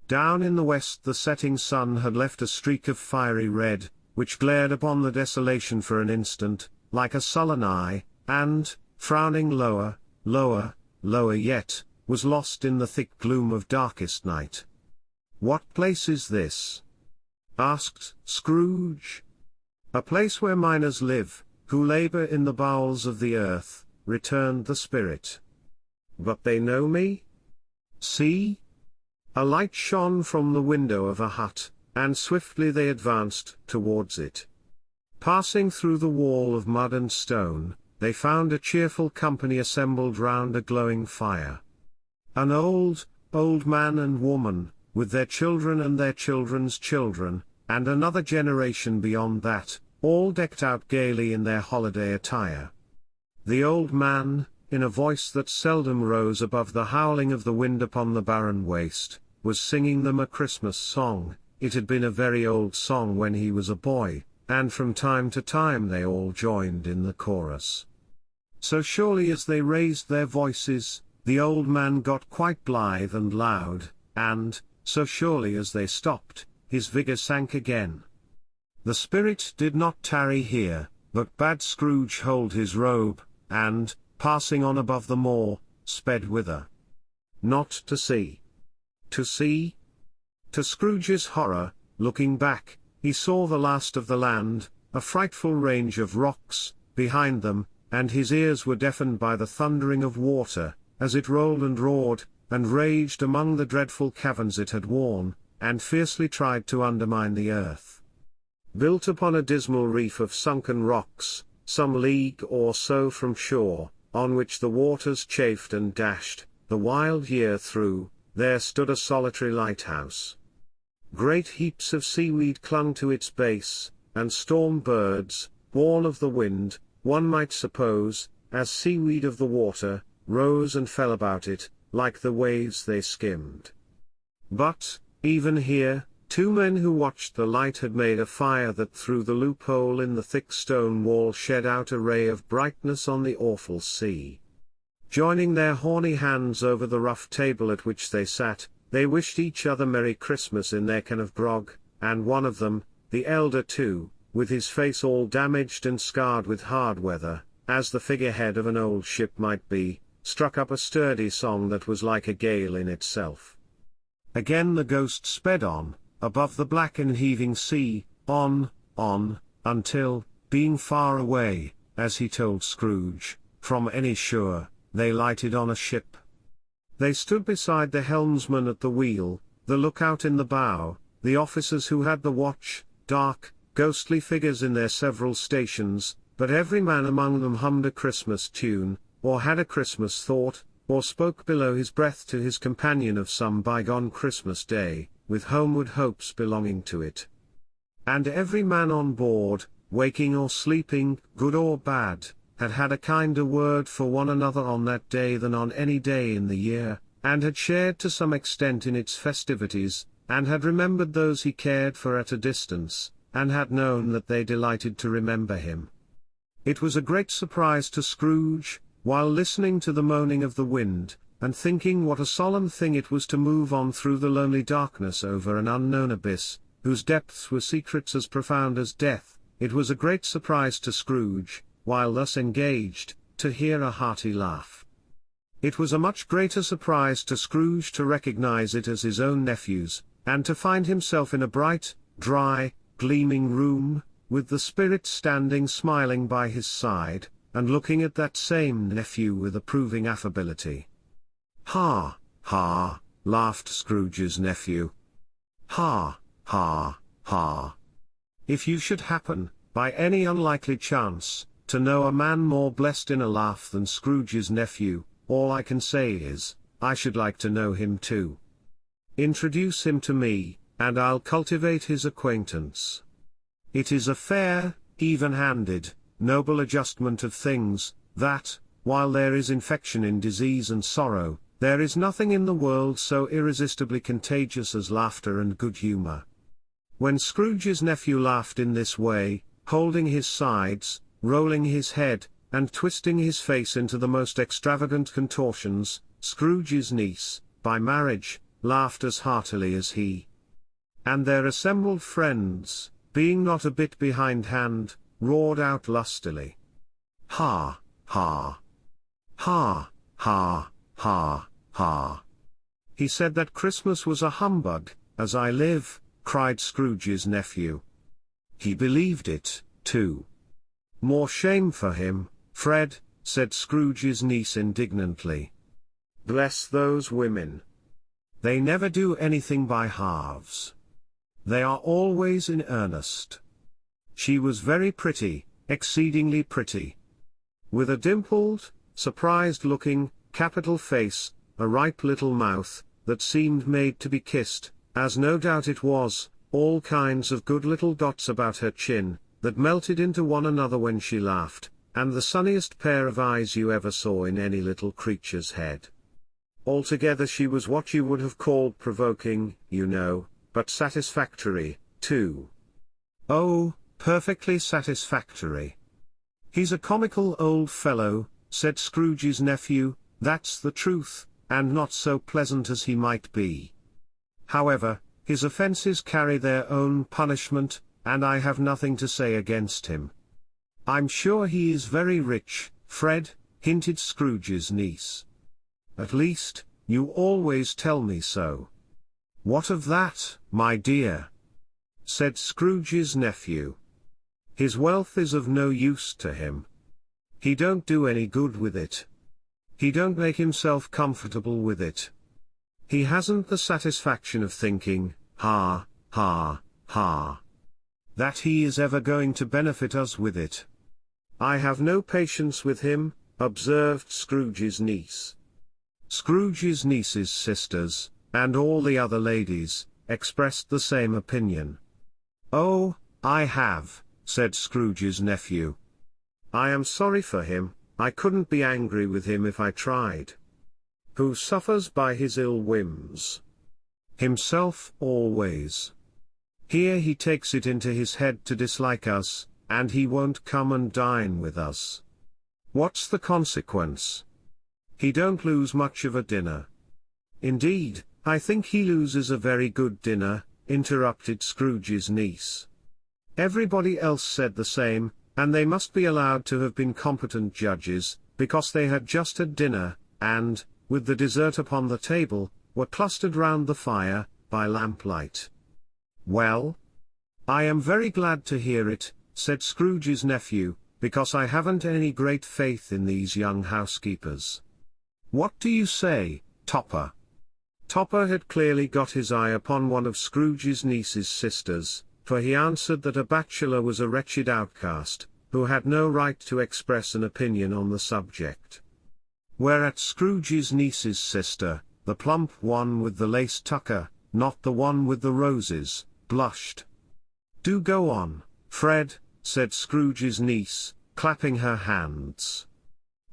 Down in the west the setting sun had left a streak of fiery red, which glared upon the desolation for an instant, like a sullen eye, and, frowning lower, lower, lower yet, was lost in the thick gloom of darkest night. "What place is this?" asked Scrooge. "A place where miners live, who labor in the bowels of the earth," returned the spirit. "But they know me? See!" A light shone from the window of a hut, and swiftly they advanced towards it. Passing through the wall of mud and stone, they found a cheerful company assembled round a glowing fire. An old man and woman, with their children and their children's children, and another generation beyond that, all decked out gaily in their holiday attire. The old man, in a voice that seldom rose above the howling of the wind upon the barren waste, was singing them a Christmas song. It had been a very old song when he was a boy, and from time to time they all joined in the chorus. So surely as they raised their voices, the old man got quite blithe and loud, and, so surely as they stopped, his vigor sank again. The spirit did not tarry here, but bade Scrooge hold his robe, and, passing on above the moor, sped whither? Not to see. To see? To Scrooge's horror, looking back, he saw the last of the land, a frightful range of rocks, behind them, and his ears were deafened by the thundering of water, as it rolled and roared, and raged among the dreadful caverns it had worn, and fiercely tried to undermine the earth. Built upon a dismal reef of sunken rocks, some league or so from shore, on which the waters chafed and dashed, the wild year through, there stood a solitary lighthouse. Great heaps of seaweed clung to its base, and storm birds, born of the wind, one might suppose, as seaweed of the water, rose and fell about it, like the waves they skimmed. But, even here, two men who watched the light had made a fire that through the loophole in the thick stone wall shed out a ray of brightness on the awful sea. Joining their horny hands over the rough table at which they sat, they wished each other Merry Christmas in their can of grog, and one of them, the elder too, with his face all damaged and scarred with hard weather, as the figurehead of an old ship might be, struck up a sturdy song that was like a gale in itself. Again the ghost sped on, above the black and heaving sea, on, until, being far away, as he told Scrooge, from any shore, they lighted on a ship. They stood beside the helmsman at the wheel, the lookout in the bow, the officers who had the watch, dark, ghostly figures in their several stations, but every man among them hummed a Christmas tune, or had a Christmas thought, or spoke below his breath to his companion of some bygone Christmas day, with homeward hopes belonging to it. And every man on board, waking or sleeping, good or bad, had had a kinder word for one another on that day than on any day in the year, and had shared to some extent in its festivities, and had remembered those he cared for at a distance, and had known that they delighted to remember him. It was a great surprise to Scrooge, while listening to the moaning of the wind, and thinking what a solemn thing it was to move on through the lonely darkness over an unknown abyss, whose depths were secrets as profound as death, it was a great surprise to Scrooge, while thus engaged, to hear a hearty laugh. It was a much greater surprise to Scrooge to recognize it as his own nephew's, and to find himself in a bright, dry, gleaming room, with the Spirit standing smiling by his side, and looking at that same nephew with approving affability. "Ha, ha," laughed Scrooge's nephew. "Ha, ha, ha. If you should happen, by any unlikely chance, to know a man more blessed in a laugh than Scrooge's nephew, all I can say is, I should like to know him too. Introduce him to me, and I'll cultivate his acquaintance. It is a fair, even-handed, noble adjustment of things, that, while there is infection in disease and sorrow, there is nothing in the world so irresistibly contagious as laughter and good humor." When Scrooge's nephew laughed in this way, holding his sides, rolling his head, and twisting his face into the most extravagant contortions, Scrooge's niece, by marriage, laughed as heartily as he. And their assembled friends, being not a bit behindhand, roared out lustily. "Ha, ha! Ha, ha, ha, ha! He said that Christmas was a humbug, as I live," cried Scrooge's nephew. "He believed it, too." "More shame for him, Fred," said Scrooge's niece indignantly. "Bless those women. They never do anything by halves. They are always in earnest. She was very pretty, exceedingly pretty. With a dimpled, surprised-looking, capital face, a ripe little mouth, that seemed made to be kissed, as no doubt it was, all kinds of good little dots about her chin, that melted into one another when she laughed, and the sunniest pair of eyes you ever saw in any little creature's head. Altogether she was what you would have called provoking, you know, but satisfactory, too. Oh, perfectly satisfactory." "He's a comical old fellow," said Scrooge's nephew, "that's the truth, and not so pleasant as he might be. However, his offences carry their own punishment, and I have nothing to say against him." "I'm sure he is very rich, Fred," hinted Scrooge's niece. "At least, you always tell me so." "What of that, my dear?" said Scrooge's nephew. "His wealth is of no use to him. He don't do any good with it. He don't make himself comfortable with it. He hasn't the satisfaction of thinking, ha, ha, ha, that he is ever going to benefit us with it." "I have no patience with him," observed Scrooge's niece. Scrooge's niece's sisters, and all the other ladies, expressed the same opinion. "Oh, I have," said Scrooge's nephew. "I am sorry for him, I couldn't be angry with him if I tried. Who suffers by his ill whims? Himself, always. Here he takes it into his head to dislike us, and he won't come and dine with us. What's the consequence? He don't lose much of a dinner." "Indeed, I think he loses a very good dinner," interrupted Scrooge's niece. Everybody else said the same, and they must be allowed to have been competent judges, because they had just had dinner, and, with the dessert upon the table, were clustered round the fire, by lamplight. "Well? I am very glad to hear it," said Scrooge's nephew, "because I haven't any great faith in these young housekeepers. What do you say, Topper?" Topper had clearly got his eye upon one of Scrooge's niece's sisters, for he answered that a bachelor was a wretched outcast, who had no right to express an opinion on the subject. Whereat Scrooge's niece's sister, the plump one with the lace tucker, not the one with the roses, blushed. "Do go on, Fred," said Scrooge's niece, clapping her hands.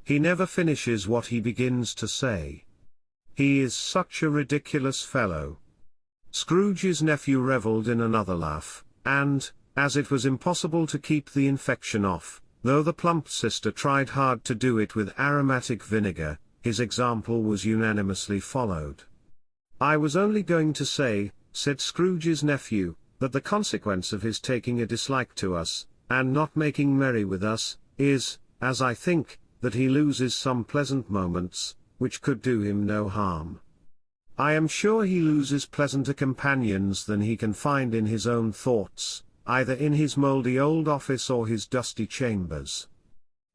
"He never finishes what he begins to say. He is such a ridiculous fellow." Scrooge's nephew revelled in another laugh, and, as it was impossible to keep the infection off, though the plump sister tried hard to do it with aromatic vinegar, his example was unanimously followed. "I was only going to say," said Scrooge's nephew, "that the consequence of his taking a dislike to us, and not making merry with us, is, as I think, that he loses some pleasant moments, which could do him no harm. I am sure he loses pleasanter companions than he can find in his own thoughts, either in his mouldy old office or his dusty chambers.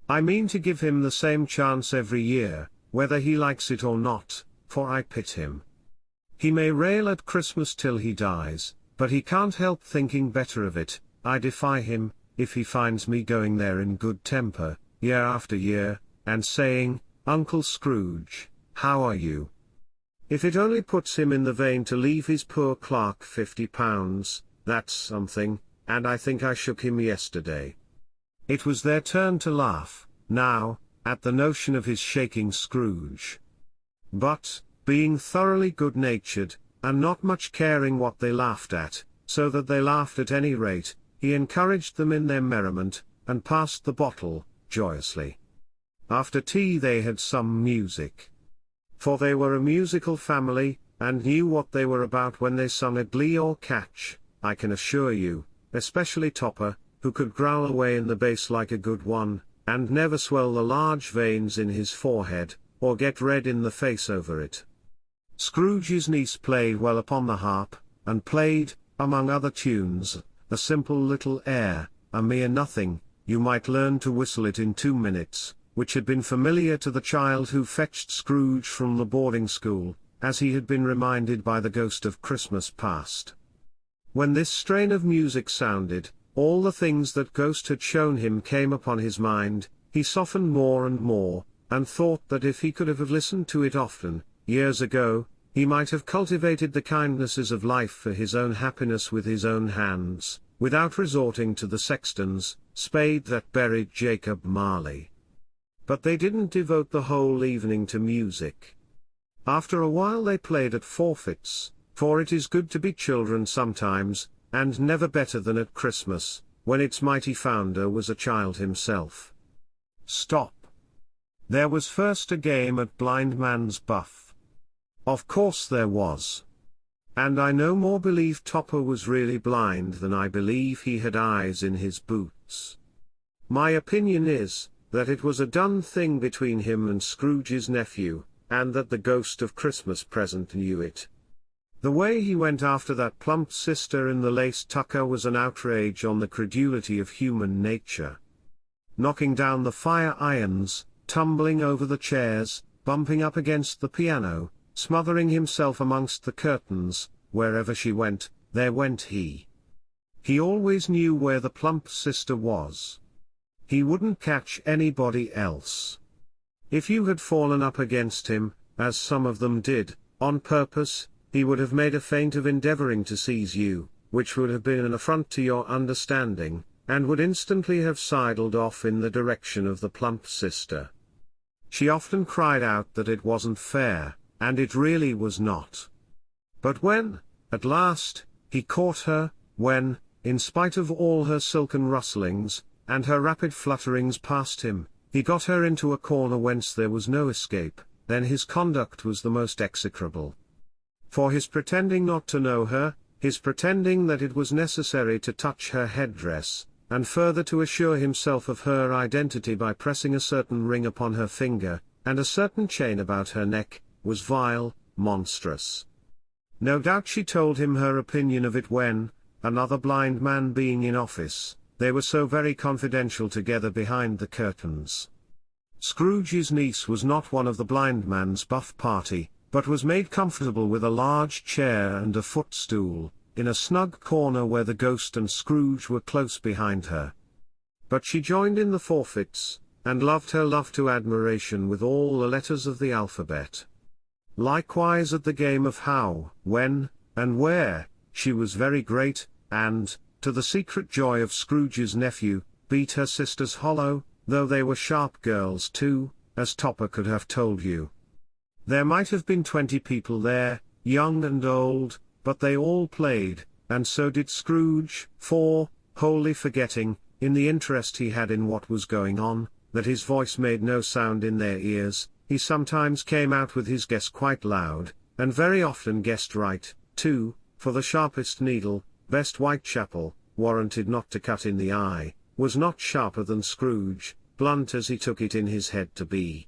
I mean to give him the same chance every year, whether he likes it or not, for I pity him. He may rail at Christmas till he dies, but he can't help thinking better of it. I defy him, if he finds me going there in good temper, year after year, and saying, "Uncle Scrooge, how are you?" If it only puts him in the vein to leave his poor clerk £50, that's something, and I think I shook him yesterday. It was their turn to laugh, now, at the notion of his shaking Scrooge. But, being thoroughly good-natured, and not much caring what they laughed at, so that they laughed at any rate, he encouraged them in their merriment, and passed the bottle, joyously. After tea they had some music. For they were a musical family, and knew what they were about when they sung a glee or catch, I can assure you, especially Topper, who could growl away in the bass like a good one, and never swell the large veins in his forehead, or get red in the face over it. Scrooge's niece played well upon the harp, and played, among other tunes, a simple little air, a mere nothing, you might learn to whistle it in 2 minutes, which had been familiar to the child who fetched Scrooge from the boarding school, as he had been reminded by the ghost of Christmas past. When this strain of music sounded, all the things that ghost had shown him came upon his mind. He softened more and more, and thought that if he could have listened to it often, years ago, he might have cultivated the kindnesses of life for his own happiness with his own hands, without resorting to the sexton's spade that buried Jacob Marley. But they didn't devote the whole evening to music. After a while they played at forfeits, for it is good to be children sometimes, and never better than at Christmas, when its mighty founder was a child himself. Stop. There was first a game at blind man's buff. Of course there was. And I no more believe Topper was really blind than I believe he had eyes in his boots. My opinion is, that it was a done thing between him and Scrooge's nephew, and that the ghost of Christmas present knew it. The way he went after that plump sister in the lace tucker was an outrage on the credulity of human nature. Knocking down the fire irons, tumbling over the chairs, bumping up against the piano, smothering himself amongst the curtains, wherever she went, there went he. He always knew where the plump sister was. He wouldn't catch anybody else. If you had fallen up against him, as some of them did, on purpose, he would have made a feint of endeavoring to seize you, which would have been an affront to your understanding, and would instantly have sidled off in the direction of the plump sister. She often cried out that it wasn't fair, and it really was not. But when, at last, he caught her, when, in spite of all her silken rustlings, and her rapid flutterings past him, he got her into a corner whence there was no escape, then his conduct was the most execrable. For his pretending not to know her, his pretending that it was necessary to touch her headdress, and further to assure himself of her identity by pressing a certain ring upon her finger, and a certain chain about her neck, was vile, monstrous. No doubt she told him her opinion of it when, another blind man being in office, they were so very confidential together behind the curtains. Scrooge's niece was not one of the blind man's buff party, but was made comfortable with a large chair and a footstool, in a snug corner where the ghost and Scrooge were close behind her. But she joined in the forfeits, and loved her love to admiration with all the letters of the alphabet. Likewise at the game of how, when, and where, she was very great, and, to the secret joy of Scrooge's nephew, beat her sisters hollow, though they were sharp girls too, as Topper could have told you. There might have been 20 people there, young and old, but they all played, and so did Scrooge, for, wholly forgetting, in the interest he had in what was going on, that his voice made no sound in their ears, he sometimes came out with his guess quite loud, and very often guessed right, too, for the sharpest needle, best Whitechapel, warranted not to cut in the eye, was not sharper than Scrooge, blunt as he took it in his head to be.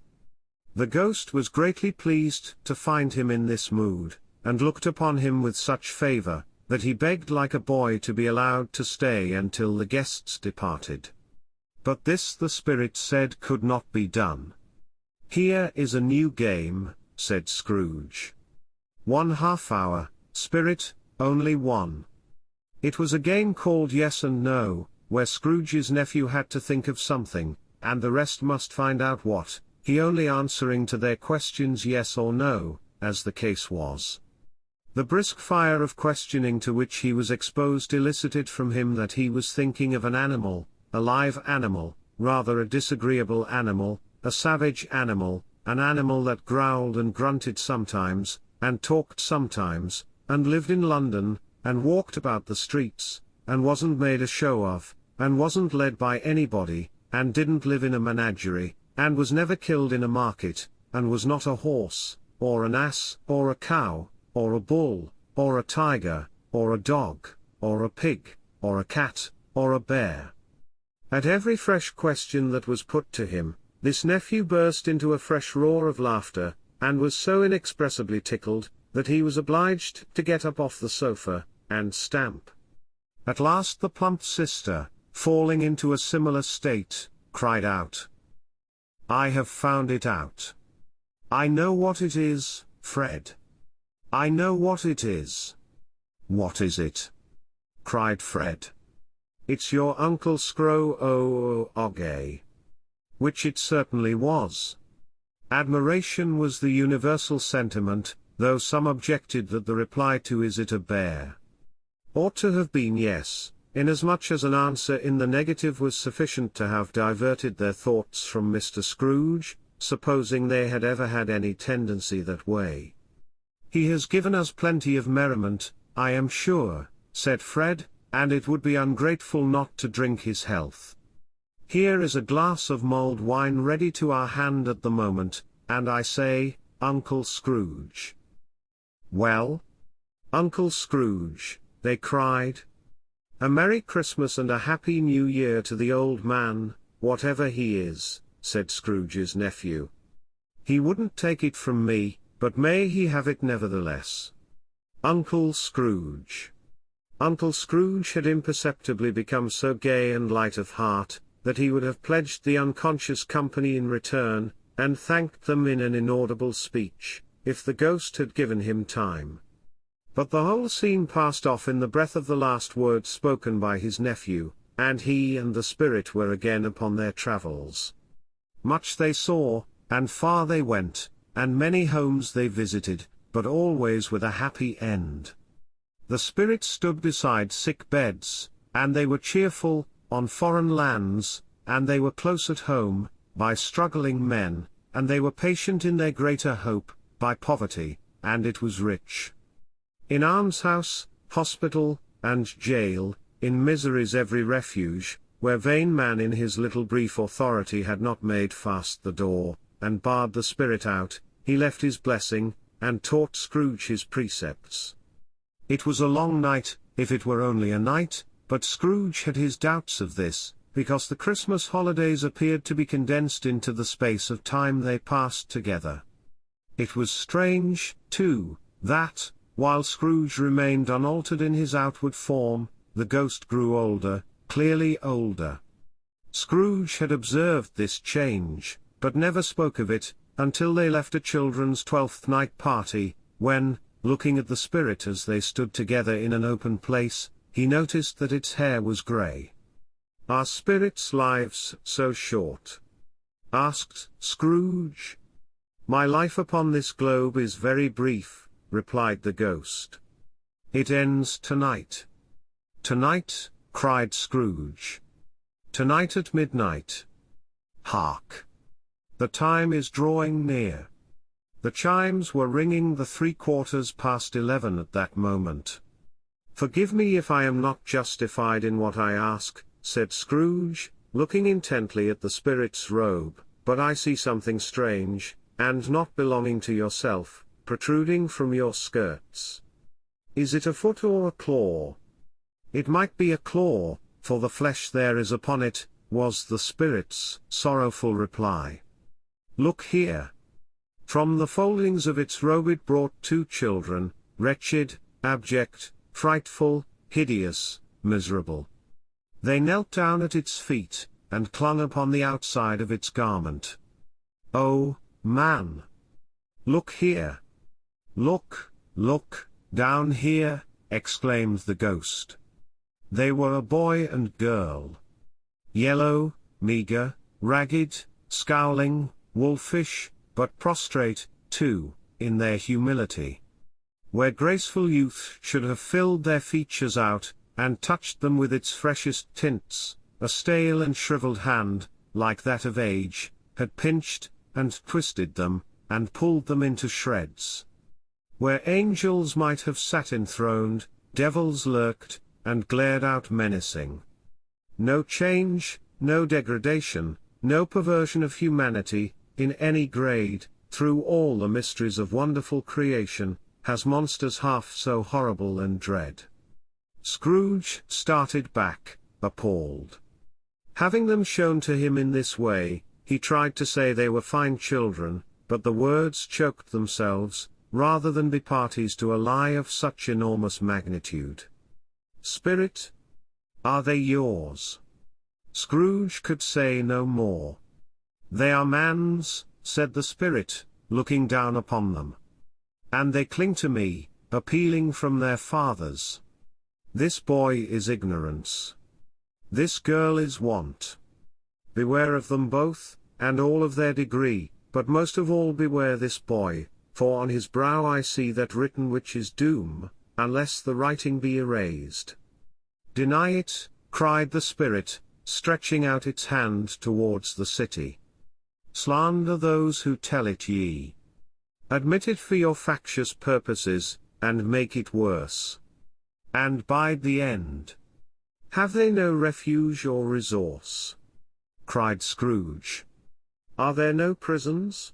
The ghost was greatly pleased to find him in this mood, and looked upon him with such favour, that he begged like a boy to be allowed to stay until the guests departed. But this the spirit said could not be done. "Here is a new game," said Scrooge. "1 half-hour, spirit, only one." It was a game called Yes and No, where Scrooge's nephew had to think of something, and the rest must find out what, he only answering to their questions yes or no, as the case was. The brisk fire of questioning to which he was exposed elicited from him that he was thinking of an animal, a live animal, rather a disagreeable animal, a savage animal, an animal that growled and grunted sometimes, and talked sometimes, and lived in London, and walked about the streets, and wasn't made a show of, and wasn't led by anybody, and didn't live in a menagerie, and was never killed in a market, and was not a horse, or an ass, or a cow, or a bull, or a tiger, or a dog, or a pig, or a cat, or a bear. At every fresh question that was put to him, this nephew burst into a fresh roar of laughter, and was so inexpressibly tickled, that he was obliged to get up off the sofa, and stamp. At last the plump sister, falling into a similar state, cried out, "I have found it out. I know what it is, Fred. I know what it is." "What is it?" cried Fred. "It's your Uncle Scrooge." Which it certainly was. Admiration was the universal sentiment, though some objected that the reply to "Is it a bear?" ought to have been yes, inasmuch as an answer in the negative was sufficient to have diverted their thoughts from Mr. Scrooge, supposing they had ever had any tendency that way. "He has given us plenty of merriment, I am sure," said Fred, "and it would be ungrateful not to drink his health. Here is a glass of mulled wine ready to our hand at the moment, and I say, Uncle Scrooge." "Well? Uncle Scrooge," they cried. "A Merry Christmas and a Happy New Year to the old man, whatever he is," said Scrooge's nephew. "He wouldn't take it from me, but may he have it nevertheless. Uncle Scrooge." Uncle Scrooge had imperceptibly become so gay and light of heart, that he would have pledged the unconscious company in return, and thanked them in an inaudible speech, if the ghost had given him time. But the whole scene passed off in the breath of the last words spoken by his nephew, and he and the spirit were again upon their travels. Much they saw, and far they went, and many homes they visited, but always with a happy end. The spirit stood beside sick beds, and they were cheerful, on foreign lands, and they were close at home, by struggling men, and they were patient in their greater hope, by poverty, and it was rich. In almshouse, hospital, and jail, in misery's every refuge, where vain man in his little brief authority had not made fast the door, and barred the spirit out, he left his blessing, and taught Scrooge his precepts. It was a long night, if it were only a night, but Scrooge had his doubts of this, because the Christmas holidays appeared to be condensed into the space of time they passed together. It was strange, too, that, while Scrooge remained unaltered in his outward form, the ghost grew older, clearly older. Scrooge had observed this change, but never spoke of it, until they left a children's 12th night party, when, looking at the spirit as they stood together in an open place, he noticed that its hair was grey. "Are spirits' lives so short?" asked Scrooge. "My life upon this globe is very brief," replied the ghost. "It ends tonight." "Tonight?" cried Scrooge. "Tonight at midnight. Hark! The time is drawing near." The chimes were ringing the 11:15 at that moment. "Forgive me if I am not justified in what I ask," said Scrooge, looking intently at the spirit's robe, "but I see something strange, and not belonging to yourself, protruding from your skirts. Is it a foot or a claw?" "It might be a claw, for the flesh there is upon it, was the spirit's sorrowful reply. Look here. From the foldings of its robe it brought 2 children, wretched, abject, frightful, hideous, miserable. They knelt down at its feet, and clung upon the outside of its garment. Oh, man! Look here! Look, down here, exclaimed the ghost. They were a boy and girl. Yellow, meager, ragged, scowling, wolfish, but prostrate, too, in their humility. Where graceful youth should have filled their features out, and touched them with its freshest tints, a stale and shriveled hand, like that of age, had pinched, and twisted them, and pulled them into shreds. Where angels might have sat enthroned, devils lurked, and glared out menacing. No change, no degradation, no perversion of humanity, in any grade, through all the mysteries of wonderful creation, has monsters half so horrible and dread. Scrooge started back, appalled. Having them shown to him in this way, he tried to say they were fine children, but the words choked themselves, rather than be parties to a lie of such enormous magnitude. Spirit? Are they yours? Scrooge could say no more. They are man's, said the spirit, looking down upon them. And they cling to me, appealing from their fathers. This boy is ignorance. This girl is want. Beware of them both, and all of their degree, but most of all beware this boy, for on his brow I see that written which is doom, unless the writing be erased. Deny it, cried the spirit, stretching out its hand towards the city. Slander those who tell it ye. Admit it for your factious purposes, and make it worse. And bide the end. Have they no refuge or resource? Cried Scrooge. Are there no prisons?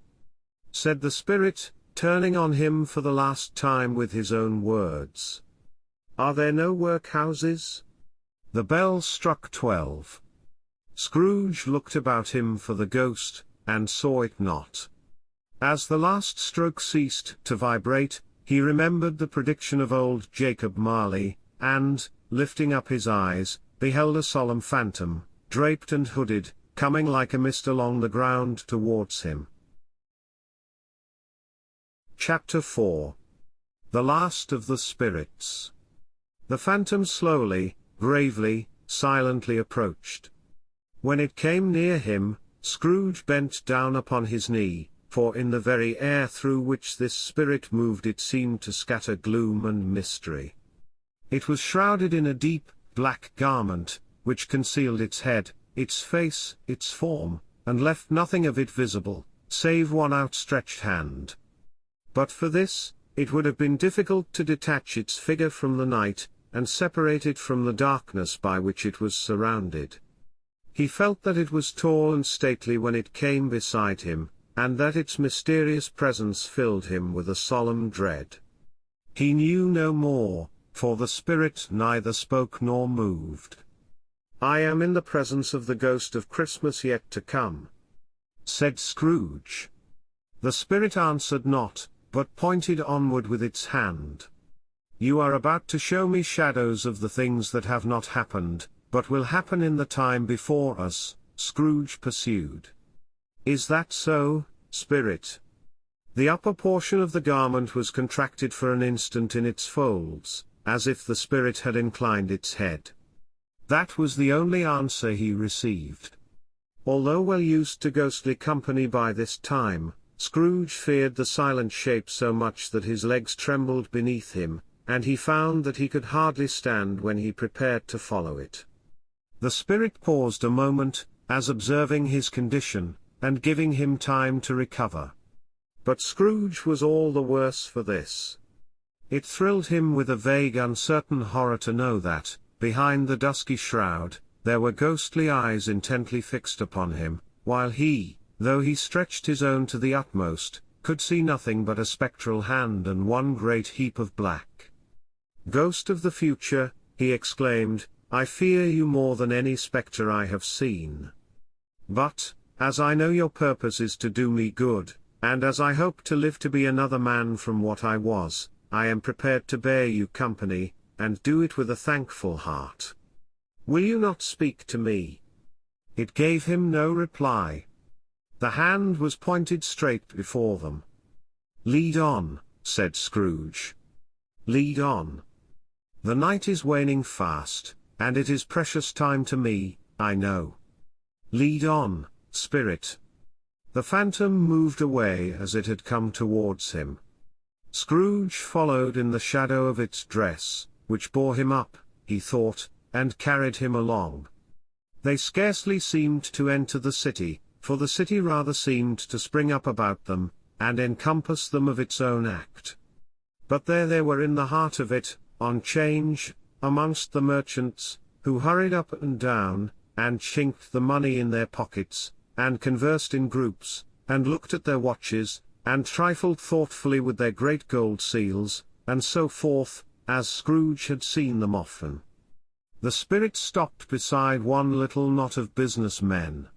Said the spirit, turning on him for the last time with his own words. Are there no workhouses? The bell struck 12. Scrooge looked about him for the ghost, and saw it not. As the last stroke ceased to vibrate, he remembered the prediction of old Jacob Marley, and, lifting up his eyes, beheld a solemn phantom, draped and hooded, coming like a mist along the ground towards him. Chapter 4. The Last of the Spirits. The phantom slowly, gravely, silently approached. When it came near him, Scrooge bent down upon his knee, for in the very air through which this spirit moved it seemed to scatter gloom and mystery. It was shrouded in a deep, black garment, which concealed its head, its face, its form, and left nothing of it visible, save one outstretched hand. But for this, it would have been difficult to detach its figure from the night, and separate it from the darkness by which it was surrounded. He felt that it was tall and stately when it came beside him, and that its mysterious presence filled him with a solemn dread. He knew no more, for the spirit neither spoke nor moved. "I am in the presence of the ghost of Christmas yet to come," said Scrooge. The spirit answered not, but pointed onward with its hand. "You are about to show me shadows of the things that have not happened, but will happen in the time before us," Scrooge pursued. "Is that so, spirit?" The upper portion of the garment was contracted for an instant in its folds, as if the spirit had inclined its head. That was the only answer he received. Although well used to ghostly company by this time, Scrooge feared the silent shape so much that his legs trembled beneath him, and he found that he could hardly stand when he prepared to follow it. The spirit paused a moment, as observing his condition, and giving him time to recover. But Scrooge was all the worse for this. It thrilled him with a vague uncertain horror to know that, behind the dusky shroud, there were ghostly eyes intently fixed upon him, while he, though he stretched his own to the utmost, could see nothing but a spectral hand and one great heap of black. "Ghost of the future," he exclaimed, I fear you more than any spectre I have seen. But, as I know your purpose is to do me good, and as I hope to live to be another man from what I was, I am prepared to bear you company, and do it with a thankful heart. Will you not speak to me?" It gave him no reply. The hand was pointed straight before them. "Lead on," said Scrooge. "Lead on. The night is waning fast, and it is precious time to me, I know. Lead on, spirit." The phantom moved away as it had come towards him. Scrooge followed in the shadow of its dress, which bore him up, he thought, and carried him along. They scarcely seemed to enter the city, for the city rather seemed to spring up about them, and encompass them of its own act. But there they were in the heart of it, on 'Change, amongst the merchants, who hurried up and down, and chinked the money in their pockets, and conversed in groups, and looked at their watches, and trifled thoughtfully with their great gold seals, and so forth, as Scrooge had seen them often. The spirit stopped beside one little knot of business men.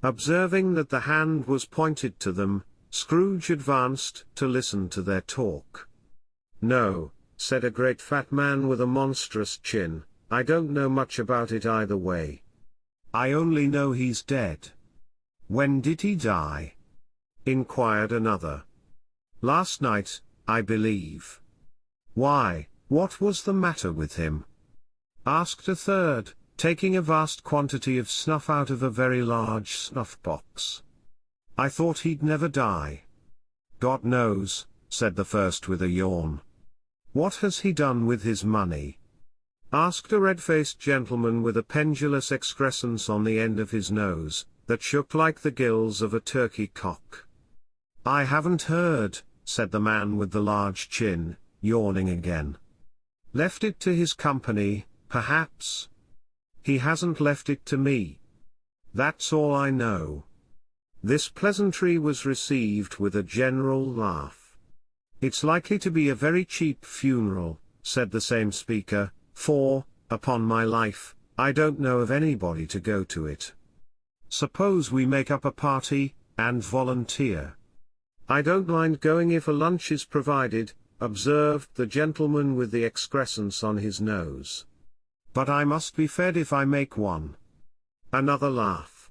Observing that the hand was pointed to them, Scrooge advanced to listen to their talk. "No," said a great fat man with a monstrous chin, "I don't know much about it either way. I only know he's dead." "When did he die?" inquired another. "Last night, I believe." "Why, what was the matter with him?" asked a third, taking a vast quantity of snuff out of a very large snuff-box. "I thought he'd never die." "God knows," said the first with a yawn. "What has he done with his money?" asked a red-faced gentleman with a pendulous excrescence on the end of his nose, that shook like the gills of a turkey cock. "I haven't heard," said the man with the large chin, yawning again. "Left it to his company, perhaps. He hasn't left it to me. That's all I know." This pleasantry was received with a general laugh. "It's likely to be a very cheap funeral," said the same speaker, "for, upon my life, I don't know of anybody to go to it. Suppose we make up a party, and volunteer?" "I don't mind going if a lunch is provided," observed the gentleman with the excrescence on his nose. "But I must be fed if I make one." Another laugh.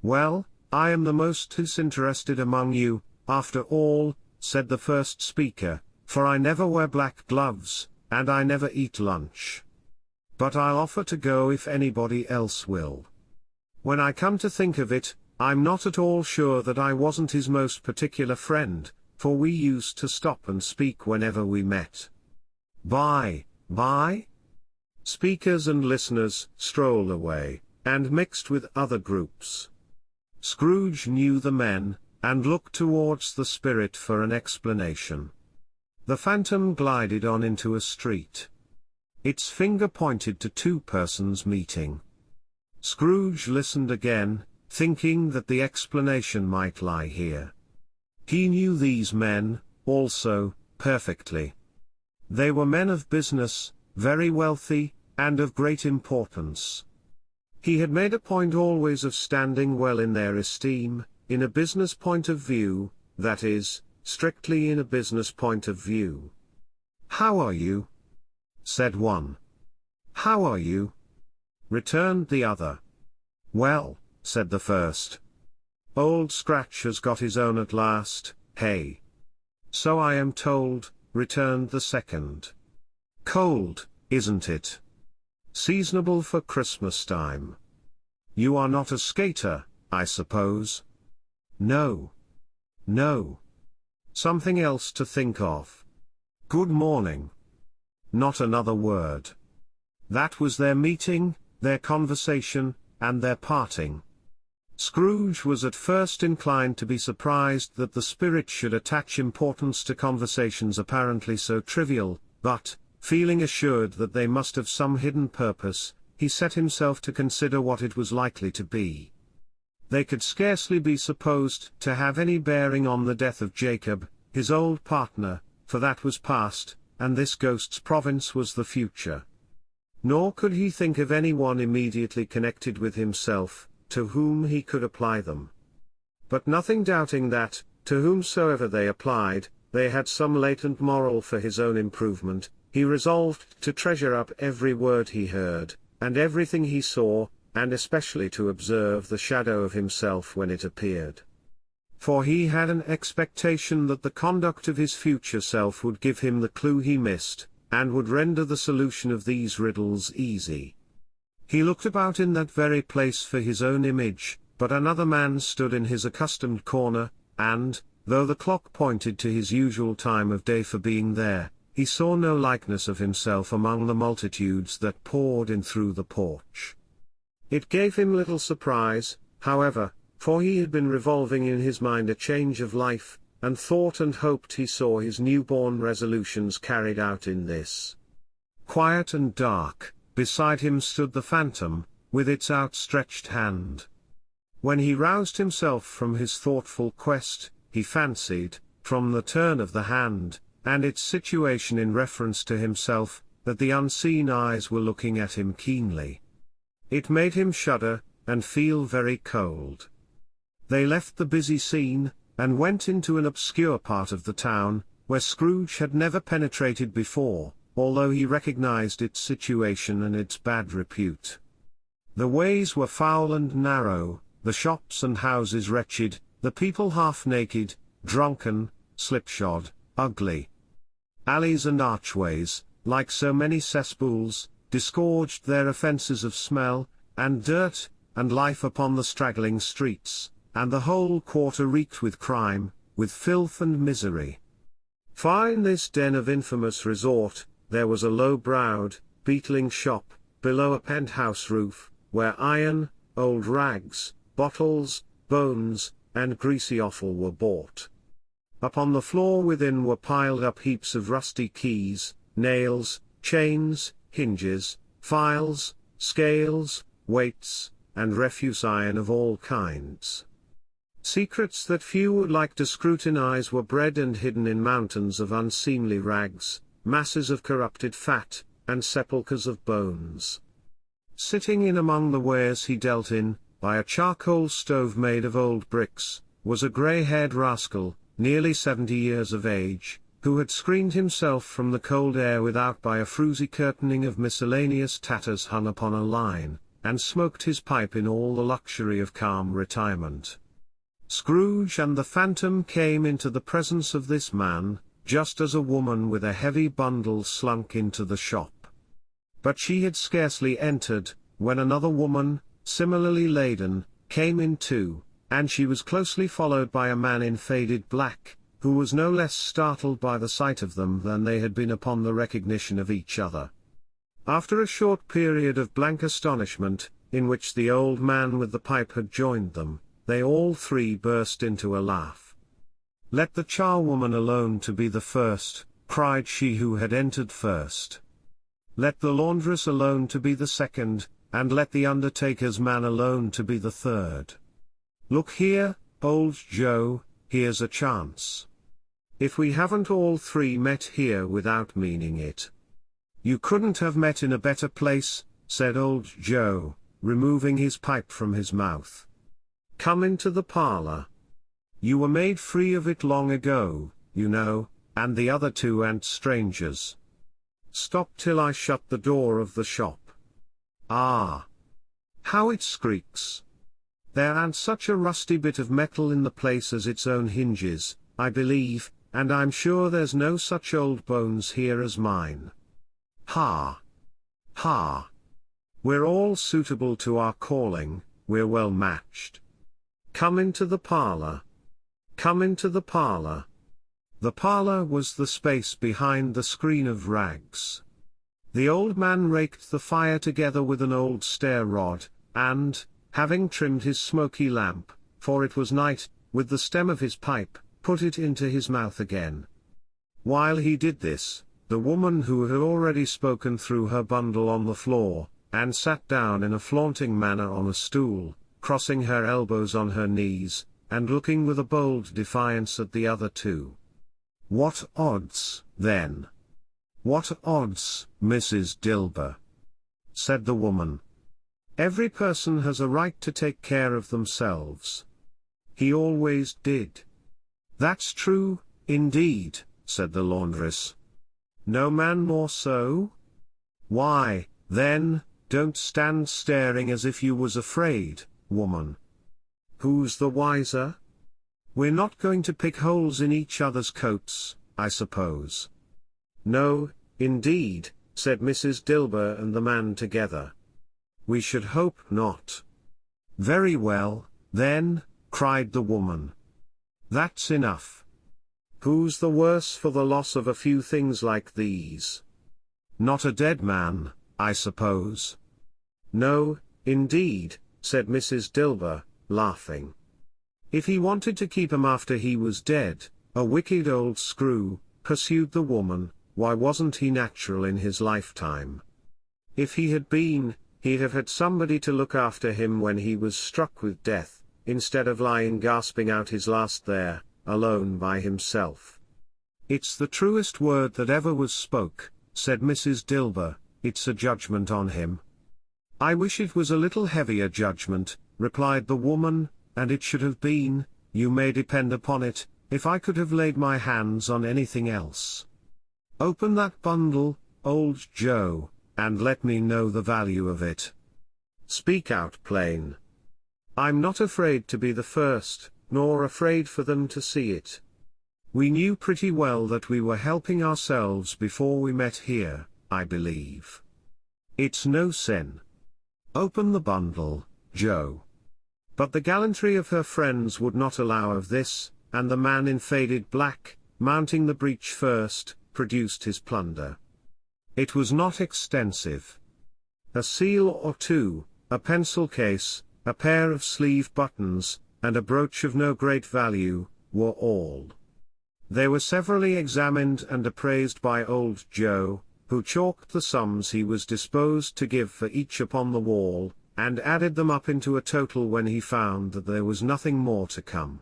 "Well, I am the most disinterested among you, after all," said the first speaker, "for I never wear black gloves, and I never eat lunch. But I'll offer to go if anybody else will. When I come to think of it, I'm not at all sure that I wasn't his most particular friend, for we used to stop and speak whenever we met." Bye. Speakers and listeners strolled away, and mixed with other groups. Scrooge knew the men, and looked towards the spirit for an explanation. The phantom glided on into a street. Its finger pointed to two persons meeting. Scrooge listened again, thinking that the explanation might lie here. He knew these men, also, perfectly. They were men of business, very wealthy, and of great importance. He had made a point always of standing well in their esteem, in a business point of view, that is, strictly in a business point of view. "How are you?" said one. "How are you?" returned the other. "Well," said the first. "Old Scratch has got his own at last, hey?" "So I am told," returned the second. "Cold, isn't it? Seasonable for Christmas time. You are not a skater, I suppose?" No. Something else to think of." "Good morning." Not another word. That was their meeting, their conversation, and their parting. Scrooge was at first inclined to be surprised that the spirit should attach importance to conversations apparently so trivial, but, feeling assured that they must have some hidden purpose, he set himself to consider what it was likely to be. They could scarcely be supposed to have any bearing on the death of Jacob, his old partner, for that was past, and this ghost's province was the future. nor could he think of anyone immediately connected with himself, to whom he could apply them. But nothing doubting that, to whomsoever they applied, they had some latent moral for his own improvement, he resolved to treasure up every word he heard, and everything he saw, and especially to observe the shadow of himself when it appeared. For he had an expectation that the conduct of his future self would give him the clue he missed, and would render the solution of these riddles easy. He looked about in that very place for his own image, but another man stood in his accustomed corner, and, though the clock pointed to his usual time of day for being there, he saw no likeness of himself among the multitudes that poured in through the porch. It gave him little surprise, however, for he had been revolving in his mind a change of life, and thought and hoped he saw his newborn resolutions carried out in this. Quiet and dark, beside him stood the phantom, with its outstretched hand. When he roused himself from his thoughtful quest, he fancied, from the turn of the hand, and its situation in reference to himself, that the unseen eyes were looking at him keenly. It made him shudder, and feel very cold. They left the busy scene, and went into an obscure part of the town, where Scrooge had never penetrated before, although he recognized its situation and its bad repute. The ways were foul and narrow, the shops and houses wretched, the people half-naked, drunken, slipshod, ugly. Alleys and archways, like so many cesspools, disgorged their offences of smell, and dirt, and life upon the straggling streets, and the whole quarter reeked with crime, with filth and misery. Far in this den of infamous resort, there was a low-browed, beetling shop, below a penthouse roof, where iron, old rags, bottles, bones, and greasy offal were bought. Upon the floor within were piled up heaps of rusty keys, nails, chains, hinges, files, scales, weights, and refuse iron of all kinds. Secrets that few would like to scrutinize were bred and hidden in mountains of unseemly rags, masses of corrupted fat, and sepulchres of bones. Sitting in among the wares he dealt in, by a charcoal stove made of old bricks, was a grey-haired rascal, nearly 70 years of age, who had screened himself from the cold air without by a fruzy curtaining of miscellaneous tatters hung upon a line, and smoked his pipe in all the luxury of calm retirement. Scrooge and the phantom came into the presence of this man, just as a woman with a heavy bundle slunk into the shop. But she had scarcely entered, when another woman, similarly laden, came in too, and she was closely followed by a man in faded black, who was no less startled by the sight of them than they had been upon the recognition of each other. After a short period of blank astonishment, in which the old man with the pipe had joined them, they all three burst into a laugh. "Let the charwoman alone to be the first," cried she who had entered first. "Let the laundress alone to be the second, and let the undertaker's man alone to be the third. Look here, old Joe, here's a chance. If we haven't all three met here without meaning it." "You couldn't have met in a better place," said old Joe, removing his pipe from his mouth. "Come into the parlor. You were made free of it long ago, you know, and the other two aren't strangers. Stop till I shut the door of the shop. Ah! How it squeaks! There aren't such a rusty bit of metal in the place as its own hinges, I believe, and I'm sure there's no such old bones here as mine. Ha! Ha! We're all suitable to our calling, we're well matched. Come into the parlor. Come into the parlor." The parlor was the space behind the screen of rags. The old man raked the fire together with an old stair rod, and, having trimmed his smoky lamp, for it was night, with the stem of his pipe, put it into his mouth again. While he did this, the woman who had already spoken threw her bundle on the floor, and sat down in a flaunting manner on a stool, crossing her elbows on her knees, and looking with a bold defiance at the other two. "What odds, then? What odds, Mrs. Dilber? said the woman. Every person has a right to take care of themselves. He always did. That's true, indeed, said the laundress. No man more so? Why, then, don't stand staring as if you was afraid, woman. Who's the wiser? We're not going to pick holes in each other's coats, I suppose. No, indeed, said Mrs. Dilber and the man together. We should hope not. Very well, then, cried the woman. That's enough. Who's the worse for the loss of a few things like these? Not a dead man, I suppose. No, indeed, said Mrs. Dilber, laughing. If he wanted to keep 'em after he was dead, a wicked old screw, pursued the woman, why wasn't he natural in his lifetime? If he had been, he'd have had somebody to look after him when he was struck with death, instead of lying gasping out his last there, alone by himself. It's the truest word that ever was spoke, said Mrs. Dilber, it's a judgment on him. I wish it was a little heavier judgment, replied the woman, and it should have been, you may depend upon it, if I could have laid my hands on anything else. Open that bundle, old Joe, and let me know the value of it. Speak out plain. I'm not afraid to be the first, nor afraid for them to see it. We knew pretty well that we were helping ourselves before we met here, I believe. It's no sin. Open the bundle, Joe. But the gallantry of her friends would not allow of this, and the man in faded black, mounting the breech first, produced his plunder. It was not extensive. A seal or two, a pencil case, a pair of sleeve buttons, and a brooch of no great value, were all. They were severally examined and appraised by old Joe, who chalked the sums he was disposed to give for each upon the wall, and added them up into a total when he found that there was nothing more to come.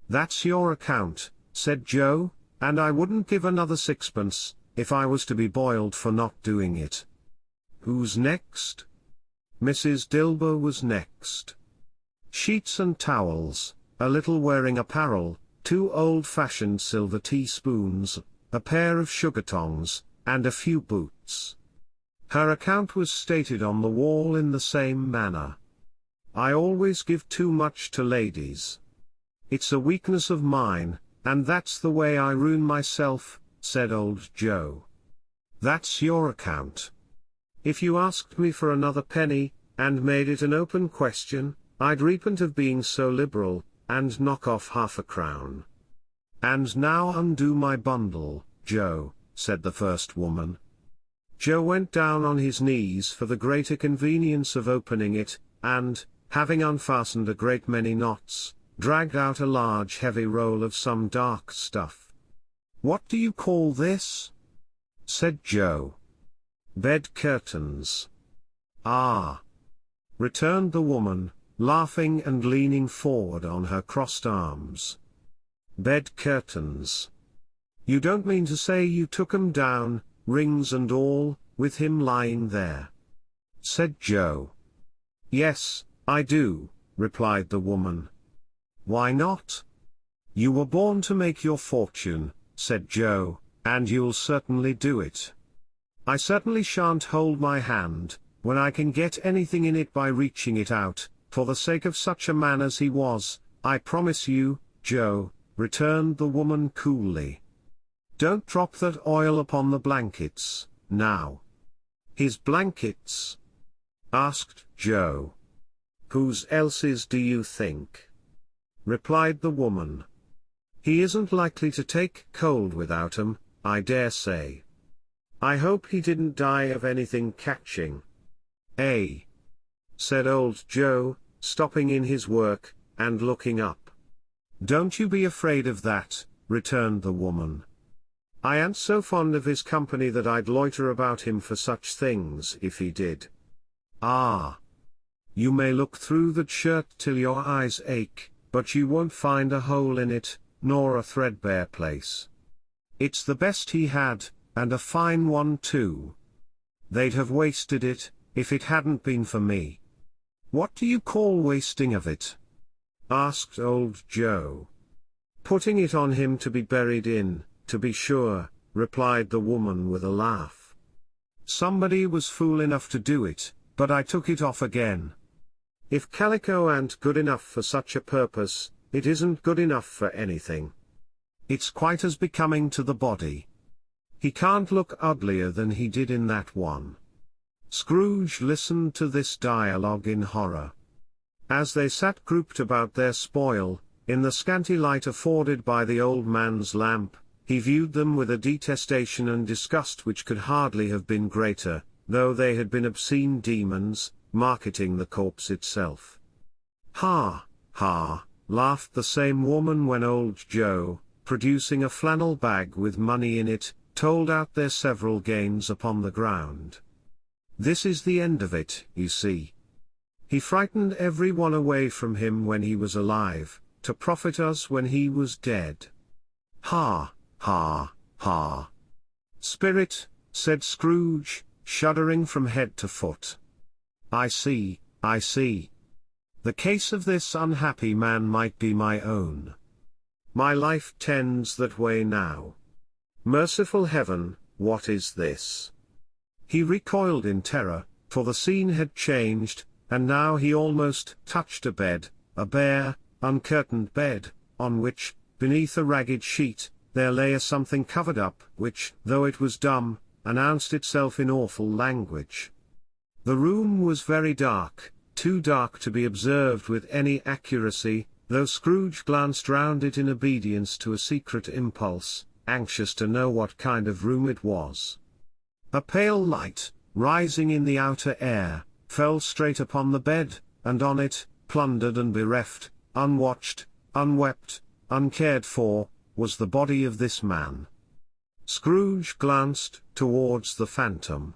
That's your account, said Joe, and I wouldn't give another sixpence, if I was to be boiled for not doing it. Who's next? Mrs. Dilber was next. Sheets and towels, a little wearing apparel, 2 old-fashioned silver teaspoons, a pair of sugar tongs, and a few boots. Her account was stated on the wall in the same manner. I always give too much to ladies. It's a weakness of mine, and that's the way I ruin myself, said old Joe. That's your account. If you asked me for another penny, and made it an open question, I'd repent of being so liberal, and knock off half a crown. And now undo my bundle, Joe, said the first woman. Joe went down on his knees for the greater convenience of opening it, and, having unfastened a great many knots, dragged out a large heavy roll of some dark stuff. What do you call this? Said Joe. Bed curtains. Ah! Returned the woman, laughing and leaning forward on her crossed arms. Bed curtains. You don't mean to say you took 'em down, rings and all, with him lying there? Said Joe. Yes, I do, replied the woman. Why not? You were born to make your fortune, said Joe, and you'll certainly do it. I certainly shan't hold my hand, when I can get anything in it by reaching it out, for the sake of such a man as he was, I promise you, Joe, returned the woman coolly. Don't drop that oil upon the blankets, now. His blankets? Asked Joe. Whose else's do you think? Replied the woman. He isn't likely to take cold without 'em, I dare say. I hope he didn't die of anything catching. Eh? Said old Joe, stopping in his work, and looking up. Don't you be afraid of that, returned the woman. I ain't so fond of his company that I'd loiter about him for such things if he did. Ah! You may look through that shirt till your eyes ache, but you won't find a hole in it, nor a threadbare place. It's the best he had, and a fine one too. They'd have wasted it, if it hadn't been for me." "What do you call wasting of it?" asked old Joe. "Putting it on him to be buried in, to be sure," replied the woman with a laugh. "Somebody was fool enough to do it, but I took it off again. If calico ain't good enough for such a purpose, it isn't good enough for anything. It's quite as becoming to the body. He can't look uglier than he did in that one." Scrooge listened to this dialogue in horror. As they sat grouped about their spoil, in the scanty light afforded by the old man's lamp, he viewed them with a detestation and disgust which could hardly have been greater, though they had been obscene demons, marketing the corpse itself. "Ha, ha," laughed the same woman when old Joe, producing a flannel bag with money in it, told out their several gains upon the ground. "This is the end of it, you see. He frightened every one away from him when he was alive, to profit us when he was dead. Ha, ha, ha." "Spirit," said Scrooge, shuddering from head to foot. I see, I see. The case of this unhappy man might be my own. My life tends that way now. Merciful heaven, what is this?" He recoiled in terror, for the scene had changed, and now he almost touched a bed, a bare, uncurtained bed, on which, beneath a ragged sheet, there lay a something covered up, which, though it was dumb, announced itself in awful language. The room was very dark, too dark to be observed with any accuracy, though Scrooge glanced round it in obedience to a secret impulse, anxious to know what kind of room it was. A pale light, rising in the outer air, fell straight upon the bed, and on it, plundered and bereft, unwatched, unwept, uncared for, was the body of this man. Scrooge glanced towards the phantom.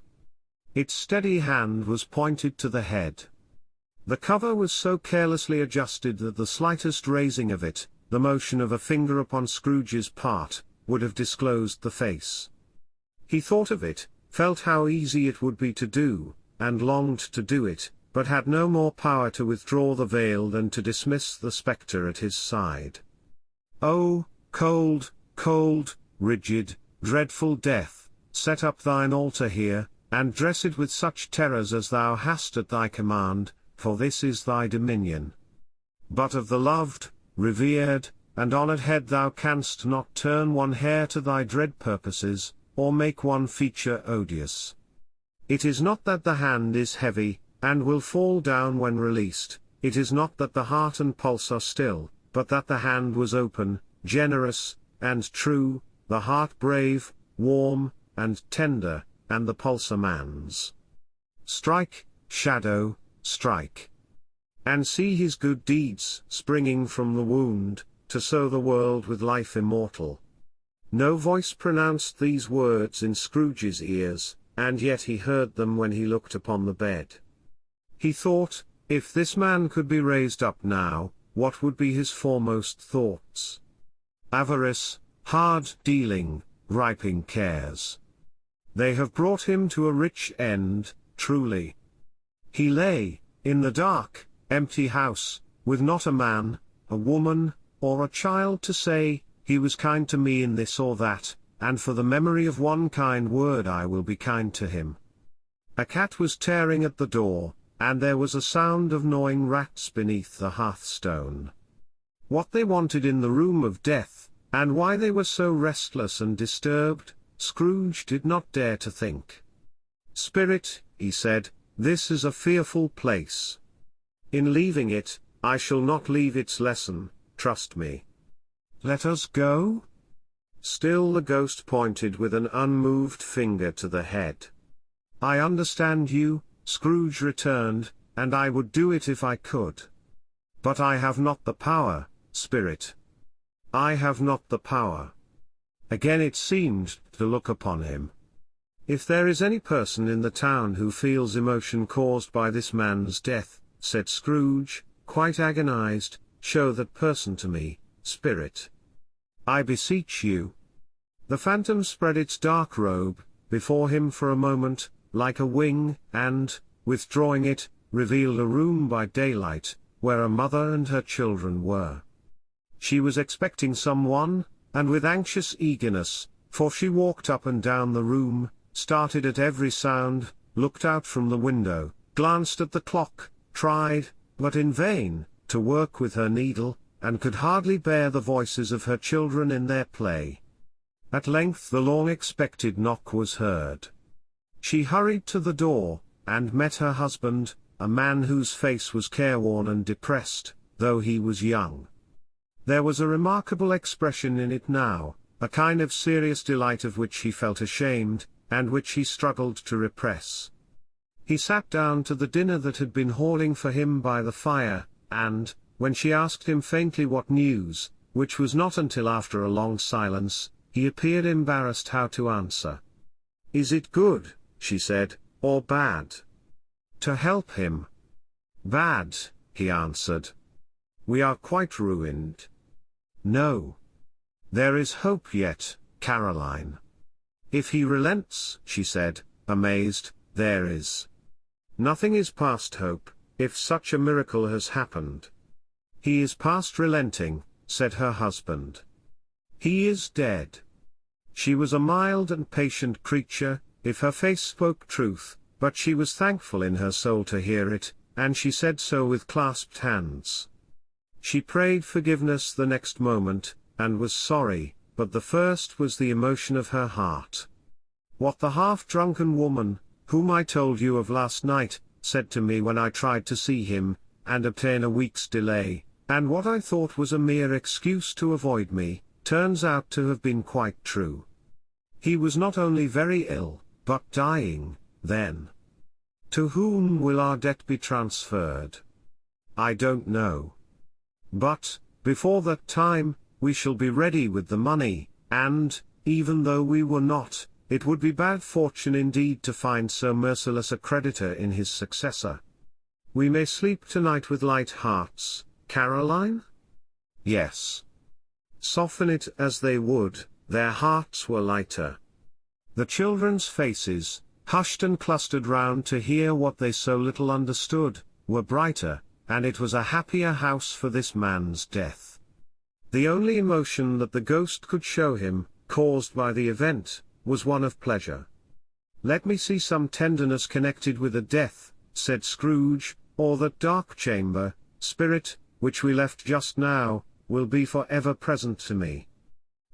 Its steady hand was pointed to the head. The cover was so carelessly adjusted that the slightest raising of it, the motion of a finger upon Scrooge's part, would have disclosed the face. He thought of it, felt how easy it would be to do, and longed to do it, but had no more power to withdraw the veil than to dismiss the spectre at his side. "Oh, cold, cold, rigid, dreadful death, set up thine altar here, and dress it with such terrors as thou hast at thy command, for this is thy dominion. But of the loved, revered, and honoured head thou canst not turn one hair to thy dread purposes, or make one feature odious. It is not that the hand is heavy, and will fall down when released, it is not that the heart and pulse are still, but that the hand was open, generous, and true, the heart brave, warm, and tender, and the pulse a man's. Strike, shadow, strike. And see his good deeds springing from the wound, to sow the world with life immortal." No voice pronounced these words in Scrooge's ears, and yet he heard them when he looked upon the bed. He thought, if this man could be raised up now, what would be his foremost thoughts? Avarice, hard dealing, griping cares. They have brought him to a rich end, truly. He lay, in the dark, empty house, with not a man, a woman, or a child to say, "He was kind to me in this or that, and for the memory of one kind word I will be kind to him." A cat was tearing at the door, and there was a sound of gnawing rats beneath the hearthstone. What they wanted in the room of death, and why they were so restless and disturbed, Scrooge did not dare to think. "Spirit," he said, "this is a fearful place. In leaving it, I shall not leave its lesson, trust me. Let us go?" Still the ghost pointed with an unmoved finger to the head. "I understand you," Scrooge returned, "and I would do it if I could. But I have not the power, Spirit. I have not the power." Again it seemed to look upon him. "If there is any person in the town who feels emotion caused by this man's death," said Scrooge, quite agonized, "show that person to me, Spirit. I beseech you." The phantom spread its dark robe before him for a moment, like a wing, and, withdrawing it, revealed a room by daylight, where a mother and her children were. She was expecting someone, and with anxious eagerness, for she walked up and down the room, started at every sound, looked out from the window, glanced at the clock, tried, but in vain, to work with her needle, and could hardly bear the voices of her children in their play. At length the long-expected knock was heard. She hurried to the door, and met her husband, a man whose face was careworn and depressed, though he was young. There was a remarkable expression in it now, a kind of serious delight of which he felt ashamed, and which he struggled to repress. He sat down to the dinner that had been hauling for him by the fire, and, when she asked him faintly what news, which was not until after a long silence, he appeared embarrassed how to answer. "Is it good," she said, "or bad?" "To help him." "Bad," he answered. "We are quite ruined." "No. There is hope yet, Caroline." "If he relents," she said, amazed, "there is. Nothing is past hope, if such a miracle has happened." "He is past relenting," said her husband. "He is dead." She was a mild and patient creature, if her face spoke truth, but she was thankful in her soul to hear it, and she said so with clasped hands. She prayed forgiveness the next moment, and was sorry, but the first was the emotion of her heart. "What the half-drunken woman, whom I told you of last night, said to me when I tried to see him, and obtain a week's delay, and what I thought was a mere excuse to avoid me, turns out to have been quite true. He was not only very ill, but dying, then. To whom will our debt be transferred? I don't know. But, before that time, we shall be ready with the money, and, even though we were not, it would be bad fortune indeed to find so merciless a creditor in his successor. We may sleep tonight with light hearts, Caroline?" Yes. Soften it as they would, their hearts were lighter. The children's faces, hushed and clustered round to hear what they so little understood, were brighter, and it was a happier house for this man's death. The only emotion that the ghost could show him, caused by the event, was one of pleasure. "Let me see some tenderness connected with a death," said Scrooge, "or that dark chamber, spirit, which we left just now, will be for ever present to me."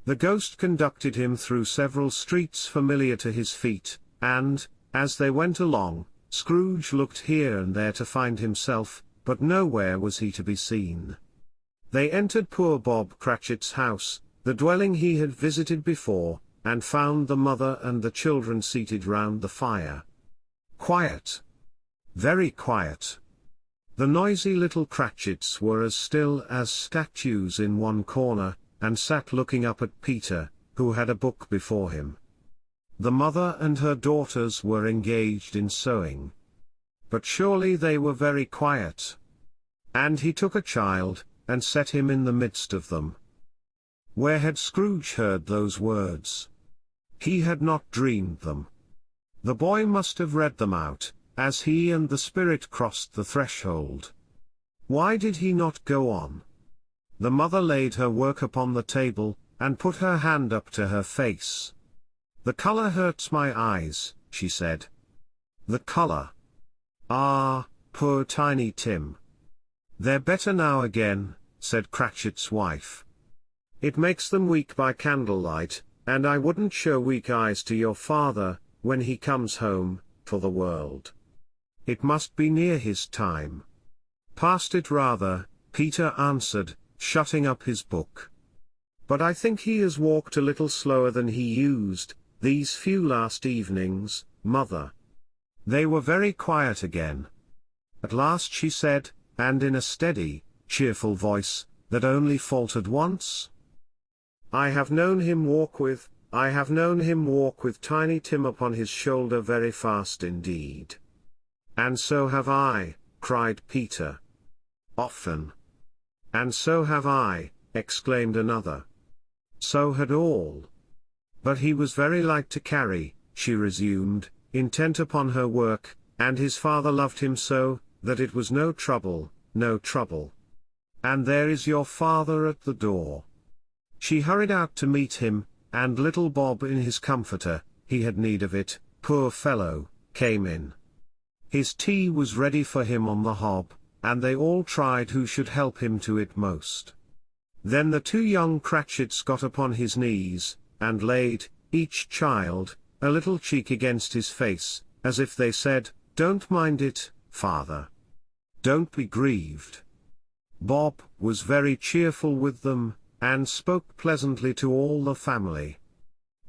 The ghost conducted him through several streets familiar to his feet, and, as they went along, Scrooge looked here and there to find himself, but nowhere was he to be seen. They entered poor Bob Cratchit's house, the dwelling he had visited before, and found the mother and the children seated round the fire. Quiet. Very quiet. The noisy little Cratchits were as still as statues in one corner, and sat looking up at Peter, who had a book before him. The mother and her daughters were engaged in sewing. But surely they were very quiet. And he took a child, and set him in the midst of them. Where had Scrooge heard those words? He had not dreamed them. The boy must have read them out, as he and the spirit crossed the threshold. Why did he not go on? The mother laid her work upon the table, and put her hand up to her face. "The color hurts my eyes," she said. "The color? Ah, poor Tiny Tim." "They're better now again," said Cratchit's wife. "It makes them weak by candlelight, and I wouldn't show weak eyes to your father, when he comes home, for the world. It must be near his time." "Past it rather," Peter answered, shutting up his book. "But I think he has walked a little slower than he used, these few last evenings, mother." They were very quiet again. At last she said, and in a steady, cheerful voice, that only faltered once, I have known him walk with Tiny Tim upon his shoulder very fast indeed." "And so have I," cried Peter. "Often." "And so have I," exclaimed another. So had all. "But he was very light to carry," she resumed, intent upon her work, And his father loved him so, that it was no trouble, no trouble. And there is your father at the door." She hurried out to meet him, and little Bob in his comforter, he had need of it, poor fellow, came in. His tea was ready for him on the hob, and they all tried who should help him to it most. Then the two young Cratchits got upon his knees, and laid, each child, a little cheek against his face, as if they said, "Don't mind it, father. Don't be grieved." Bob was very cheerful with them, and spoke pleasantly to all the family.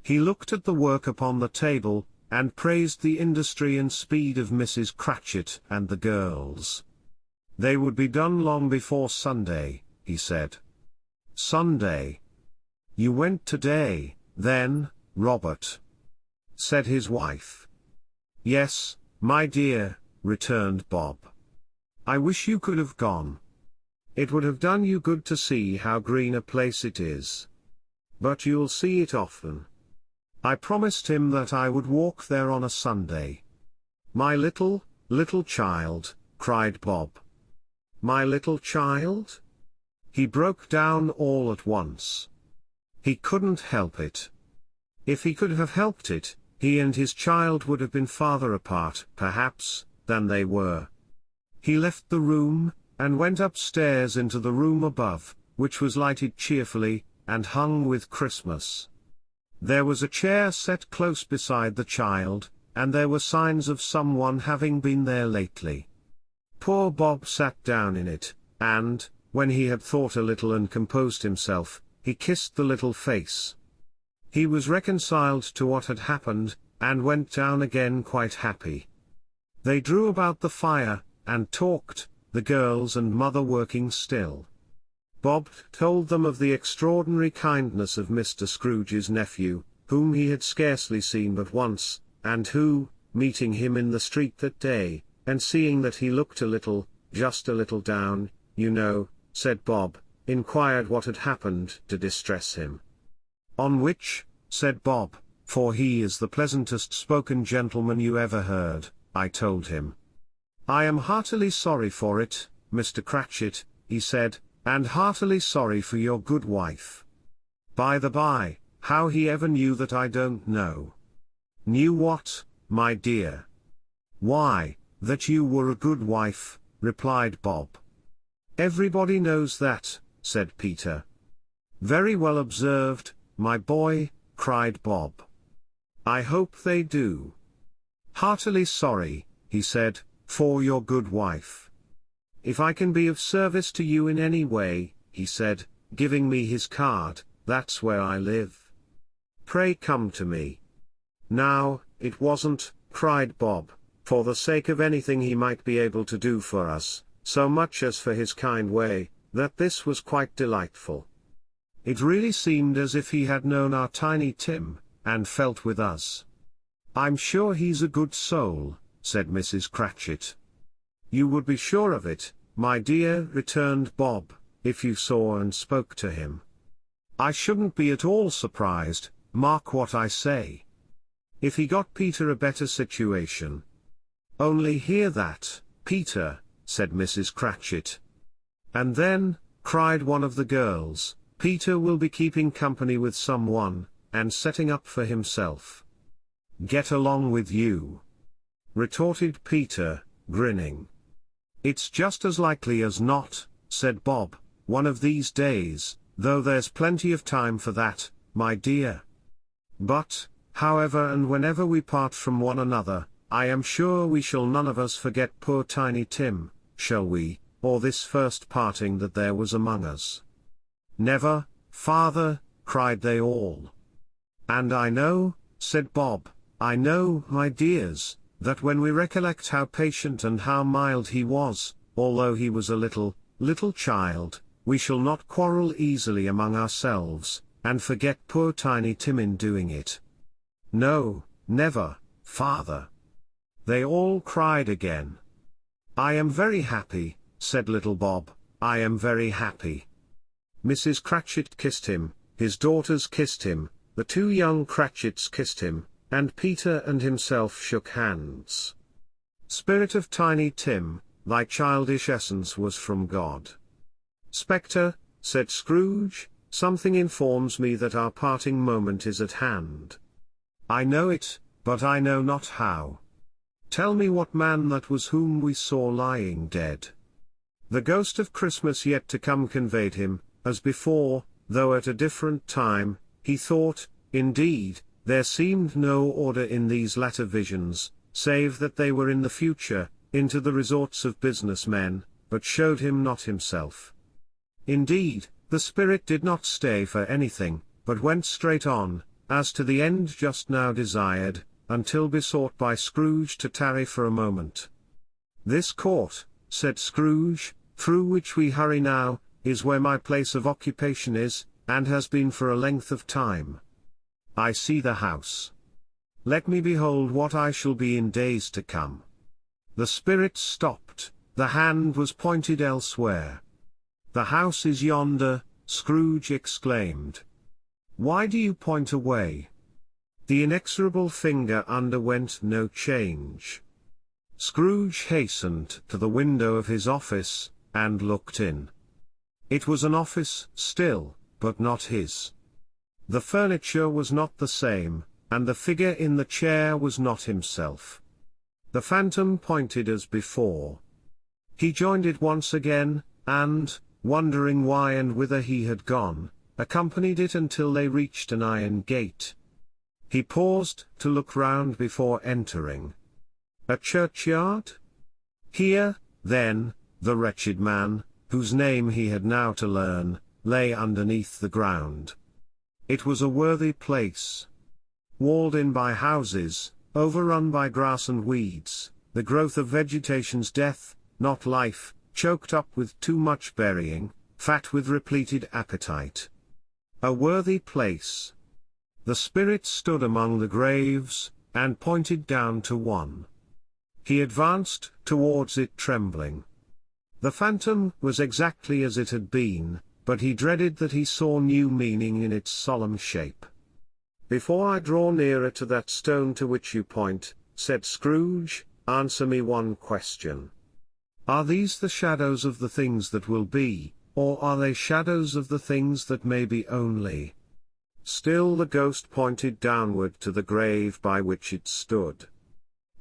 He looked at the work upon the table, and praised the industry and speed of Mrs. Cratchit and the girls. They would be done long before Sunday, he said. "Sunday? You went today, then, Robert?" said his wife. "Yes, my dear," returned Bob. "I wish you could have gone. It would have done you good to see how green a place it is. But you'll see it often. I promised him that I would walk there on a Sunday." "My little child," cried Bob. "My little child?" He broke down all at once. He couldn't help it. If he could have helped it, he and his child would have been farther apart, perhaps, than they were. He left the room, and went upstairs into the room above, which was lighted cheerfully, and hung with Christmas. There was a chair set close beside the child, and there were signs of someone having been there lately. Poor Bob sat down in it, and, when he had thought a little and composed himself, he kissed the little face. He was reconciled to what had happened, and went down again quite happy. They drew about the fire, and talked, the girls and mother working still. Bob told them of the extraordinary kindness of Mr. Scrooge's nephew, whom he had scarcely seen but once, and who, meeting him in the street that day, and seeing that he looked a little, just a little down, "You know," said Bob, inquired what had happened to distress him. "On which," said Bob, for he is the pleasantest spoken gentleman you ever heard, I told him. "I am heartily sorry for it, Mr. Cratchit," he said, "and heartily sorry for your good wife. By the by, how he ever knew that I don't know." "Knew what, my dear?" "Why, that you were a good wife," replied Bob. "Everybody knows that," said Peter. "Very well observed, my boy," cried Bob. "I hope they do." "Heartily sorry," he said, "for your good wife. If I can be of service to you in any way," he said, giving me his card, "that's where I live. Pray come to me." Now, it wasn't, cried Bob, for the sake of anything he might be able to do for us, so much as for his kind way, that this was quite delightful. It really seemed as if he had known our Tiny Tim, and felt with us. "I'm sure he's a good soul," said Mrs. Cratchit. "You would be sure of it, my dear," returned Bob, "if you saw and spoke to him. I shouldn't be at all surprised, mark what I say, if he got Peter a better situation." "Only hear that, Peter," said Mrs. Cratchit. "And then," cried one of the girls, "Peter will be keeping company with someone, and setting up for himself." "Get along with you," retorted Peter, grinning. "It's just as likely as not," said Bob, "one of these days, though there's plenty of time for that, my dear. But, however and whenever we part from one another, I am sure we shall none of us forget poor Tiny Tim, shall we, or this first parting that there was among us?" "Never, father," cried they all. "And I know," said Bob, "I know, my dears, that when we recollect how patient and how mild he was, although he was a little child, we shall not quarrel easily among ourselves, and forget poor Tiny Tim in doing it." "No, never, father." They all cried again. "I am very happy," said little Bob, "I am very happy." Mrs. Cratchit kissed him, his daughters kissed him, the two young Cratchits kissed him, and Peter and himself shook hands. Spirit of Tiny Tim, thy childish essence was from God. Spectre, said Scrooge, something informs me that our parting moment is at hand. I know it, but I know not how. Tell me what man that was whom we saw lying dead. The ghost of Christmas yet to come conveyed him, as before, though at a different time, he thought, indeed, there seemed no order in these latter visions, save that they were in the future, into the resorts of business men, but showed him not himself. Indeed, the spirit did not stay for anything, but went straight on, as to the end just now desired, until besought by Scrooge to tarry for a moment. This court, said Scrooge, through which we hurry now, is where my place of occupation is, and has been for a length of time. I see the house. Let me behold what I shall be in days to come. The spirit stopped, the hand was pointed elsewhere. The house is yonder, Scrooge exclaimed. Why do you point away? The inexorable finger underwent no change. Scrooge hastened to the window of his office, and looked in. It was an office still, but not his. The furniture was not the same, and the figure in the chair was not himself. The phantom pointed as before. He joined it once again, and, wondering why and whither he had gone, accompanied it until they reached an iron gate. He paused to look round before entering. A churchyard? Here, then, the wretched man, whose name he had now to learn, lay underneath the ground. It was a worthy place. Walled in by houses, overrun by grass and weeds, the growth of vegetation's death, not life, choked up with too much burying, fat with repleted appetite. A worthy place. The spirit stood among the graves, and pointed down to one. He advanced towards it trembling. The phantom was exactly as it had been, but he dreaded that he saw new meaning in its solemn shape. Before I draw nearer to that stone to which you point, said Scrooge, answer me one question. Are these the shadows of the things that will be, or are they shadows of the things that may be only? Still the ghost pointed downward to the grave by which it stood.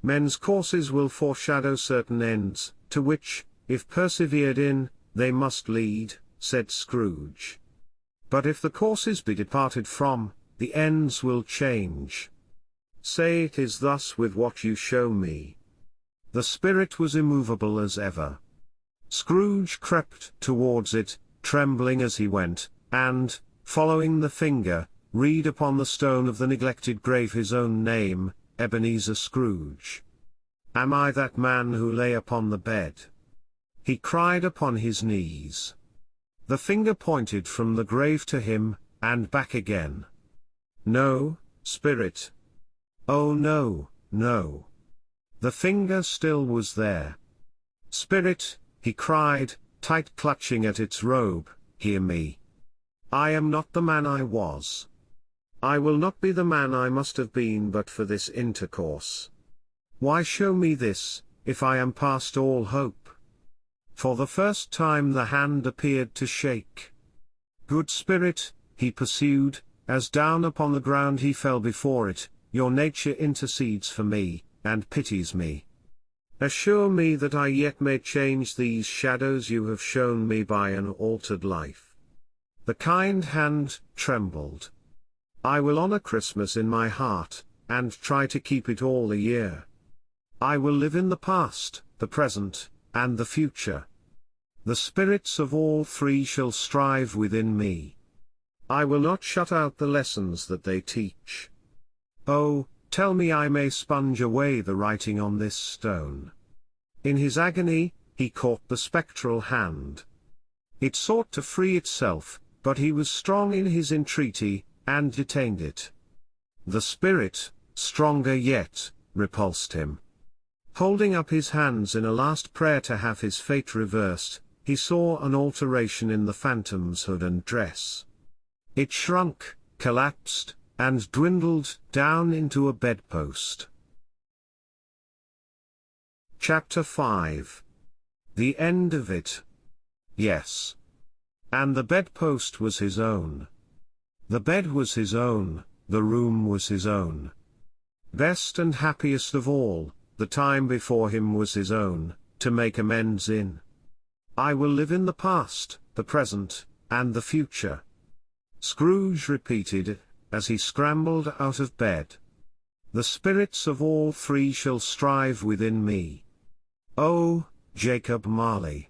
Men's courses will foreshadow certain ends, to which, if persevered in, they must lead, said Scrooge. But if the courses be departed from, the ends will change. Say it is thus with what you show me. The spirit was immovable as ever. Scrooge crept towards it, trembling as he went, and, following the finger, read upon the stone of the neglected grave his own name, Ebenezer Scrooge. Am I that man who lay upon the bed? He cried upon his knees. The finger pointed from the grave to him, and back again. No, spirit. Oh no, no. The finger still was there. Spirit, he cried, tight clutching at its robe, hear me. I am not the man I was. I will not be the man I must have been but for this intercourse. Why show me this, if I am past all hope? For the first time the hand appeared to shake. Good spirit, he pursued, as down upon the ground he fell before it, your nature intercedes for me, and pities me. Assure me that I yet may change these shadows you have shown me by an altered life. The kind hand trembled. I will honor Christmas in my heart, and try to keep it all the year. I will live in the past, the present, and the future. The spirits of all three shall strive within me. I will not shut out the lessons that they teach. Oh, tell me I may sponge away the writing on this stone. In his agony, he caught the spectral hand. It sought to free itself, but he was strong in his entreaty, and detained it. The spirit, stronger yet, repulsed him. Holding up his hands in a last prayer to have his fate reversed, he saw an alteration in the phantom's hood and dress. It shrunk, collapsed, and dwindled down into a bedpost. Chapter 5. The end of it. Yes. And the bedpost was his own. The bed was his own, the room was his own. Best and happiest of all, the time before him was his own, to make amends in. I will live in the past, the present, and the future. Scrooge repeated, as he scrambled out of bed. The spirits of all three shall strive within me. Oh, Jacob Marley!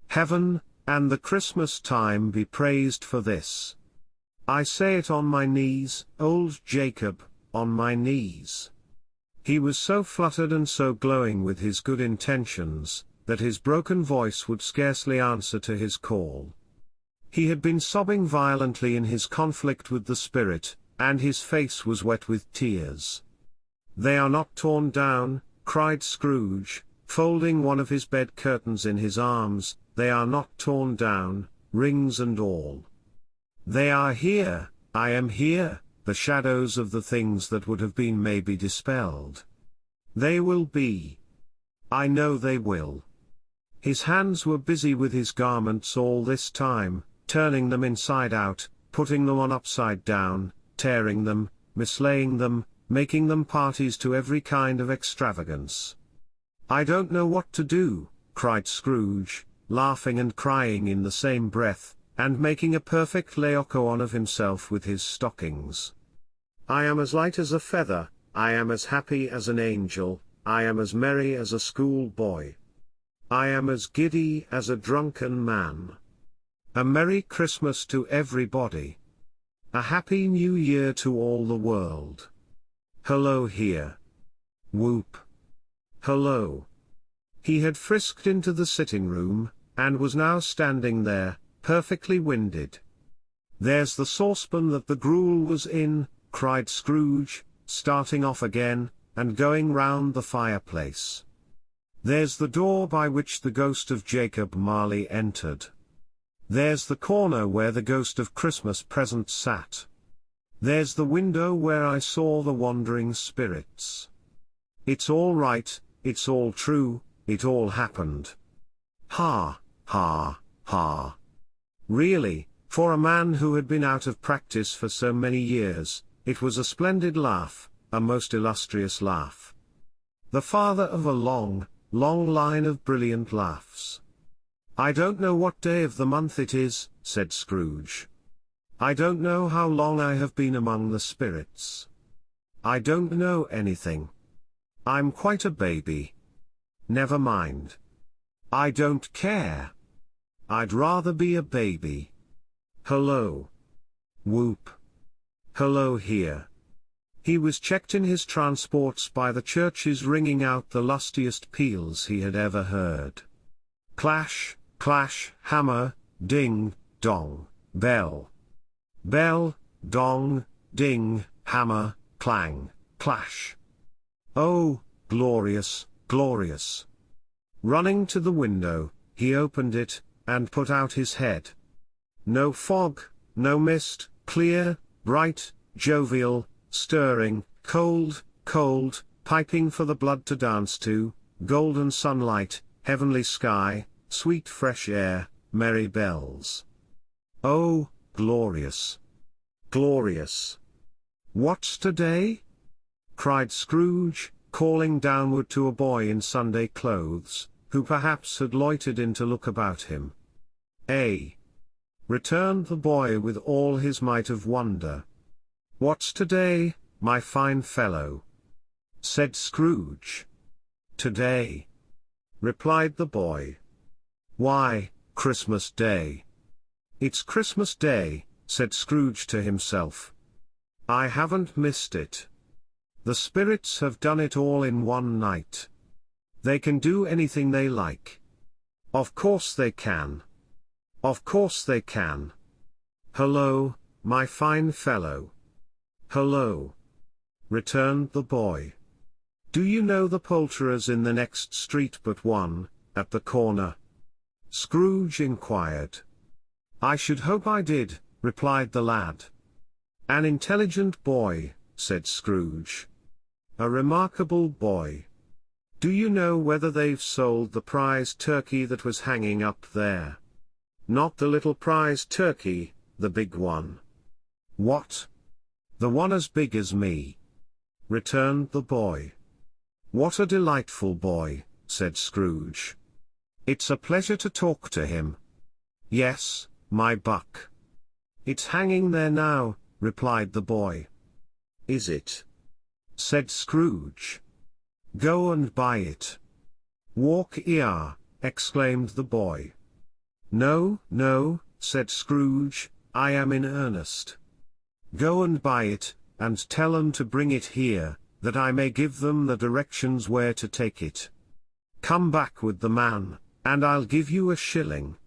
Heaven, and the Christmas time be praised for this. I say it on my knees, old Jacob, on my knees. He was so fluttered and so glowing with his good intentions, that his broken voice would scarcely answer to his call. He had been sobbing violently in his conflict with the spirit, and his face was wet with tears. "They are not torn down," cried Scrooge, folding one of his bed curtains in his arms, "they are not torn down, rings and all. They are here, I am here, the shadows of the things that would have been may be dispelled. They will be. I know they will." His hands were busy with his garments all this time, turning them inside out, putting them on upside down, tearing them, mislaying them, making them parties to every kind of extravagance. "I don't know what to do," cried Scrooge, laughing and crying in the same breath, and making a perfect Laocoon of himself with his stockings. "I am as light as a feather, I am as happy as an angel, I am as merry as a schoolboy. I am as giddy as a drunken man. A Merry Christmas to everybody. A Happy New Year to all the world. Hello here. Whoop. Hello." He had frisked into the sitting room, and was now standing there, perfectly winded. "There's the saucepan that the gruel was in," cried Scrooge, starting off again, and going round the fireplace. "There's the door by which the ghost of Jacob Marley entered. There's the corner where the ghost of Christmas Present sat. There's the window where I saw the wandering spirits. It's all right, it's all true, it all happened. Ha, ha, ha." Really, for a man who had been out of practice for so many years, it was a splendid laugh, a most illustrious laugh. The father of a long, long line of brilliant laughs. "I don't know what day of the month it is," said Scrooge. "I don't know how long I have been among the spirits. I don't know anything. I'm quite a baby. Never mind. I don't care. I'd rather be a baby. Hello. Whoop. Hello here." He was checked in his transports by the churches ringing out the lustiest peals he had ever heard. Clash, clash, hammer, ding, dong, bell. Bell, dong, ding, hammer, clang, clash. Oh, glorious, glorious. Running to the window, he opened it, and put out his head. No fog, no mist, clear, bright, jovial, stirring, cold, cold, piping for the blood to dance to, golden sunlight, heavenly sky, sweet fresh air, merry bells. Oh, glorious! Glorious! "What's today?" cried Scrooge, calling downward to a boy in Sunday clothes, who perhaps had loitered in to look about him. "Eh?" returned the boy with all his might of wonder. "What's today, my fine fellow?" said Scrooge. "Today," replied the boy. "Why, Christmas Day." "It's Christmas Day," said Scrooge to himself. "I haven't missed it. The spirits have done it all in one night. They can do anything they like. Of course they can. Of course they can. Hello, my fine fellow." "Hello," returned the boy. "Do you know the poulterers in the next street but one, at the corner?" Scrooge inquired. "I should hope I did," replied the lad. "An intelligent boy," said Scrooge. "A remarkable boy. Do you know whether they've sold the prize turkey that was hanging up there? Not the little prize turkey, the big one. What? The one as big as me? Returned the boy. What a delightful boy, said Scrooge. It's a pleasure to talk to him. Yes, my buck. It's hanging there now, replied the boy. Is it? Said Scrooge. Go and buy it. Walk here, exclaimed the boy. No, no, said Scrooge, I am in earnest. Go and buy it, and tell them to bring it here, that I may give them the directions where to take it. Come back with the man, and I'll give you a shilling.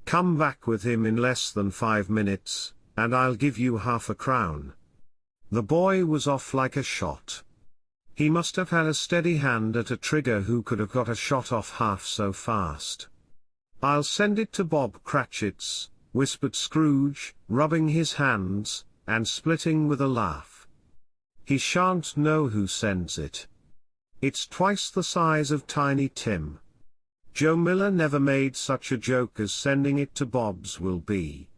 Come back with him in less than 5 minutes, and I'll give you half a crown. The boy was off like a shot. He must have had a steady hand at a trigger who could have got a shot off half so fast. I'll send it to Bob Cratchit's, whispered Scrooge, rubbing his hands, and splitting with a laugh. He shan't know who sends it. It's twice the size of Tiny Tim. Joe Miller never made such a joke as sending it to Bob's will be.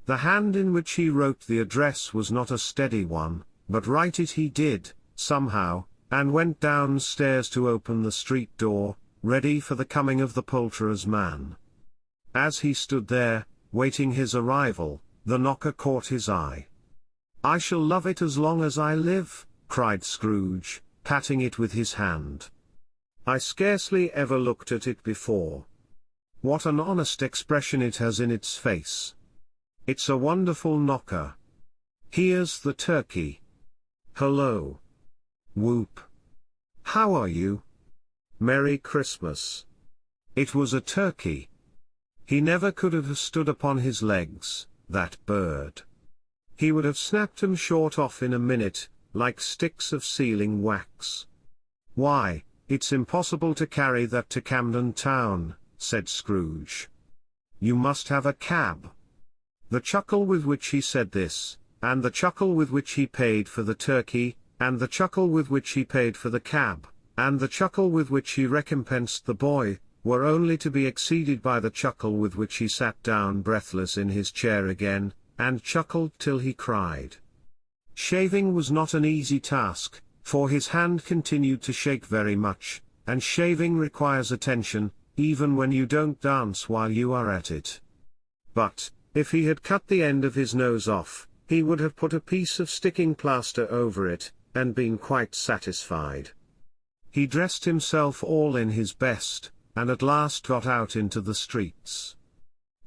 The hand in which he wrote the address was not a steady one, but write it he did, somehow, and went downstairs to open the street door, ready for the coming of the poulterer's man. As he stood there, waiting his arrival, the knocker caught his eye. I shall love it as long as I live, cried Scrooge, patting it with his hand. I scarcely ever looked at it before. What an honest expression it has in its face. It's a wonderful knocker. Here's the turkey. Hello. Whoop. How are you? Merry Christmas. It was a turkey. He never could have stood upon his legs, that bird. He would have snapped 'em short off in a minute, like sticks of sealing wax. Why, it's impossible to carry that to Camden Town, said Scrooge. You must have a cab. The chuckle with which he said this, and the chuckle with which he paid for the turkey, and the chuckle with which he paid for the cab, and the chuckle with which he recompensed the boy, were only to be exceeded by the chuckle with which he sat down breathless in his chair again, and chuckled till he cried. Shaving was not an easy task, for his hand continued to shake very much, and shaving requires attention, even when you don't dance while you are at it. But, if he had cut the end of his nose off, he would have put a piece of sticking plaster over it, and been quite satisfied. He dressed himself all in his best, and at last got out into the streets.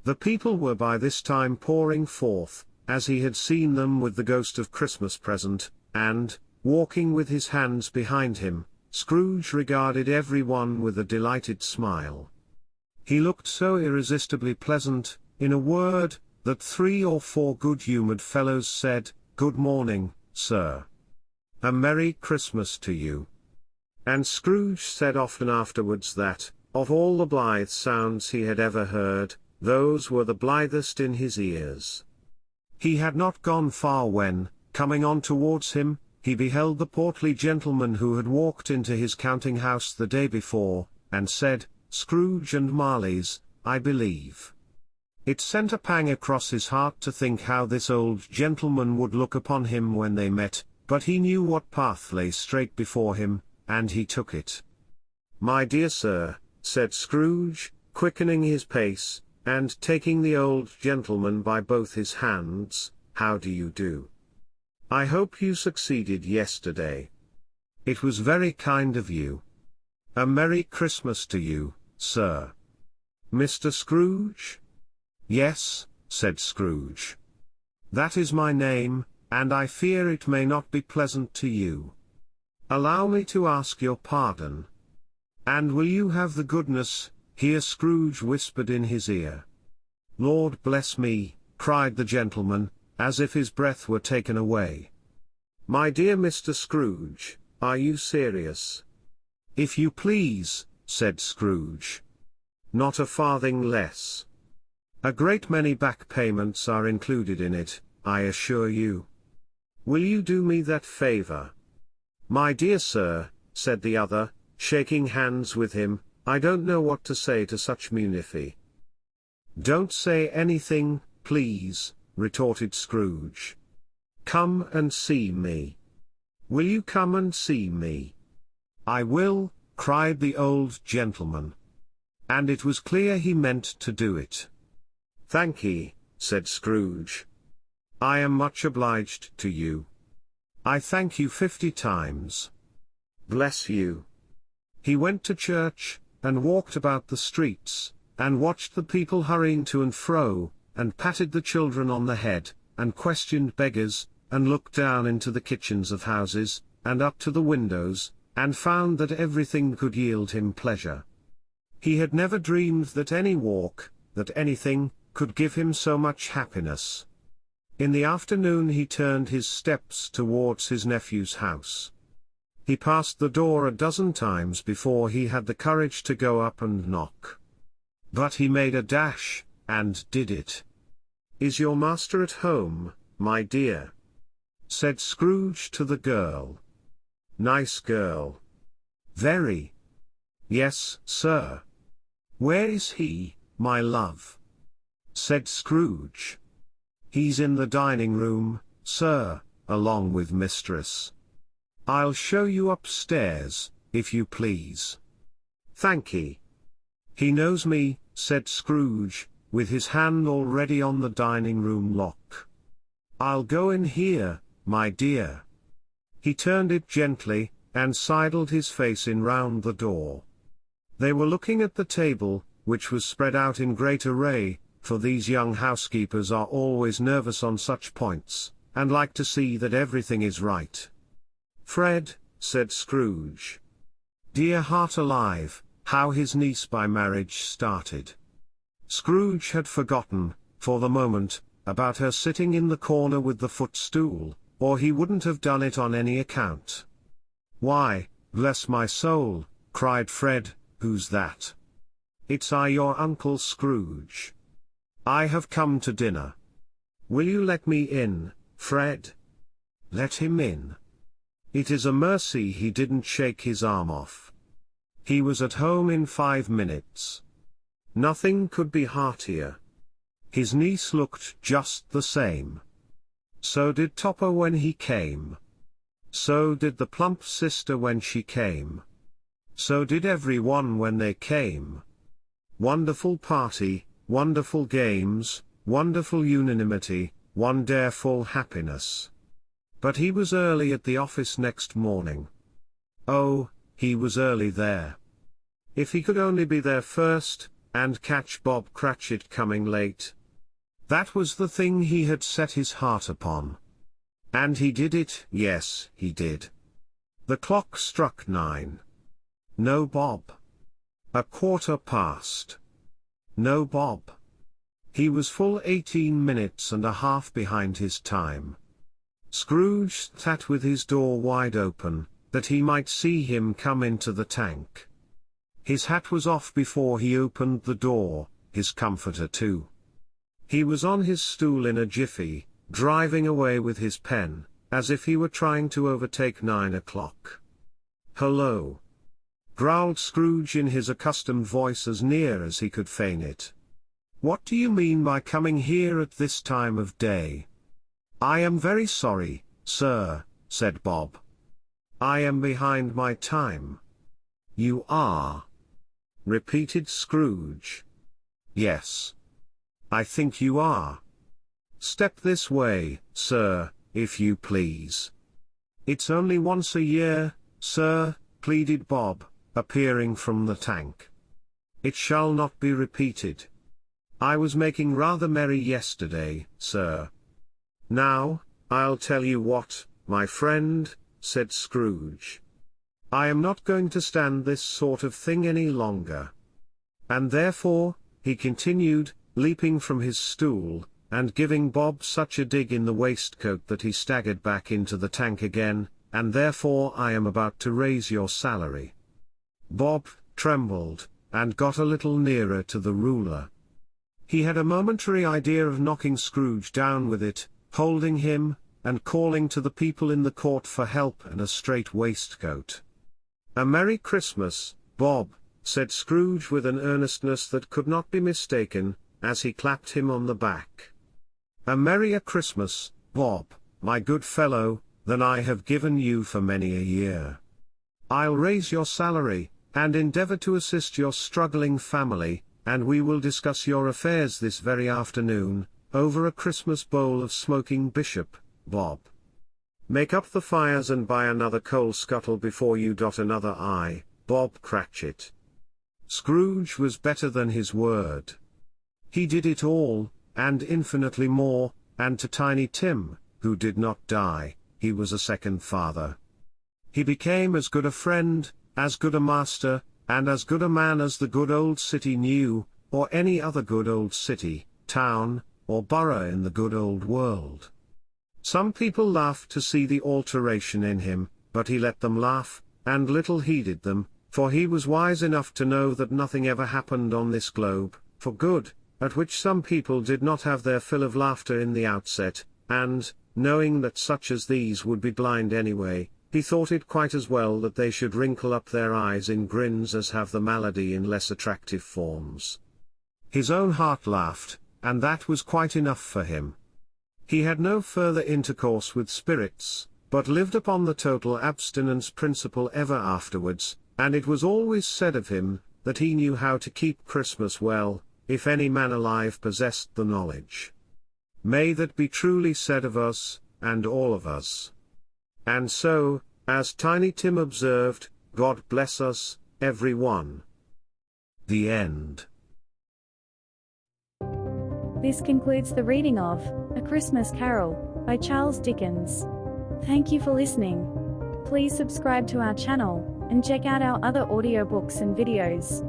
The people were by this time pouring forth, as he had seen them with the ghost of Christmas present, and, walking with his hands behind him, Scrooge regarded every one with a delighted smile. He looked so irresistibly pleasant, in a word, that 3 or 4 good-humoured fellows said, "Good morning, sir. A Merry Christmas to you." And Scrooge said often afterwards that, of all the blithe sounds he had ever heard, those were the blithest in his ears. He had not gone far when, coming on towards him, he beheld the portly gentleman who had walked into his counting-house the day before, and said, "Scrooge and Marley's, I believe." It sent a pang across his heart to think how this old gentleman would look upon him when they met, but he knew what path lay straight before him, and he took it. "My dear sir," said Scrooge, quickening his pace, and taking the old gentleman by both his hands, "how do you do? I hope you succeeded yesterday. It was very kind of you. A Merry Christmas to you, sir." "Mr. Scrooge?" "Yes," said Scrooge. "That is my name, and I fear it may not be pleasant to you. Allow me to ask your pardon. And will you have the goodness," here Scrooge whispered in his ear. "Lord bless me," cried the gentleman, as if his breath were taken away. "My dear Mr. Scrooge, are you serious?" "If you please," said Scrooge. "Not a farthing less. A great many back payments are included in it, I assure you. Will you do me that favor?" "My dear sir," said the other, shaking hands with him. "I don't know what to say to such munifi." "Don't say anything, please," retorted Scrooge. "Come and see me. Will you come and see me?" "I will," cried the old gentleman. And it was clear he meant to do it. "Thank ye," said Scrooge. "I am much obliged to you. I thank you 50 times. Bless you." He went to church, and walked about the streets, and watched the people hurrying to and fro, and patted the children on the head, and questioned beggars, and looked down into the kitchens of houses, and up to the windows, and found that everything could yield him pleasure. He had never dreamed that any walk, that anything, could give him so much happiness. In the afternoon he turned his steps towards his nephew's house. He passed the door a dozen times before he had the courage to go up and knock. But he made a dash, and did it. "Is your master at home, my dear?" said Scrooge to the girl. "Nice girl." "Very." "Yes, sir." "Where is he, my love?" said Scrooge. "He's in the dining room, sir, along with mistress." "I'll show you upstairs, if you please." "Thankee." "He knows me," said Scrooge, with his hand already on the dining room lock. "I'll go in here, my dear." He turned it gently, and sidled his face in round the door. They were looking at the table, which was spread out in great array, for these young housekeepers are always nervous on such points, and like to see that everything is right. "Fred," said Scrooge. Dear heart alive, how his niece by marriage started. Scrooge had forgotten, for the moment, about her sitting in the corner with the footstool, or he wouldn't have done it on any account. "Why, bless my soul," cried Fred, "who's that?" "It's I, your Uncle Scrooge. I have come to dinner. Will you let me in, Fred?" Let him in. It is a mercy he didn't shake his arm off. He was at home in 5 minutes. Nothing could be heartier. His niece looked just the same. So did Topper when he came. So did the plump sister when she came. So did everyone when they came. Wonderful party, wonderful games, wonderful unanimity, wonderful happiness. But he was early at the office next morning. Oh, he was early there. If he could only be there first, and catch Bob Cratchit coming late. That was the thing he had set his heart upon. And he did it, yes, he did. The clock struck 9. No Bob. 1/4 past. No Bob. He was full 18 minutes and a half behind his time. Scrooge sat with his door wide open, that he might see him come into the tank. His hat was off before he opened the door, his comforter too. He was on his stool in a jiffy, driving away with his pen, as if he were trying to overtake 9 o'clock. "Hello!" growled Scrooge in his accustomed voice as near as he could feign it. "What do you mean by coming here at this time of day?" "I am very sorry, sir," said Bob. "I am behind my time." "You are?" repeated Scrooge. "Yes. I think you are. Step this way, sir, if you please." "It's only once a year, sir," pleaded Bob, appearing from the tank. "It shall not be repeated. I was making rather merry yesterday, sir." "Now, I'll tell you what, my friend," said Scrooge. "I am not going to stand this sort of thing any longer. And therefore," he continued, leaping from his stool, and giving Bob such a dig in the waistcoat that he staggered back into the tank again, "and therefore I am about to raise your salary." Bob trembled, and got a little nearer to the ruler. He had a momentary idea of knocking Scrooge down with it, holding him, and calling to the people in the court for help and a straight waistcoat. "A Merry Christmas, Bob," said Scrooge with an earnestness that could not be mistaken, as he clapped him on the back. "A merrier Christmas, Bob, my good fellow, than I have given you for many a year. I'll raise your salary, and endeavor to assist your struggling family, and we will discuss your affairs this very afternoon, over a Christmas bowl of smoking bishop, Bob. Make up the fires and buy another coal scuttle before you dot another I, Bob Cratchit." Scrooge was better than his word. He did it all, and infinitely more, and to Tiny Tim, who did not die, he was a second father. He became as good a friend, as good a master, and as good a man as the good old city knew, or any other good old city, town, or borough in the good old world. Some people laughed to see the alteration in him, but he let them laugh, and little heeded them, for he was wise enough to know that nothing ever happened on this globe, for good, at which some people did not have their fill of laughter in the outset, and, knowing that such as these would be blind anyway, he thought it quite as well that they should wrinkle up their eyes in grins as have the malady in less attractive forms. His own heart laughed, and that was quite enough for him. He had no further intercourse with spirits, but lived upon the total abstinence principle ever afterwards, and it was always said of him, that he knew how to keep Christmas well, if any man alive possessed the knowledge. May that be truly said of us, and all of us. And so, as Tiny Tim observed, God bless us, every one. The end. This concludes the reading of A Christmas Carol by Charles Dickens. Thank you for listening. Please subscribe to our channel and check out our other audiobooks and videos.